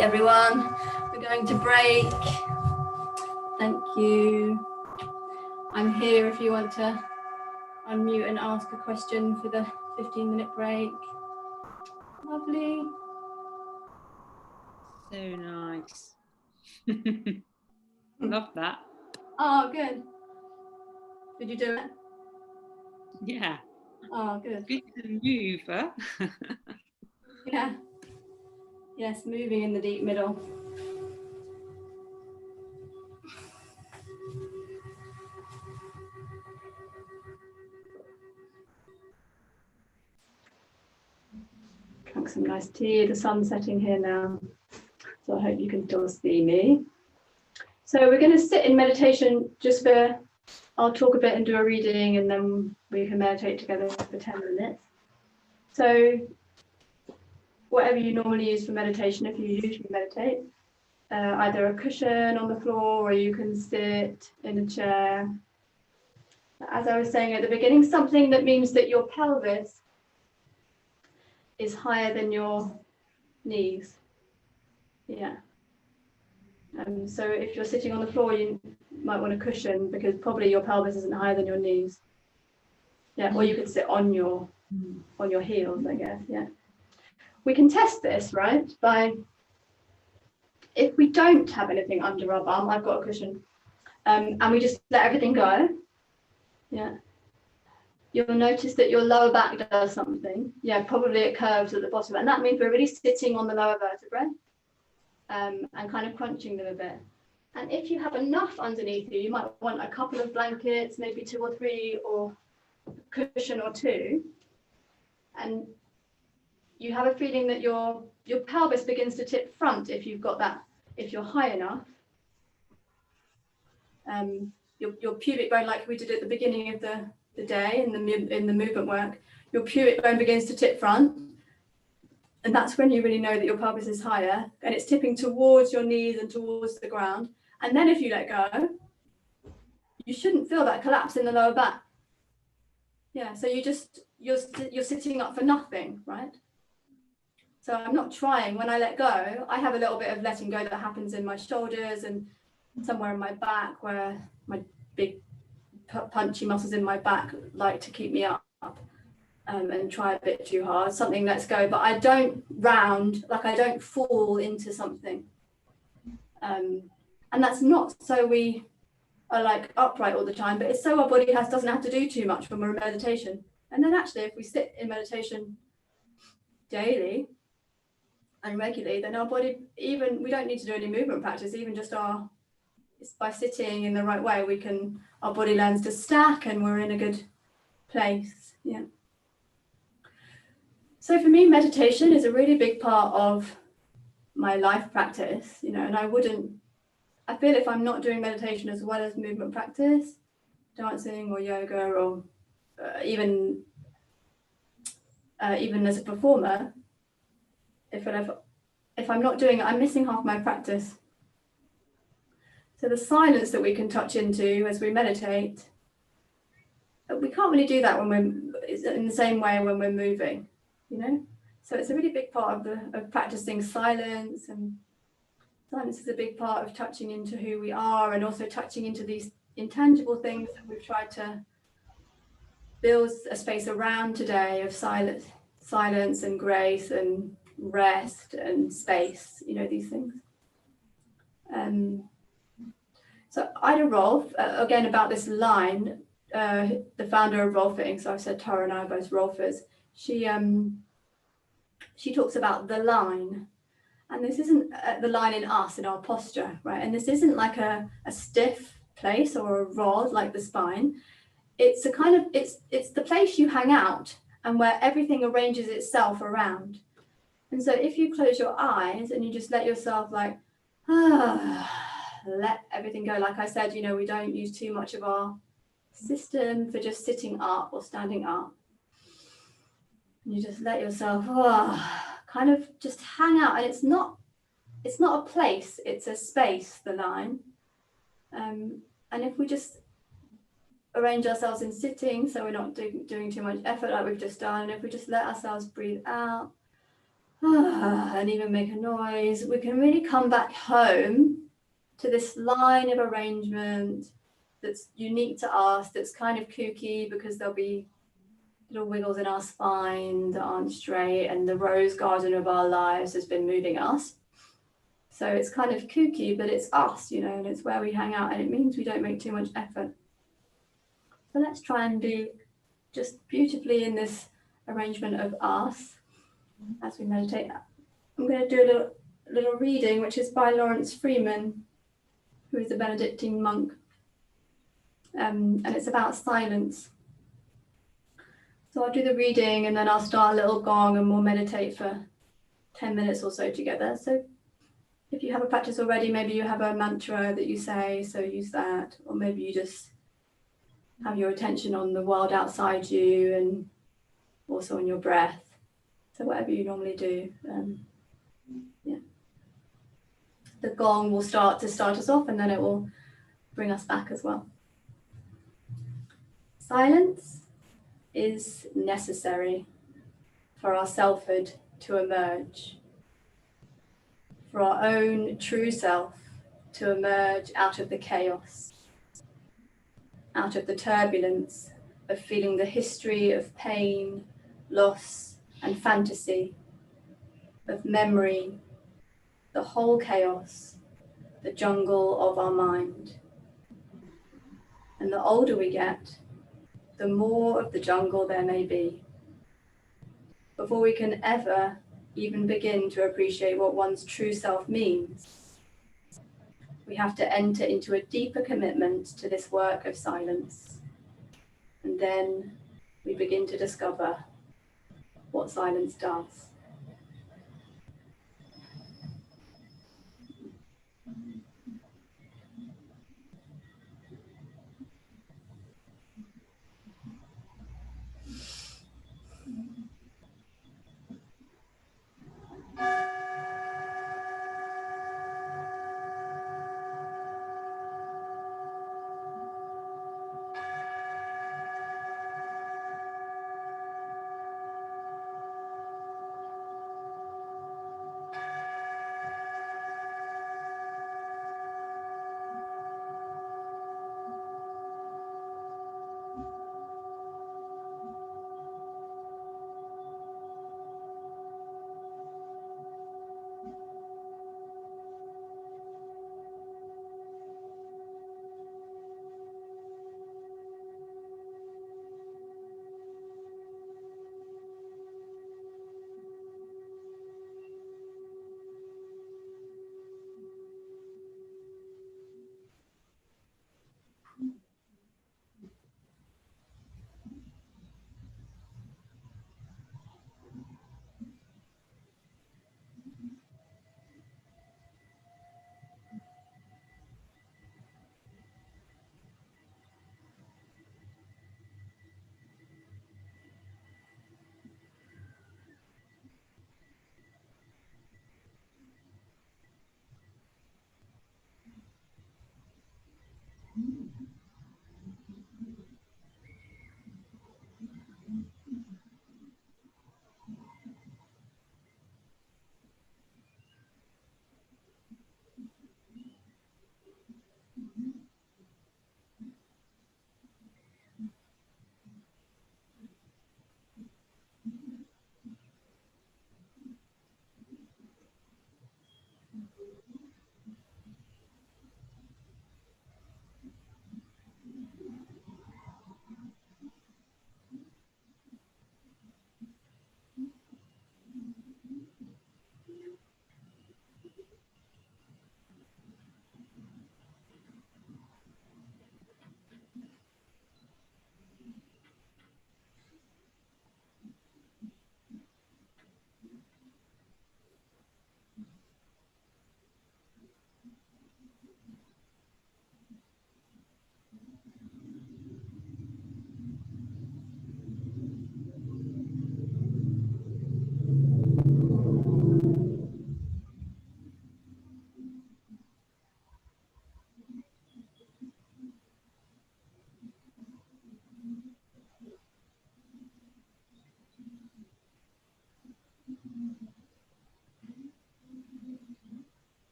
everyone. We're going to break. Thank you. I'm here if you want to unmute and ask a question for the 15-minute break. Lovely. So nice. Love that. Oh, good. Did you do it? Yeah. Oh, good. Good to move, huh? Yeah. Yes, moving in the deep middle. Drink some nice tea. The sun's setting here now, so I hope you can still see me. So we're going to sit in meditation just for, I'll talk a bit and do a reading, and then we can meditate together for 10 minutes. So whatever you normally use for meditation, if you usually meditate, either a cushion on the floor or you can sit in a chair. As I was saying at the beginning, something that means that your pelvis is higher than your knees. Yeah. So if you're sitting on the floor, you might want a cushion because probably your pelvis isn't higher than your knees. Yeah, or you could sit on your heels, I guess. Yeah. We can test this, right? By if we don't have anything under our bum, I've got a cushion, and we just let everything go. Yeah. You'll notice that your lower back does something. Yeah, probably it curves at the bottom, and that means we're really sitting on the lower vertebrae. And kind of crunching them a bit. And if you have enough underneath you, you might want a couple of blankets, maybe 2 or 3, or a cushion or 2. And you have a feeling that your pelvis begins to tip front if you've got that, if you're high enough. Your pubic bone, like we did at the beginning of the day in the movement work, your pubic bone begins to tip front. And that's when you really know that your pelvis is higher and it's tipping towards your knees and towards the ground. And then if you let go, you shouldn't feel that collapse in the lower back. Yeah, so you're sitting up for nothing, right? So I'm not trying. When I let go, I have a little bit of letting go that happens in my shoulders and somewhere in my back where my big punchy muscles in my back like to keep me up. And try a bit too hard, something lets go, but I don't round, like I don't fall into something. And that's not so we are like upright all the time, but it's so our body doesn't have to do too much when we're in meditation. And then actually, if we sit in meditation daily and regularly, then our body, even we don't need to do any movement practice, even just it's by sitting in the right way, our body learns to stack and we're in a good place. Yeah. So for me, meditation is a really big part of my life practice, and I feel if I'm not doing meditation as well as movement practice, dancing or yoga or even as a performer, if I'm not doing it, I'm missing half my practice. So the silence that we can touch into as we meditate, we can't really do that when we're in the same way when we're moving. So it's a really big part of practicing silence, and silence is a big part of touching into who we are and also touching into these intangible things that we've tried to build a space around today of silence and grace and rest and space, these things. So Ida Rolf, again about this line, the founder of Rolfing, so I've said Tara and I are both Rolfers, she talks about the line, and this isn't the line in us, in our posture, right? And this isn't like a stiff place or a rod like the spine. It's it's the place you hang out and where everything arranges itself around. And so if you close your eyes and you just let yourself let everything go, like I said, we don't use too much of our system for just sitting up or standing up. You just let yourself kind of just hang out, and it's not a place, it's a space, the line. And if we just arrange ourselves in sitting, so we're not doing too much effort like we've just done, and if we just let ourselves breathe out, and even make a noise, we can really come back home to this line of arrangement that's unique to us, that's kind of kooky because there'll be little wiggles in our spine that aren't straight, and the rose garden of our lives has been moving us. So it's kind of kooky, but it's us, you know, and it's where we hang out, and it means we don't make too much effort. So let's try and be just beautifully in this arrangement of us as we meditate. I'm going to do a little reading, which is by Lawrence Freeman, who is a Benedictine monk, and it's about silence. So I'll do the reading and then I'll start a little gong and we'll meditate for 10 minutes or so together. So if you have a practice already, maybe you have a mantra that you say, so use that. Or maybe you just have your attention on the world outside you and also on your breath. So whatever you normally do. Yeah. The gong will start us off, and then it will bring us back as well. Silence is necessary for our selfhood to emerge, for our own true self to emerge out of the chaos, out of the turbulence of feeling the history of pain, loss, and fantasy, of memory, the whole chaos, the jungle of our mind. And the older we get, the more of the jungle there may be, before we can ever even begin to appreciate what one's true self means. We have to enter into a deeper commitment to this work of silence. And then we begin to discover what silence does.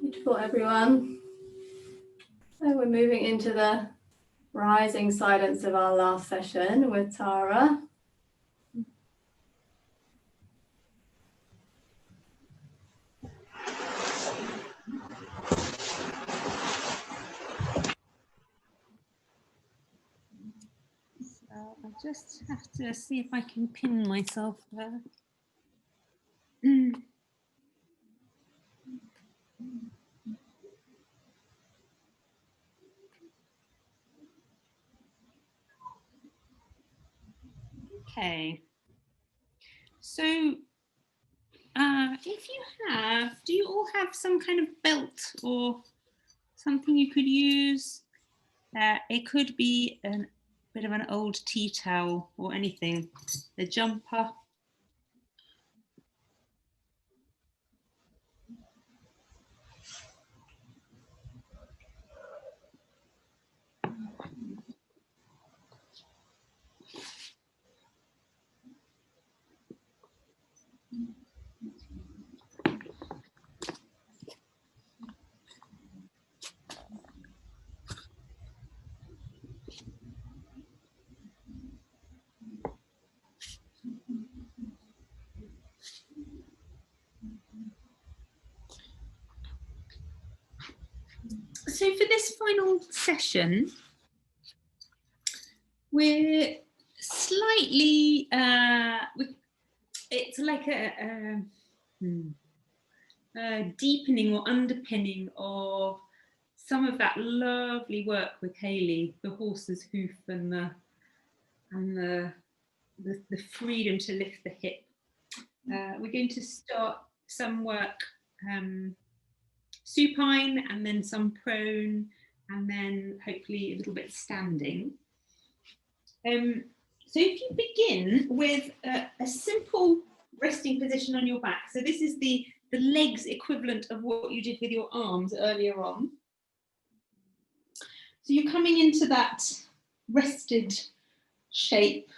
Beautiful, everyone. So we're moving into the rising silence of our last session with Tara. So I just have to see if I can pin myself there. Okay. So if you have, do you all have some kind of belt or something you could use? It could be bit of an old tea towel or anything, the jumper. So for this final session, we're slightly, it's like a deepening or underpinning of some of that lovely work with Hayey, the horse's hoof and the freedom to lift the hip. We're going to start some work supine, and then some prone, and then hopefully a little bit standing. So if you begin with a simple resting position on your back, so this is the legs equivalent of what you did with your arms earlier on. So you're coming into that rested shape,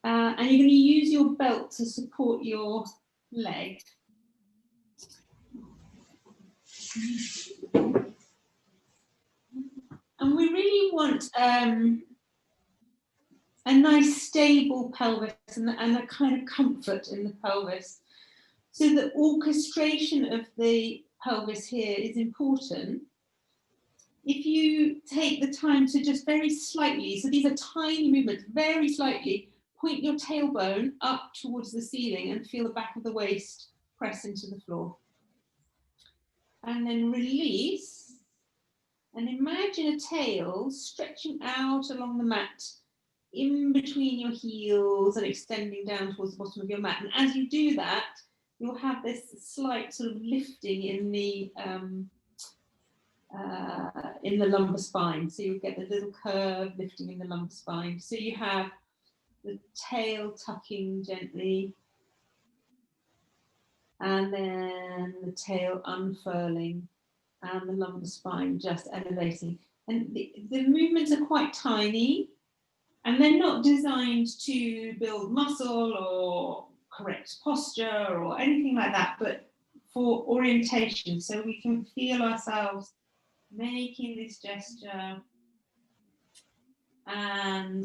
and you're going to use your belt to support your leg. And we really want a nice stable pelvis and a kind of comfort in the pelvis. So the orchestration of the pelvis here is important. If you take the time to just very slightly, so these are tiny movements, very slightly, point your tailbone up towards the ceiling and feel the back of the waist press into the floor. And then release, and imagine a tail stretching out along the mat in between your heels and extending down towards the bottom of your mat. And as you do that, you'll have this slight sort of lifting in the lumbar spine. So you'll get the little curve lifting in the lumbar spine. So you have the tail tucking gently, and then the tail unfurling, and the lumbar spine just elevating. And the movements are quite tiny, and they're not designed to build muscle or correct posture or anything like that, but for orientation, so we can feel ourselves making this gesture and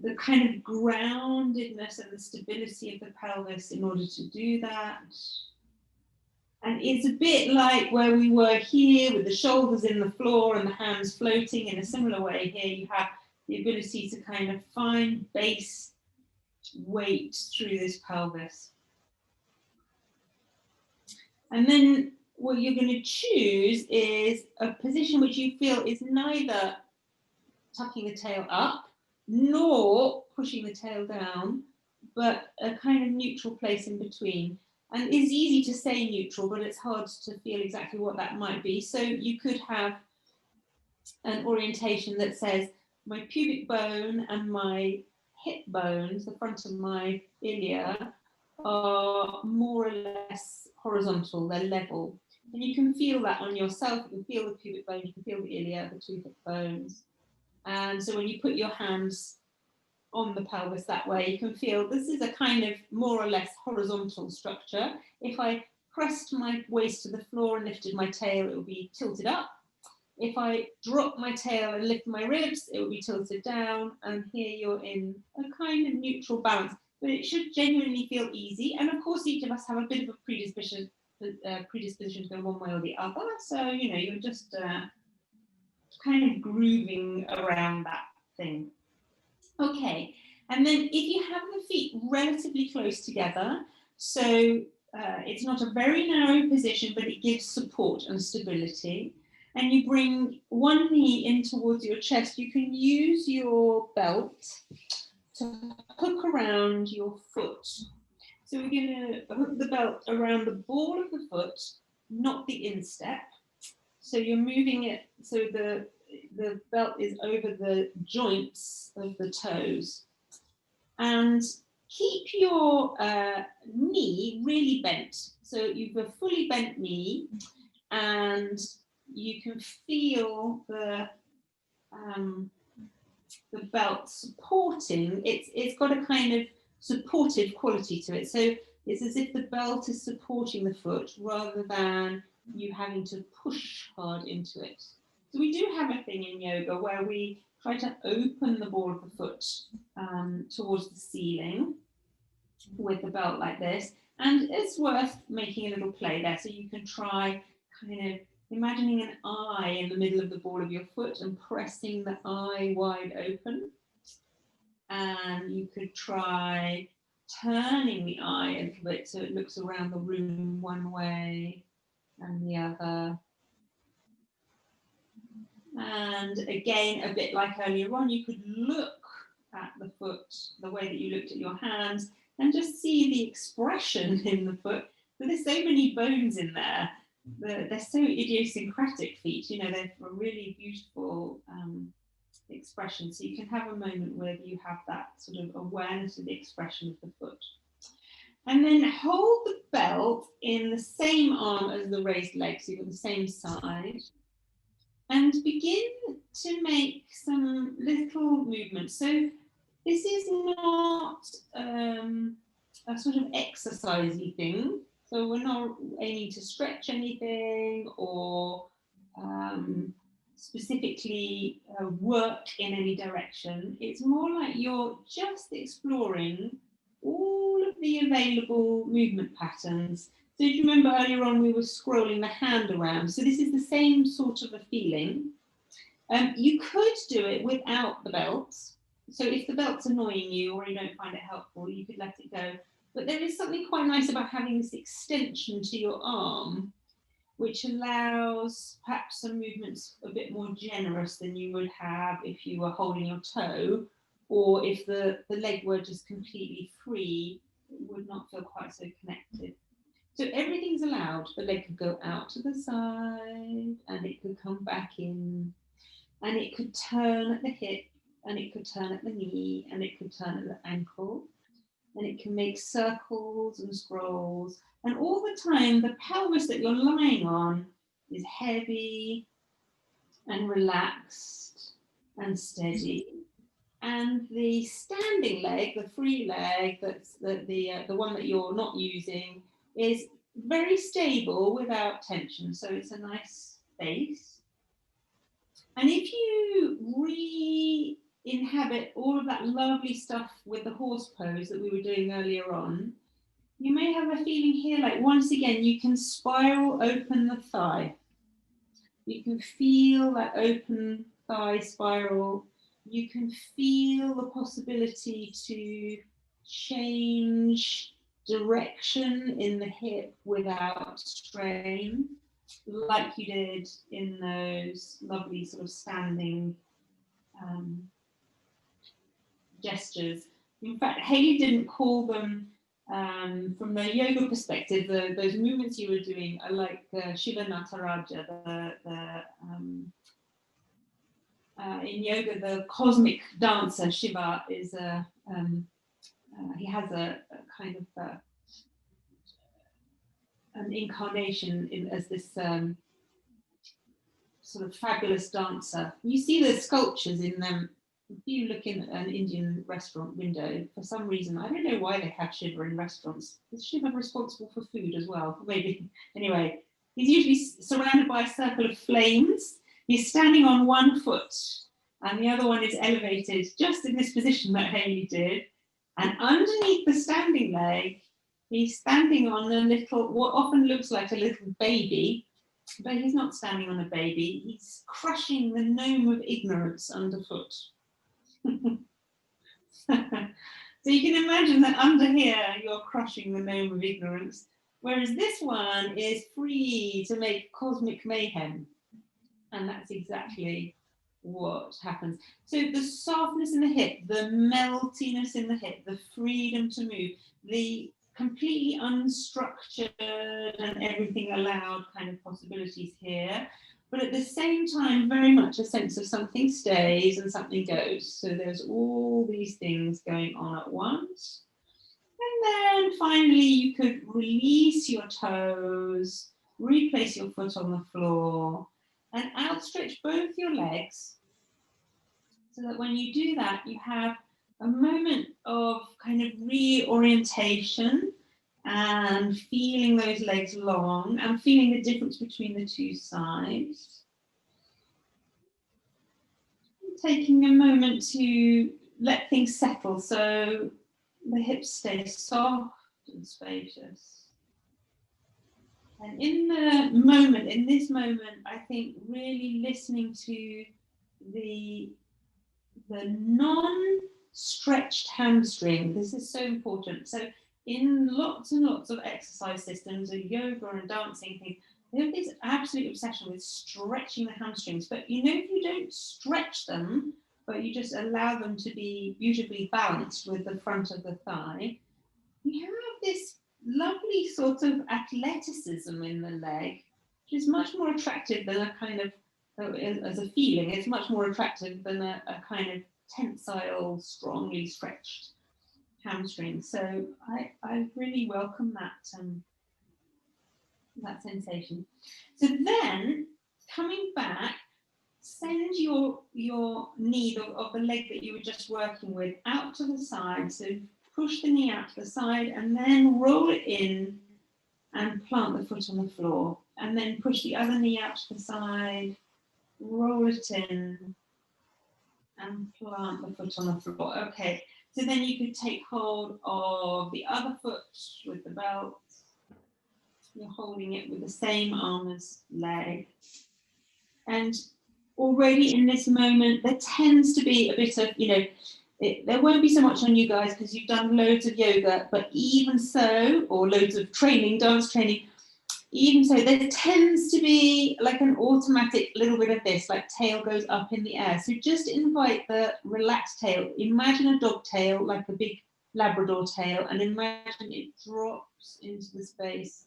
the kind of groundedness and the stability of the pelvis in order to do that. And it's a bit like where we were here with the shoulders in the floor and the hands floating. In a similar way, here you have the ability to kind of find base weight through this pelvis. And then what you're going to choose is a position which you feel is neither tucking the tail up nor pushing the tail down, but a kind of neutral place in between. And it's easy to say neutral, but it's hard to feel exactly what that might be. So you could have an orientation that says my pubic bone and my hip bones, the front of my ilia, are more or less horizontal, they're level. And you can feel that on yourself. You can feel the pubic bone, you can feel the ilia, the two hip bones. And so when you put your hands on the pelvis that way, you can feel this is a kind of more or less horizontal structure. If I pressed my waist to the floor and lifted my tail, it would be tilted up. If I drop my tail and lift my ribs, it would be tilted down. And here you're in a kind of neutral balance, but it should genuinely feel easy. And of course, each of us have a bit of a predisposition to go one way or the other. So, you know, you're just kind of grooving around that thing. Okay, and then if you have the feet relatively close together, so it's not a very narrow position, but it gives support and stability, and you bring one knee in towards your chest, you can use your belt to hook around your foot. So we're going to hook the belt around the ball of the foot, not the instep. So you're moving it so the the belt is over the joints of the toes. And keep your knee really bent. So you've a fully bent knee, and you can feel the belt supporting. It's got a kind of supportive quality to it. So it's as if the belt is supporting the foot rather than you having to push hard into it. So we do have a thing in yoga where we try to open the ball of the foot towards the ceiling with the belt like this. And it's worth making a little play there. So you can try kind of imagining an eye in the middle of the ball of your foot and pressing the eye wide open. And you could try turning the eye a little bit so it looks around the room one way and the other. And again, a bit like earlier on, you could look at the foot the way that you looked at your hands and just see the expression in the foot. But there's so many bones in there. They're so idiosyncratic feet, you know, they're a really beautiful expression. So you can have a moment where you have that sort of awareness of the expression of the foot. And then hold the belt in the same arm as the raised leg, so you've got the same side. And begin to make some little movements. So this is not a sort of exercisey thing. So we're not aiming to stretch anything or specifically work in any direction. It's more like you're just exploring all of the available movement patterns. So do you remember earlier on we were scrolling the hand around? So this is the same sort of a feeling. You could do it without the belt. So if the belt's annoying you or you don't find it helpful, you could let it go. But there is something quite nice about having this extension to your arm, which allows perhaps some movements a bit more generous than you would have if you were holding your toe, or if the leg were just completely free, it would not feel quite so connected. So everything's allowed. The leg could go out to the side and it could come back in, and it could turn at the hip, and it could turn at the knee, and it could turn at the ankle, and it can make circles and scrolls. And all the time, the pelvis that you're lying on is heavy and relaxed and steady. And the standing leg, the free leg, that's the one that you're not using, is very stable without tension. So it's a nice base. And if you re-inhabit all of that lovely stuff with the horse pose that we were doing earlier on, you may have a feeling here like once again you can spiral open the thigh. You can feel that open thigh spiral. You can feel the possibility to change direction in the hip without strain, like you did in those lovely sort of standing gestures. In fact, Hayey didn't call them, from the yoga perspective, those movements you were doing are like Shiva Nataraja, in yoga, the cosmic dancer Shiva is he has a kind of an incarnation as this sort of fabulous dancer. You see the sculptures in them. If you look in an Indian restaurant window, for some reason, I don't know why they have Shiva in restaurants. Is Shiva responsible for food as well? Maybe. Anyway, he's usually surrounded by a circle of flames. He's standing on one foot and the other one is elevated just in this position that Hayey did. And underneath the standing leg, he's standing on a little, what often looks like a little baby, but he's not standing on a baby. He's crushing the gnome of ignorance underfoot. So you can imagine that under here, you're crushing the gnome of ignorance, whereas this one is free to make cosmic mayhem. And that's exactly what happens. So the softness in the hip, the meltiness in the hip, the freedom to move, the completely unstructured and everything allowed kind of possibilities here but at the same time, very much a sense of something stays and something goes. So there's all these things going on at once. And then finally, you could release your toes, replace your foot on the floor, and outstretch both your legs, so that when you do that, you have a moment of kind of reorientation and feeling those legs long and feeling the difference between the two sides. Taking a moment to let things settle so the hips stay soft and spacious. And in this moment, I think really listening to the non-stretched hamstring. This is so important. So in lots and lots of exercise systems, and yoga and dancing things, they have this absolute obsession with stretching the hamstrings. But you know, if you don't stretch them, but you just allow them to be beautifully balanced with the front of the thigh, you have this lovely sort of athleticism in the leg, which is much more attractive than a kind of, as a feeling, it's much more attractive than a kind of tensile, strongly stretched hamstring. So I really welcome that sensation. So then, coming back, send your knee of the leg that you were just working with out to the side. So push the knee out to the side and then roll it in and plant the foot on the floor. And then push the other knee out to the side, roll it in and plant the foot on the floor. Okay, so then you could take hold of the other foot with the belt. You're holding it with the same arm as leg. And already in this moment, there tends to be a bit of, there won't be so much on you guys because you've done loads of yoga, but even so, or loads of training, dance training, even so, there tends to be like an automatic little bit of this, like tail goes up in the air. So just invite the relaxed tail. Imagine a dog tail, like a big Labrador tail, and imagine it drops into the space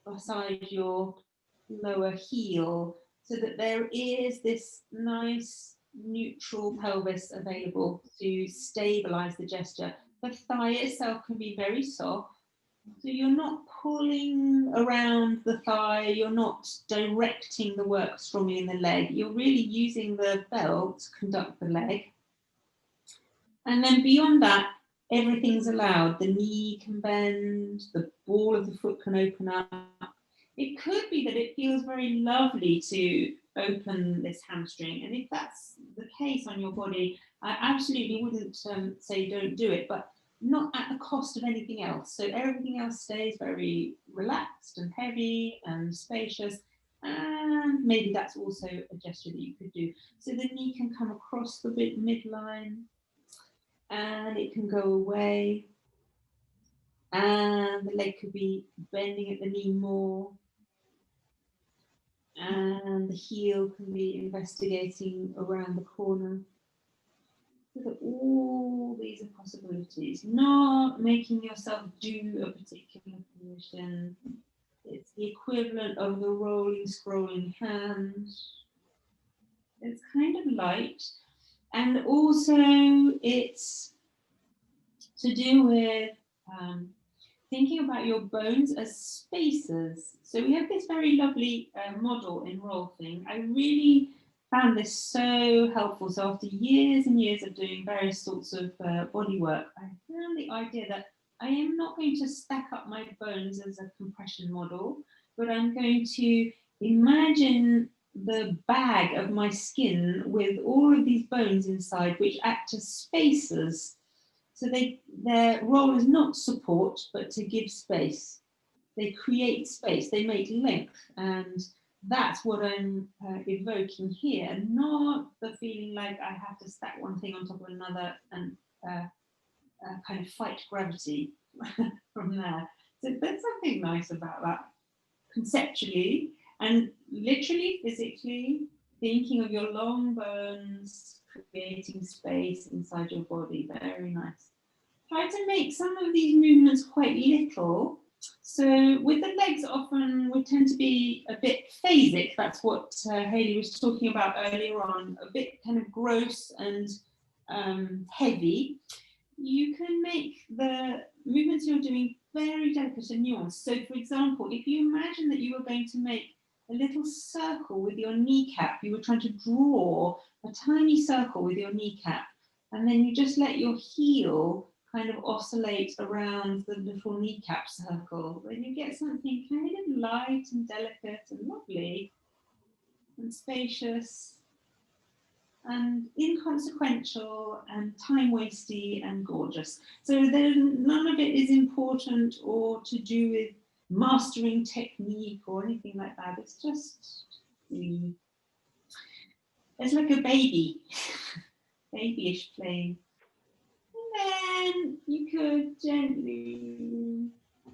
beside your lower heel, so that there is this nice neutral pelvis available to stabilize the gesture. The thigh itself can be very soft, so you're not pulling around the thigh, you're not directing the work strongly in the leg, you're really using the belt to conduct the leg. And then beyond that, everything's allowed. The knee can bend, the ball of the foot can open up. It could be that it feels very lovely to open this hamstring. And if that's the case on your body, I absolutely wouldn't say don't do it, but not at the cost of anything else. So everything else stays very relaxed and heavy and spacious. And maybe that's also a gesture that you could do. So the knee can come across the midline and it can go away. And the leg could be bending at the knee more. And the heel can be investigating around the corner. So that all these are possibilities, not making yourself do a particular position. It's the equivalent of the rolling, scrolling hand. It's kind of light. And also it's to do with thinking about your bones as spaces. So we have this very lovely model in Rolfing. I really found this so helpful. So after years and years of doing various sorts of body work, I found the idea that I am not going to stack up my bones as a compression model, but I'm going to imagine the bag of my skin with all of these bones inside, which act as spacers. So their role is not support, but to give space. They create space, they make length, and that's what I'm evoking here, not the feeling like I have to stack one thing on top of another and kind of fight gravity from there. So there's something nice about that conceptually, and literally, physically, thinking of your long bones, creating space inside your body. Very nice. Try to make some of these movements quite little, So with the legs often we tend to be a bit phasic. That's what Hayley was talking about earlier on, a bit kind of gross and heavy. You can make the movements you're doing very delicate and nuanced. So for example, if you imagine that you were going to make a little circle with your kneecap, you were trying to draw a tiny circle with your kneecap, and then you just let your heel kind of oscillate around the little kneecap circle, then you get something kind of light and delicate and lovely and spacious and inconsequential and time-wasty and gorgeous. So none of it is important or to do with mastering technique or anything like that. It's just really, it's like a baby, babyish playing. And then you could gently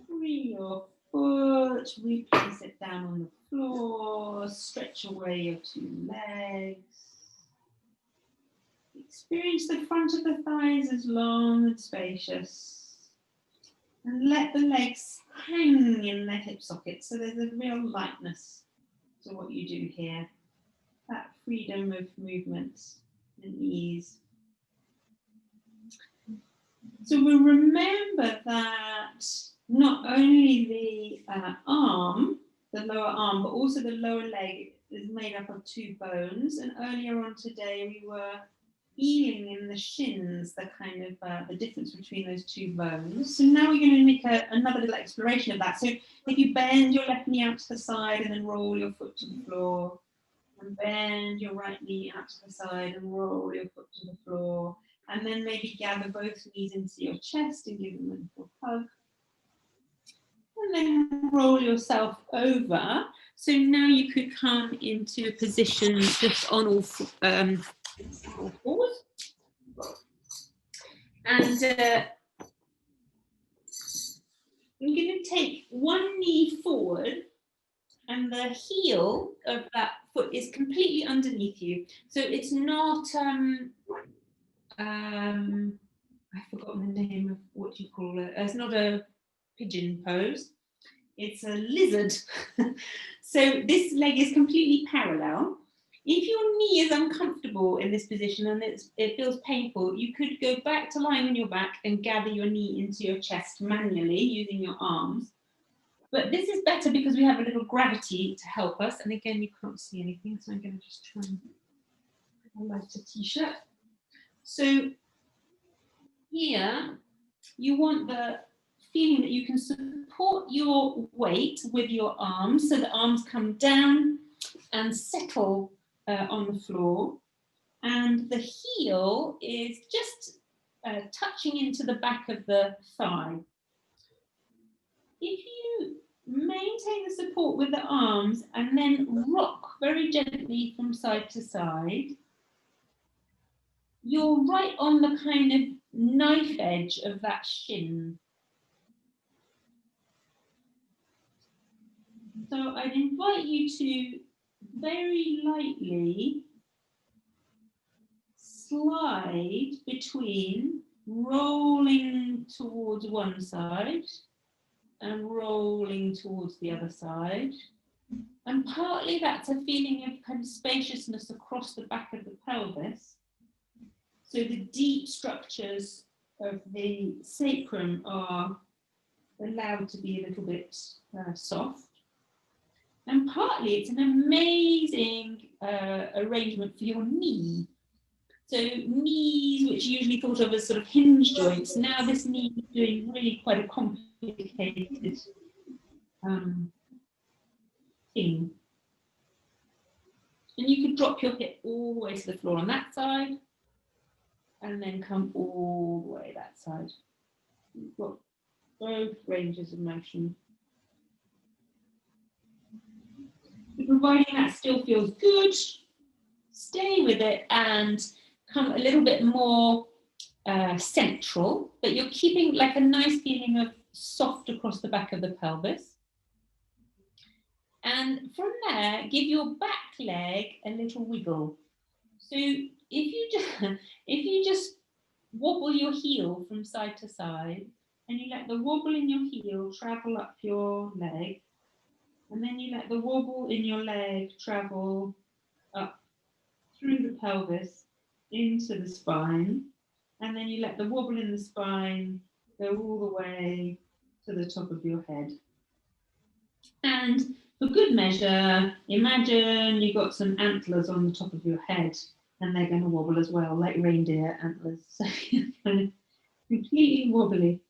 free your foot, replace it down on the floor, stretch away your two legs. Experience the front of the thighs as long and spacious. And let the legs hang in their hip sockets, so there's a real lightness to what you do here. That freedom of movement and ease. So we'll remember that not only the arm, the lower arm, but also the lower leg is made up of two bones. And earlier on today, we were feeling in the shins the kind of the difference between those two bones. So now we're going to make another little exploration of that. So if you bend your left knee out to the side and then roll your foot to the floor, and bend your right knee out to the side and roll your foot to the floor, and then maybe gather both knees into your chest and give them a little hug. And then roll yourself over. So now you could come into a position just on all fours. And I'm going to take one knee forward, and the heel of that foot is completely underneath you. So it's not, I've forgotten the name of what you call it. It's not a pigeon pose. It's a lizard. So this leg is completely parallel. If your knee is uncomfortable in this position and it feels painful, you could go back to lying on your back and gather your knee into your chest manually using your arms. But this is better because we have a little gravity to help us. And again, you can't see anything, so I'm going to just try and highlight a t-shirt. So here, you want the feeling that you can support your weight with your arms, so the arms come down and settle on the floor, and the heel is just touching into the back of the thigh. If you maintain the support with the arms and then rock very gently from side to side, you're right on the kind of knife edge of that shin. So I'd invite you to very lightly slide between rolling towards one side and rolling towards the other side. And partly that's a feeling of kind of spaciousness across the back of the pelvis. So the deep structures of the sacrum are allowed to be a little bit soft. And partly it's an amazing arrangement for your knee. So knees, which are usually thought of as sort of hinge joints, now this knee is doing really quite a complicated thing. And you could drop your hip all the way to the floor on that side, and then come all the way that side. You've got both ranges of motion. Providing that still feels good, stay with it and come a little bit more central, but you're keeping like a nice feeling of soft across the back of the pelvis. And from there, give your back leg a little wiggle. So if you just wobble your heel from side to side, and you let the wobble in your heel travel up your leg, and then you let the wobble in your leg travel up through the pelvis into the spine, and then you let the wobble in the spine go all the way to the top of your head. And for good measure, imagine you've got some antlers on the top of your head, and they're going to wobble as well, like reindeer antlers. So you're kind of completely wobbly.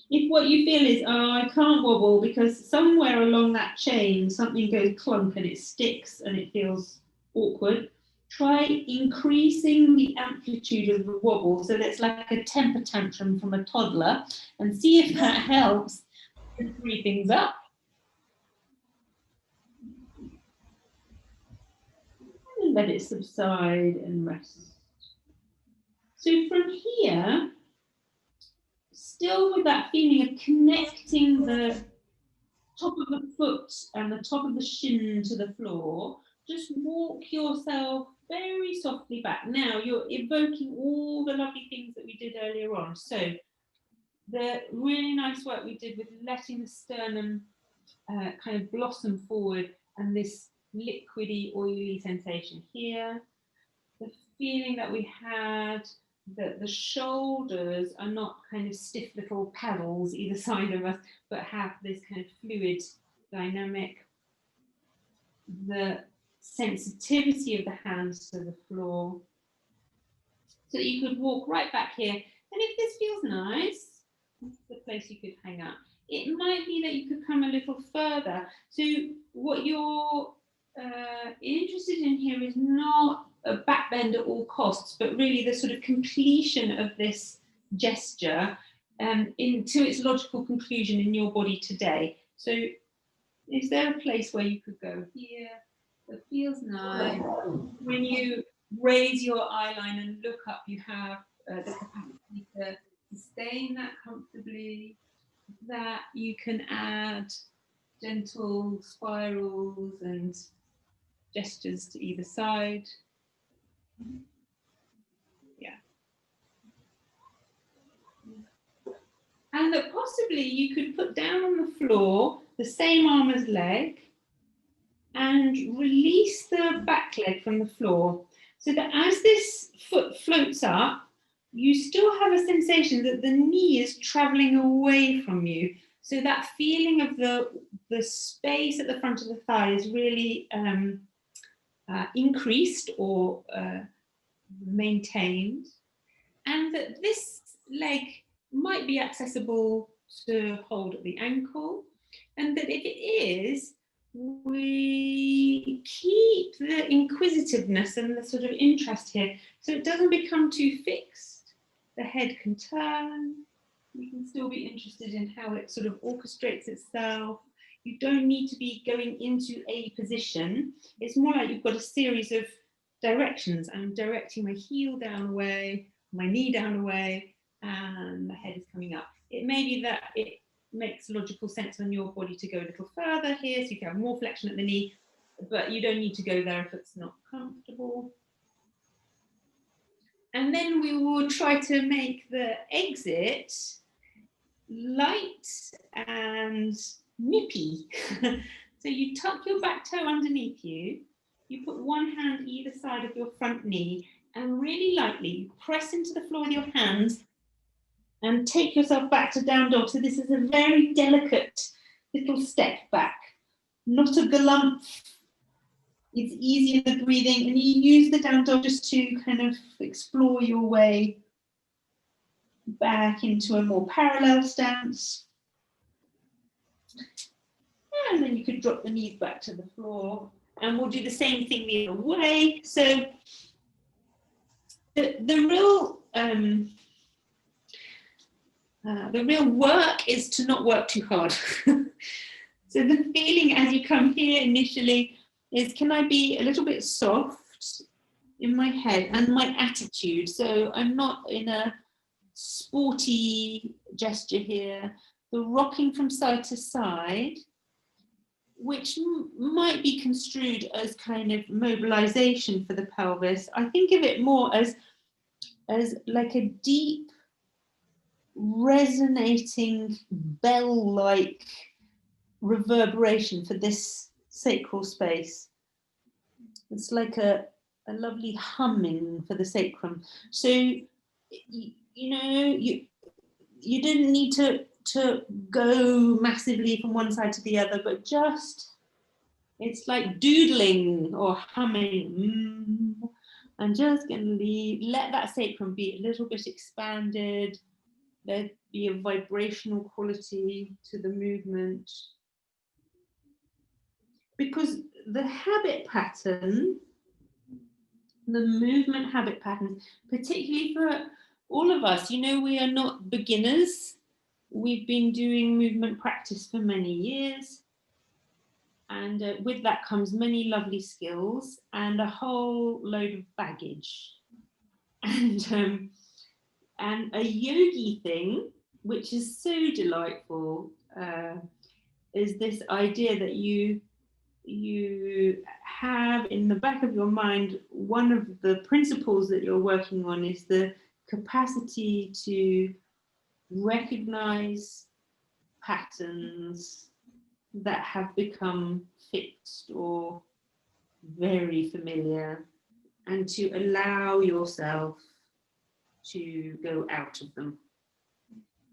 If what you feel is, oh, I can't wobble because somewhere along that chain something goes clunk and it sticks and it feels awkward, try increasing the amplitude of the wobble so that's like a temper tantrum from a toddler, and see if that helps to free things up. And let it subside and rest. So from here, still with that feeling of connecting the top of the foot and the top of the shin to the floor, just walk yourself very softly back. Now you're evoking all the lovely things that we did earlier on. So the really nice work we did with letting the sternum kind of blossom forward, and this liquidy, oily sensation here. The feeling that we had that the shoulders are not kind of stiff little paddles either side of us, but have this kind of fluid dynamic. The sensitivity of the hands to the floor. So that you could walk right back here. And if this feels nice, this is the place you could hang out. It might be that you could come a little further. So what you're interested in here is not a back bend at all costs, but really the sort of completion of this gesture into its logical conclusion in your body today. So is there a place where you could go here that feels nice? When you raise your eyeline and look up, you have the capacity to sustain that comfortably, that you can add gentle spirals and gestures to either side. Yeah. And that possibly you could put down on the floor the same arm as leg and release the back leg from the floor, so that as this foot floats up, you still have a sensation that the knee is traveling away from you. So that feeling of the space at the front of the thigh is really increased or maintained, and that this leg might be accessible to hold at the ankle, and that if it is, we keep the inquisitiveness and the sort of interest here, so it doesn't become too fixed. The head can turn, you can still be interested in how it sort of orchestrates itself. You don't need to be going into a position. It's more like you've got a series of directions. I'm directing my heel down away, my knee down away, and the head is coming up. It may be that it makes logical sense on your body to go a little further here, so you can have more flexion at the knee, but you don't need to go there if it's not comfortable. And then we will try to make the exit light and nippy. So you tuck your back toe underneath you, you put one hand either side of your front knee, and really lightly you press into the floor with your hands and take yourself back to down dog. So this is a very delicate little step back, not a galump. It's easy in the breathing, and you use the down dog just to kind of explore your way back into a more parallel stance. And then you could drop the knees back to the floor, and we'll do the same thing the other way. So the real work is to not work too hard. So the feeling as you come here initially is, can I be a little bit soft in my head and my attitude? So I'm not in a sporty gesture here. The rocking from side to side, which might be construed as kind of mobilization for the pelvis. I think of it more as like a deep resonating bell-like reverberation for this sacral space. It's like a lovely humming for the sacrum. So, you know, you didn't need to go massively from one side to the other, but just, it's like doodling or humming. I'm just going to let that sacrum be a little bit expanded. There'd be a vibrational quality to the movement. Because the habit pattern, the movement habit patterns, particularly for all of us, you know, we are not beginners. We've been doing movement practice for many years. And with that comes many lovely skills and a whole load of baggage. And a yogi thing, which is so delightful, is this idea that you have in the back of your mind, one of the principles that you're working on is the capacity to recognize patterns that have become fixed or very familiar, and to allow yourself to go out of them,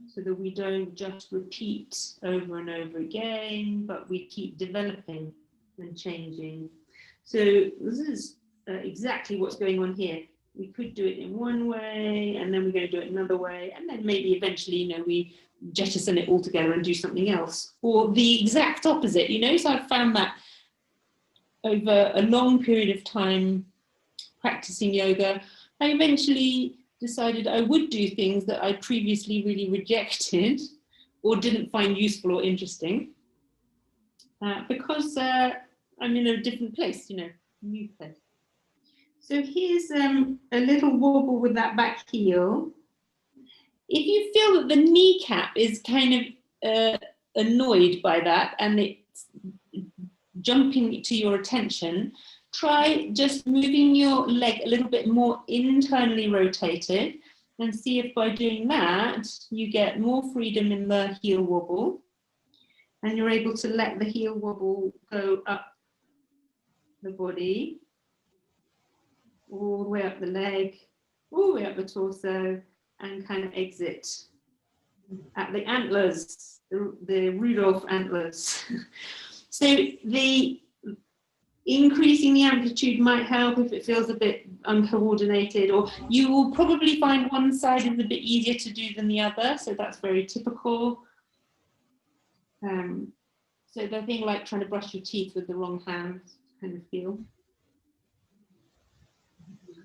so that we don't just repeat over and over again, but we keep developing and changing. So this is exactly what's going on here. We could do it in one way, and then we're going to do it another way, and then maybe eventually, you know, we jettison it all together and do something else, or the exact opposite, you know. So I've found that over a long period of time practicing yoga, I eventually decided I would do things that I previously really rejected or didn't find useful or interesting, because I'm in a different place, you know, new place. So here's a little wobble with that back heel. If you feel that the kneecap is kind of annoyed by that and it's jumping to your attention, try just moving your leg a little bit more internally rotated, and see if by doing that you get more freedom in the heel wobble, and you're able to let the heel wobble go up the body, all the way up the leg, all the way up the torso, and kind of exit at the antlers, the Rudolph antlers. So the increasing the amplitude might help if it feels a bit uncoordinated, or you will probably find one side is a bit easier to do than the other, so that's very typical. So the thing like trying to brush your teeth with the wrong hand kind of feel.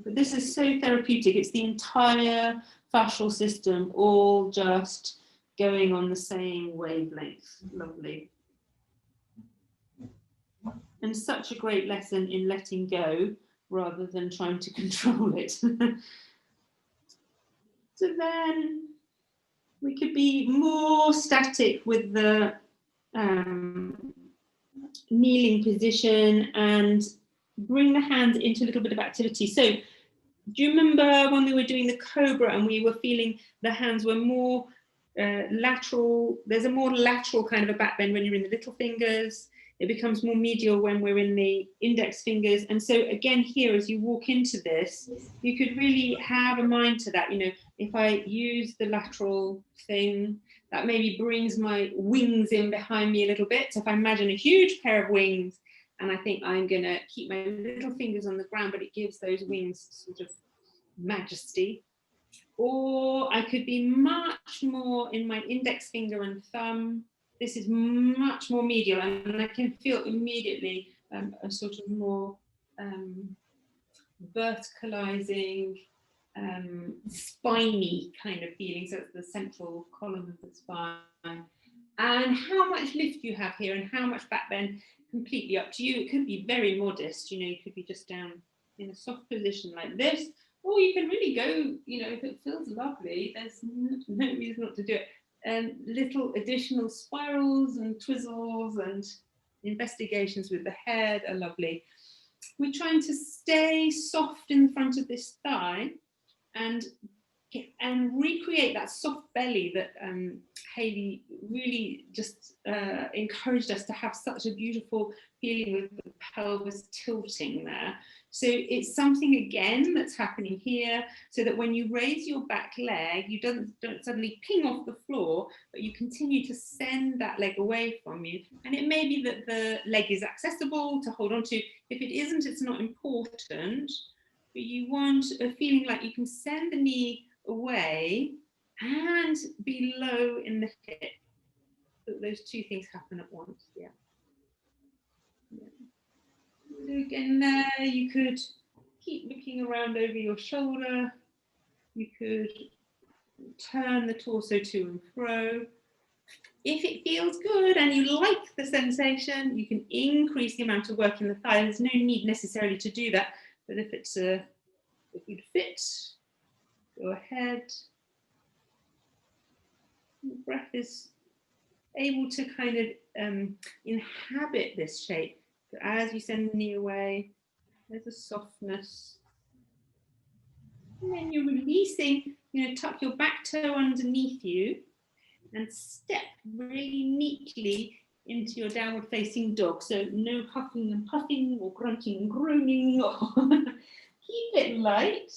But this is so therapeutic. It's the entire fascial system all just going on the same wavelength. Lovely. And such a great lesson in letting go rather than trying to control it. So then we could be more static with the kneeling position and bring the hands into a little bit of activity. So do you remember when we were doing the cobra and we were feeling the hands were more lateral? There's a more lateral kind of a back bend when you're in the little fingers. It becomes more medial when we're in the index fingers. And so again, here, as you walk into this, you could really have a mind to that. You know, if I use the lateral thing, that maybe brings my wings in behind me a little bit. So if I imagine a huge pair of wings, and I think I'm gonna keep my little fingers on the ground, but it gives those wings sort of majesty. Or I could be much more in my index finger and thumb. This is much more medial, and I can feel immediately a sort of more verticalizing, spiny kind of feeling. So it's the central column of the spine. And how much lift you have here and how much back bend, completely up to you. It could be very modest, you know, you could be just down in a soft position like this, or you can really go, you know, if it feels lovely, there's no reason not to do it. Little additional spirals and twizzles and investigations with the head are lovely. We're trying to stay soft in front of this thigh and and recreate that soft belly that Hayley really just encouraged us to have such a beautiful feeling with the pelvis tilting there. So it's something again that's happening here, so that when you raise your back leg, you don't suddenly ping off the floor, but you continue to send that leg away from you. And it may be that the leg is accessible to hold on to. If it isn't, it's not important, but you want a feeling like you can send the knee away and be low in the hip. So those two things happen at once. Yeah. So again, there you could keep looking around over your shoulder. You could turn the torso to and fro. If it feels good and you like the sensation, you can increase the amount of work in the thigh. There's no need necessarily to do that, but if it's a good fit, go ahead. The breath is able to kind of inhabit this shape. So as you send the knee away, there's a softness. And then you're releasing, tuck your back toe underneath you and step really neatly into your downward facing dog. So no huffing and puffing or grunting and groaning. Keep it light.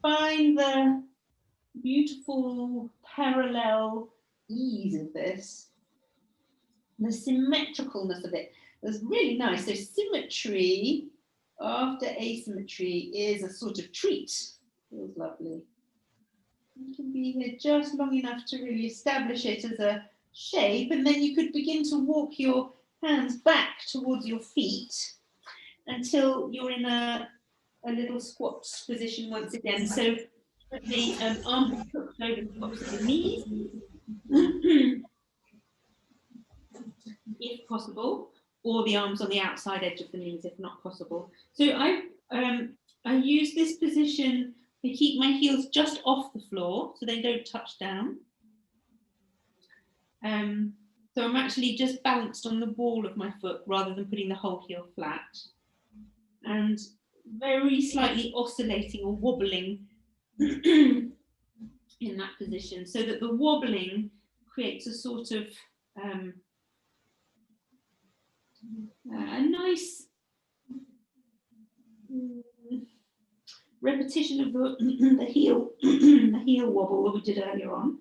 Find the beautiful parallel ease of this, the symmetricalness of it. It's really nice. So symmetry after asymmetry is a sort of treat. Feels lovely. You can be here just long enough to really establish it as a shape, and then you could begin to walk your hands back towards your feet until you're in a little squat position once again. So the arms hooked over the tops of the knees, if possible, or the arms on the outside edge of the knees if not possible. So I use this position to keep my heels just off the floor so they don't touch down. So I'm actually just balanced on the ball of my foot rather than putting the whole heel flat, and very slightly oscillating or wobbling in that position, so that the wobbling creates a sort of a nice repetition of the heel the heel wobble that we did earlier on.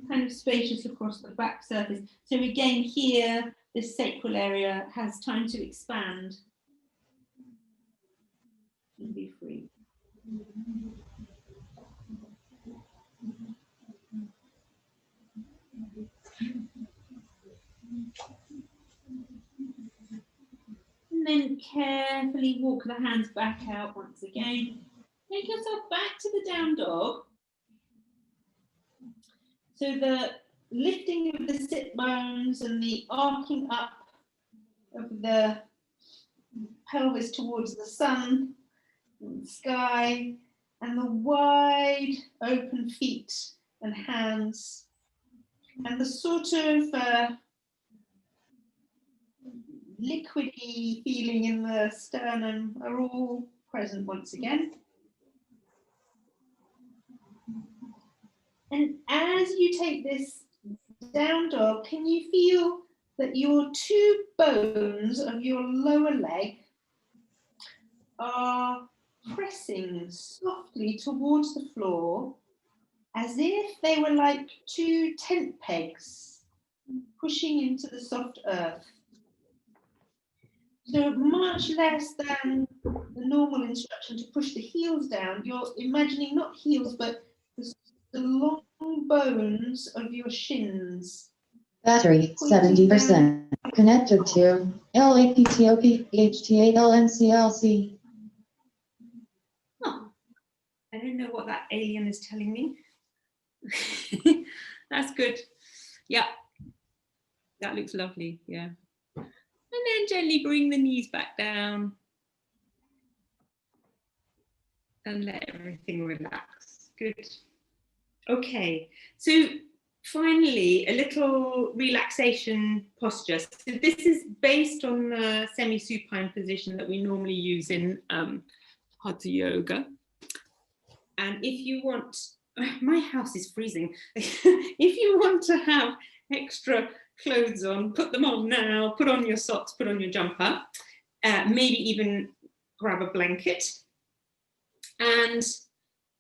Kind of spacious across the back surface. So again, here, this sacral area has time to expand and be free. And then carefully walk the hands back out once again. Take yourself back to the down dog. So the lifting of the sit bones and the arcing up of the pelvis towards the sun and the sky, and the wide open feet and hands, and the sort of liquidy feeling in the sternum are all present once again. And as you take this down dog, can you feel that your two bones of your lower leg are pressing softly towards the floor, as if they were like two tent pegs pushing into the soft earth? So much less than the normal instruction to push the heels down, you're imagining not heels, but the long bones of your shins. Battery 70%. Connected to LAPTOP HTALNCLC. Oh, I don't know what that alien is telling me. That's good. Yeah, that looks lovely. Yeah. And then gently bring the knees back down and let everything relax. Good. Okay, so finally, a little relaxation posture. So this is based on the semi-supine position that we normally use in Hatha Yoga. And if you want, my house is freezing. If you want to have extra clothes on, put them on now, put on your socks, put on your jumper, maybe even grab a blanket. And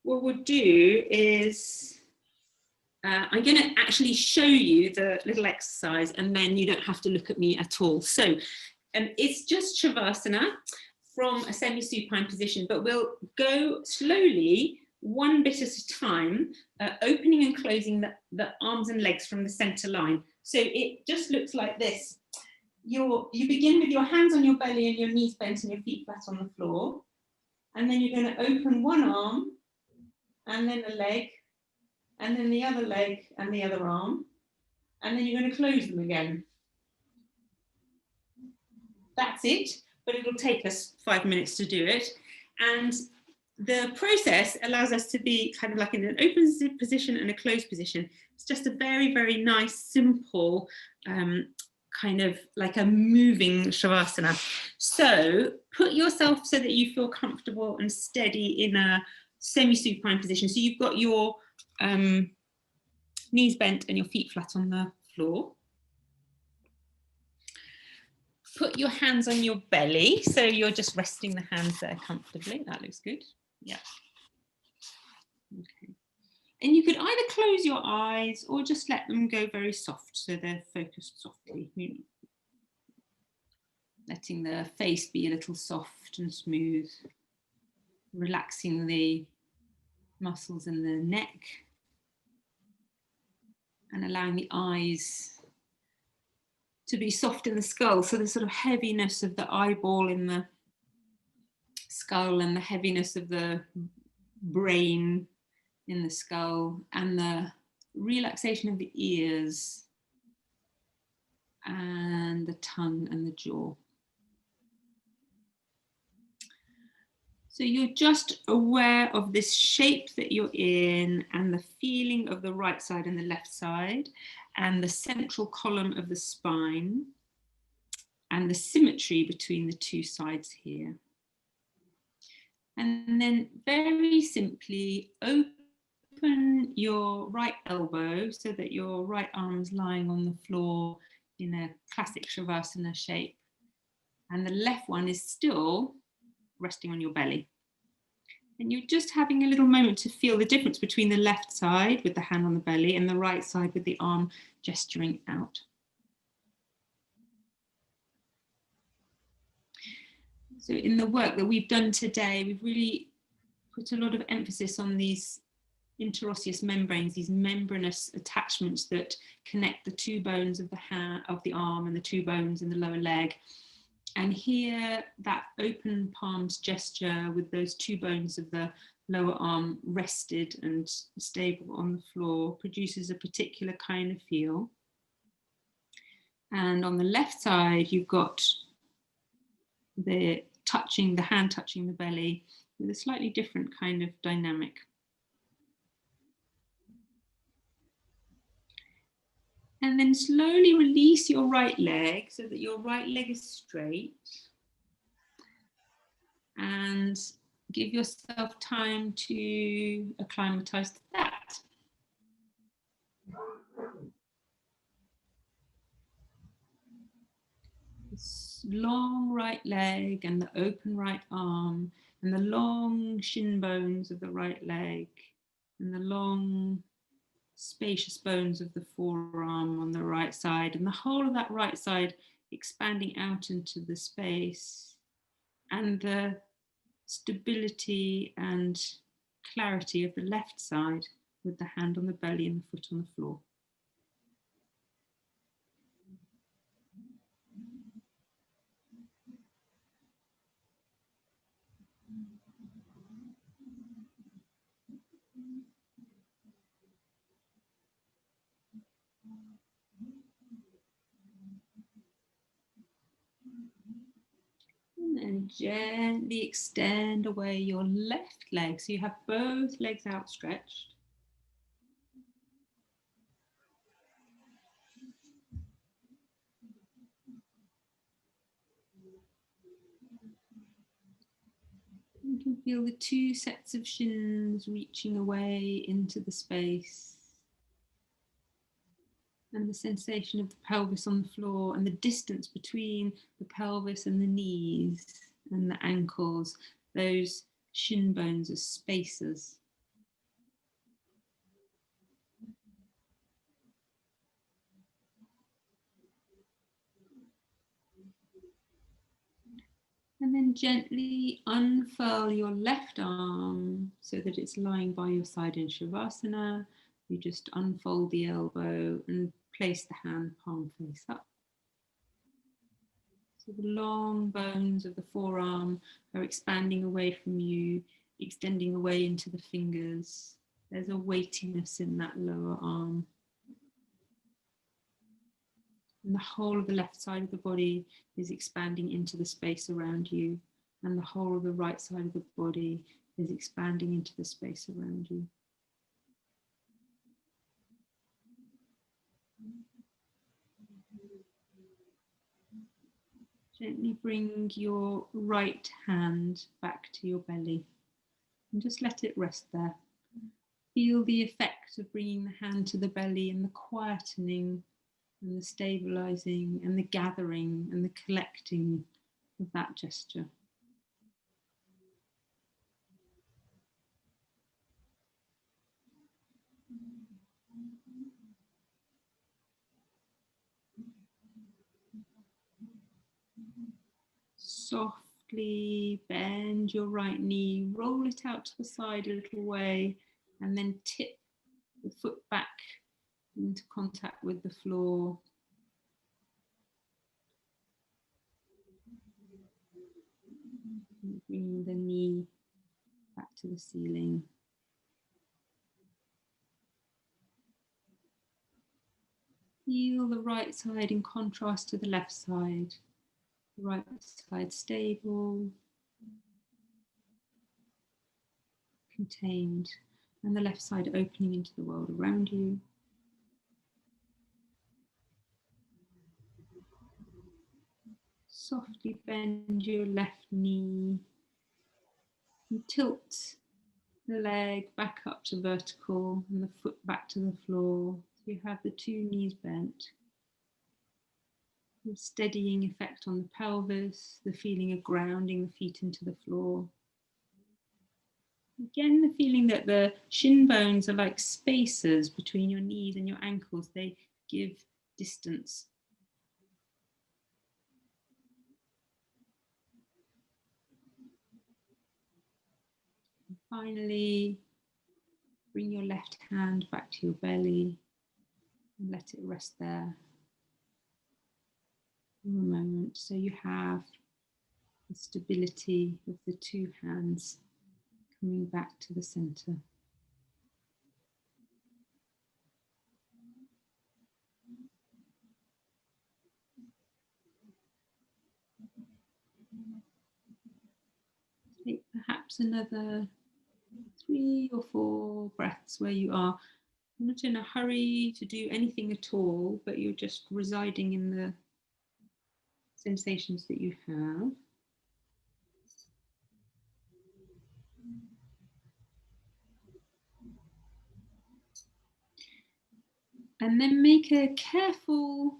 what we'll do is, I'm going to actually show you the little exercise and then you don't have to look at me at all. So it's just Shavasana from a semi-supine position, but we'll go slowly, one bit at a time, opening and closing the arms and legs from the center line. So it just looks like this. You begin with your hands on your belly and your knees bent and your feet flat on the floor. And then you're going to open one arm and then a leg, and then the other leg and the other arm, and then you're going to close them again. That's it, but it'll take us 5 minutes to do it. And the process allows us to be kind of like in an open position and a closed position. It's just a very, very nice, simple, kind of like a moving Shavasana. So put yourself so that you feel comfortable and steady in a semi-supine position. So you've got your knees bent and your feet flat on the floor. Put your hands on your belly, so you're just resting the hands there comfortably. That looks good. Yeah. Okay. And you could either close your eyes or just let them go very soft, so they're focused softly. Letting the face be a little soft and smooth, relaxing the muscles in the neck, and allowing the eyes to be soft in the skull. So the sort of heaviness of the eyeball in the skull and the heaviness of the brain in the skull and the relaxation of the ears and the tongue and the jaw. So you're just aware of this shape that you're in and the feeling of the right side and the left side and the central column of the spine and the symmetry between the two sides here. And then very simply open your right elbow so that your right arm is lying on the floor in a classic Shavasana shape. And the left one is still resting on your belly. And you're just having a little moment to feel the difference between the left side with the hand on the belly and the right side with the arm gesturing out. So in the work that we've done today, we've really put a lot of emphasis on these interosseous membranes, these membranous attachments that connect the two bones of the hand, of the arm, and the two bones in the lower leg. And here, that open palms gesture with those two bones of the lower arm rested and stable on the floor produces a particular kind of feel. And on the left side, you've got the hand touching the belly with a slightly different kind of dynamic. And then slowly release your right leg so that your right leg is straight. And give yourself time to acclimatize to that. This long right leg and the open right arm and the long shin bones of the right leg and the long spacious bones of the forearm on the right side, and the whole of that right side expanding out into the space, and the stability and clarity of the left side with the hand on the belly and the foot on the floor. And then gently extend away your left leg. So you have both legs outstretched. You can feel the two sets of shins reaching away into the space, and the sensation of the pelvis on the floor and the distance between the pelvis and the knees and the ankles. Those shin bones are spaces. And then gently unfurl your left arm so that it's lying by your side in Shavasana. You just unfold the elbow and place the hand palm face up. So the long bones of the forearm are expanding away from you, extending away into the fingers. There's a weightiness in that lower arm. And the whole of the left side of the body is expanding into the space around you. And the whole of the right side of the body is expanding into the space around you. Gently bring your right hand back to your belly and just let it rest there. Feel the effect of bringing the hand to the belly and the quietening and the stabilizing and the gathering and the collecting of that gesture. Softly bend your right knee, roll it out to the side a little way, and then tip the foot back into contact with the floor. Bring the knee back to the ceiling. Feel the right side in contrast to the left side. The right side stable, contained, and the left side opening into the world around you. Softly bend your left knee and tilt the leg back up to vertical and the foot back to the floor. So you have the two knees bent. The steadying effect on the pelvis, the feeling of grounding the feet into the floor. Again, the feeling that the shin bones are like spaces between your knees and your ankles. They give distance. And finally, bring your left hand back to your belly and let it rest there for a moment. So you have the stability of the two hands coming back to the center. Take perhaps another 3 or 4 breaths where you are not in a hurry to do anything at all, but you're just residing in the sensations that you have. And then make a careful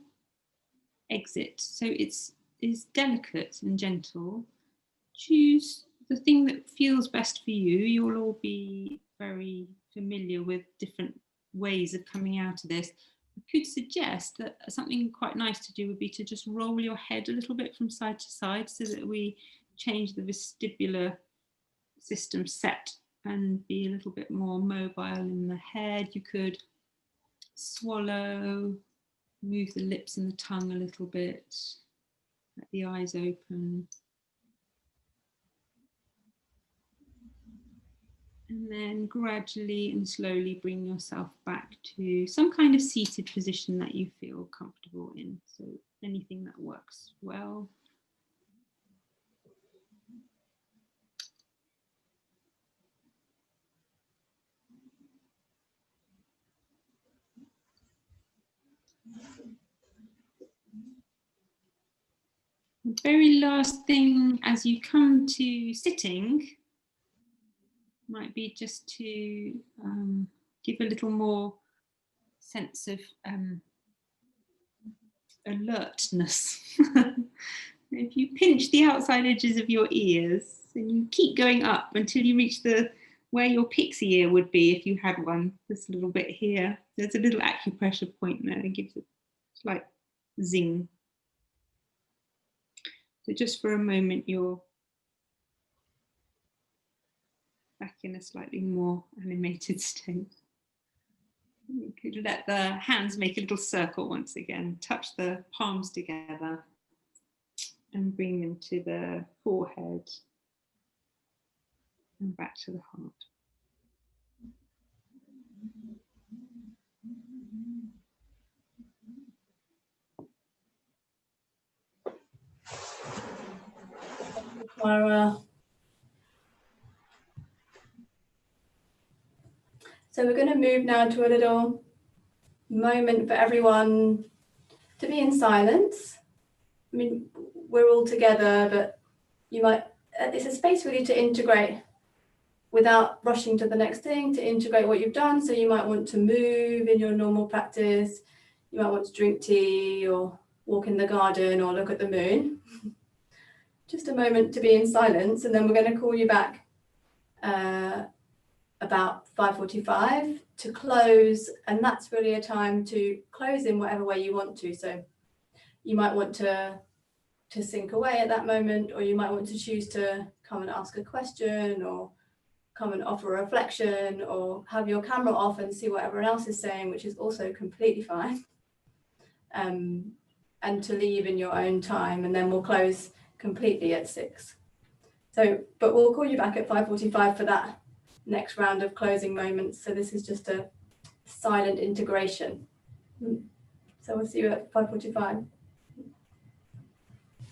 exit. So it's delicate and gentle. Choose the thing that feels best for you. You'll all be very familiar with different ways of coming out of this. I could suggest that something quite nice to do would be to just roll your head a little bit from side to side so that we change the vestibular system set and be a little bit more mobile in the head. You could swallow, move the lips and the tongue a little bit, let the eyes open. And then gradually and slowly bring yourself back to some kind of seated position that you feel comfortable in. So anything that works well. The very last thing as you come to sitting, might be just to give a little more sense of alertness. If you pinch the outside edges of your ears and you keep going up until you reach where your pixie ear would be if you had one, this little bit here, there's a little acupressure point there, it gives a slight zing. So just for a moment, you're back in a slightly more animated state. You could let the hands make a little circle once again, touch the palms together and bring them to the forehead and back to the heart. Tara. So we're going to move now to a little moment for everyone to be in silence. I mean, we're all together, but you might, it's a space really to integrate without rushing to the next thing, to integrate what you've done. So you might want to move in your normal practice. You might want to drink tea or walk in the garden or look at the moon. Just a moment to be in silence, and then we're going to call you back about 5:45 to close, and that's really a time to close in whatever way you want to. So you might want to sink away at that moment, or you might want to choose to come and ask a question or come and offer a reflection or have your camera off and see what everyone else is saying, which is also completely fine. And to leave in your own time, and then we'll close completely at 6. So, but we'll call you back at 5:45 for that next round of closing moments. So this is just a silent integration. So we'll see you at 5:45.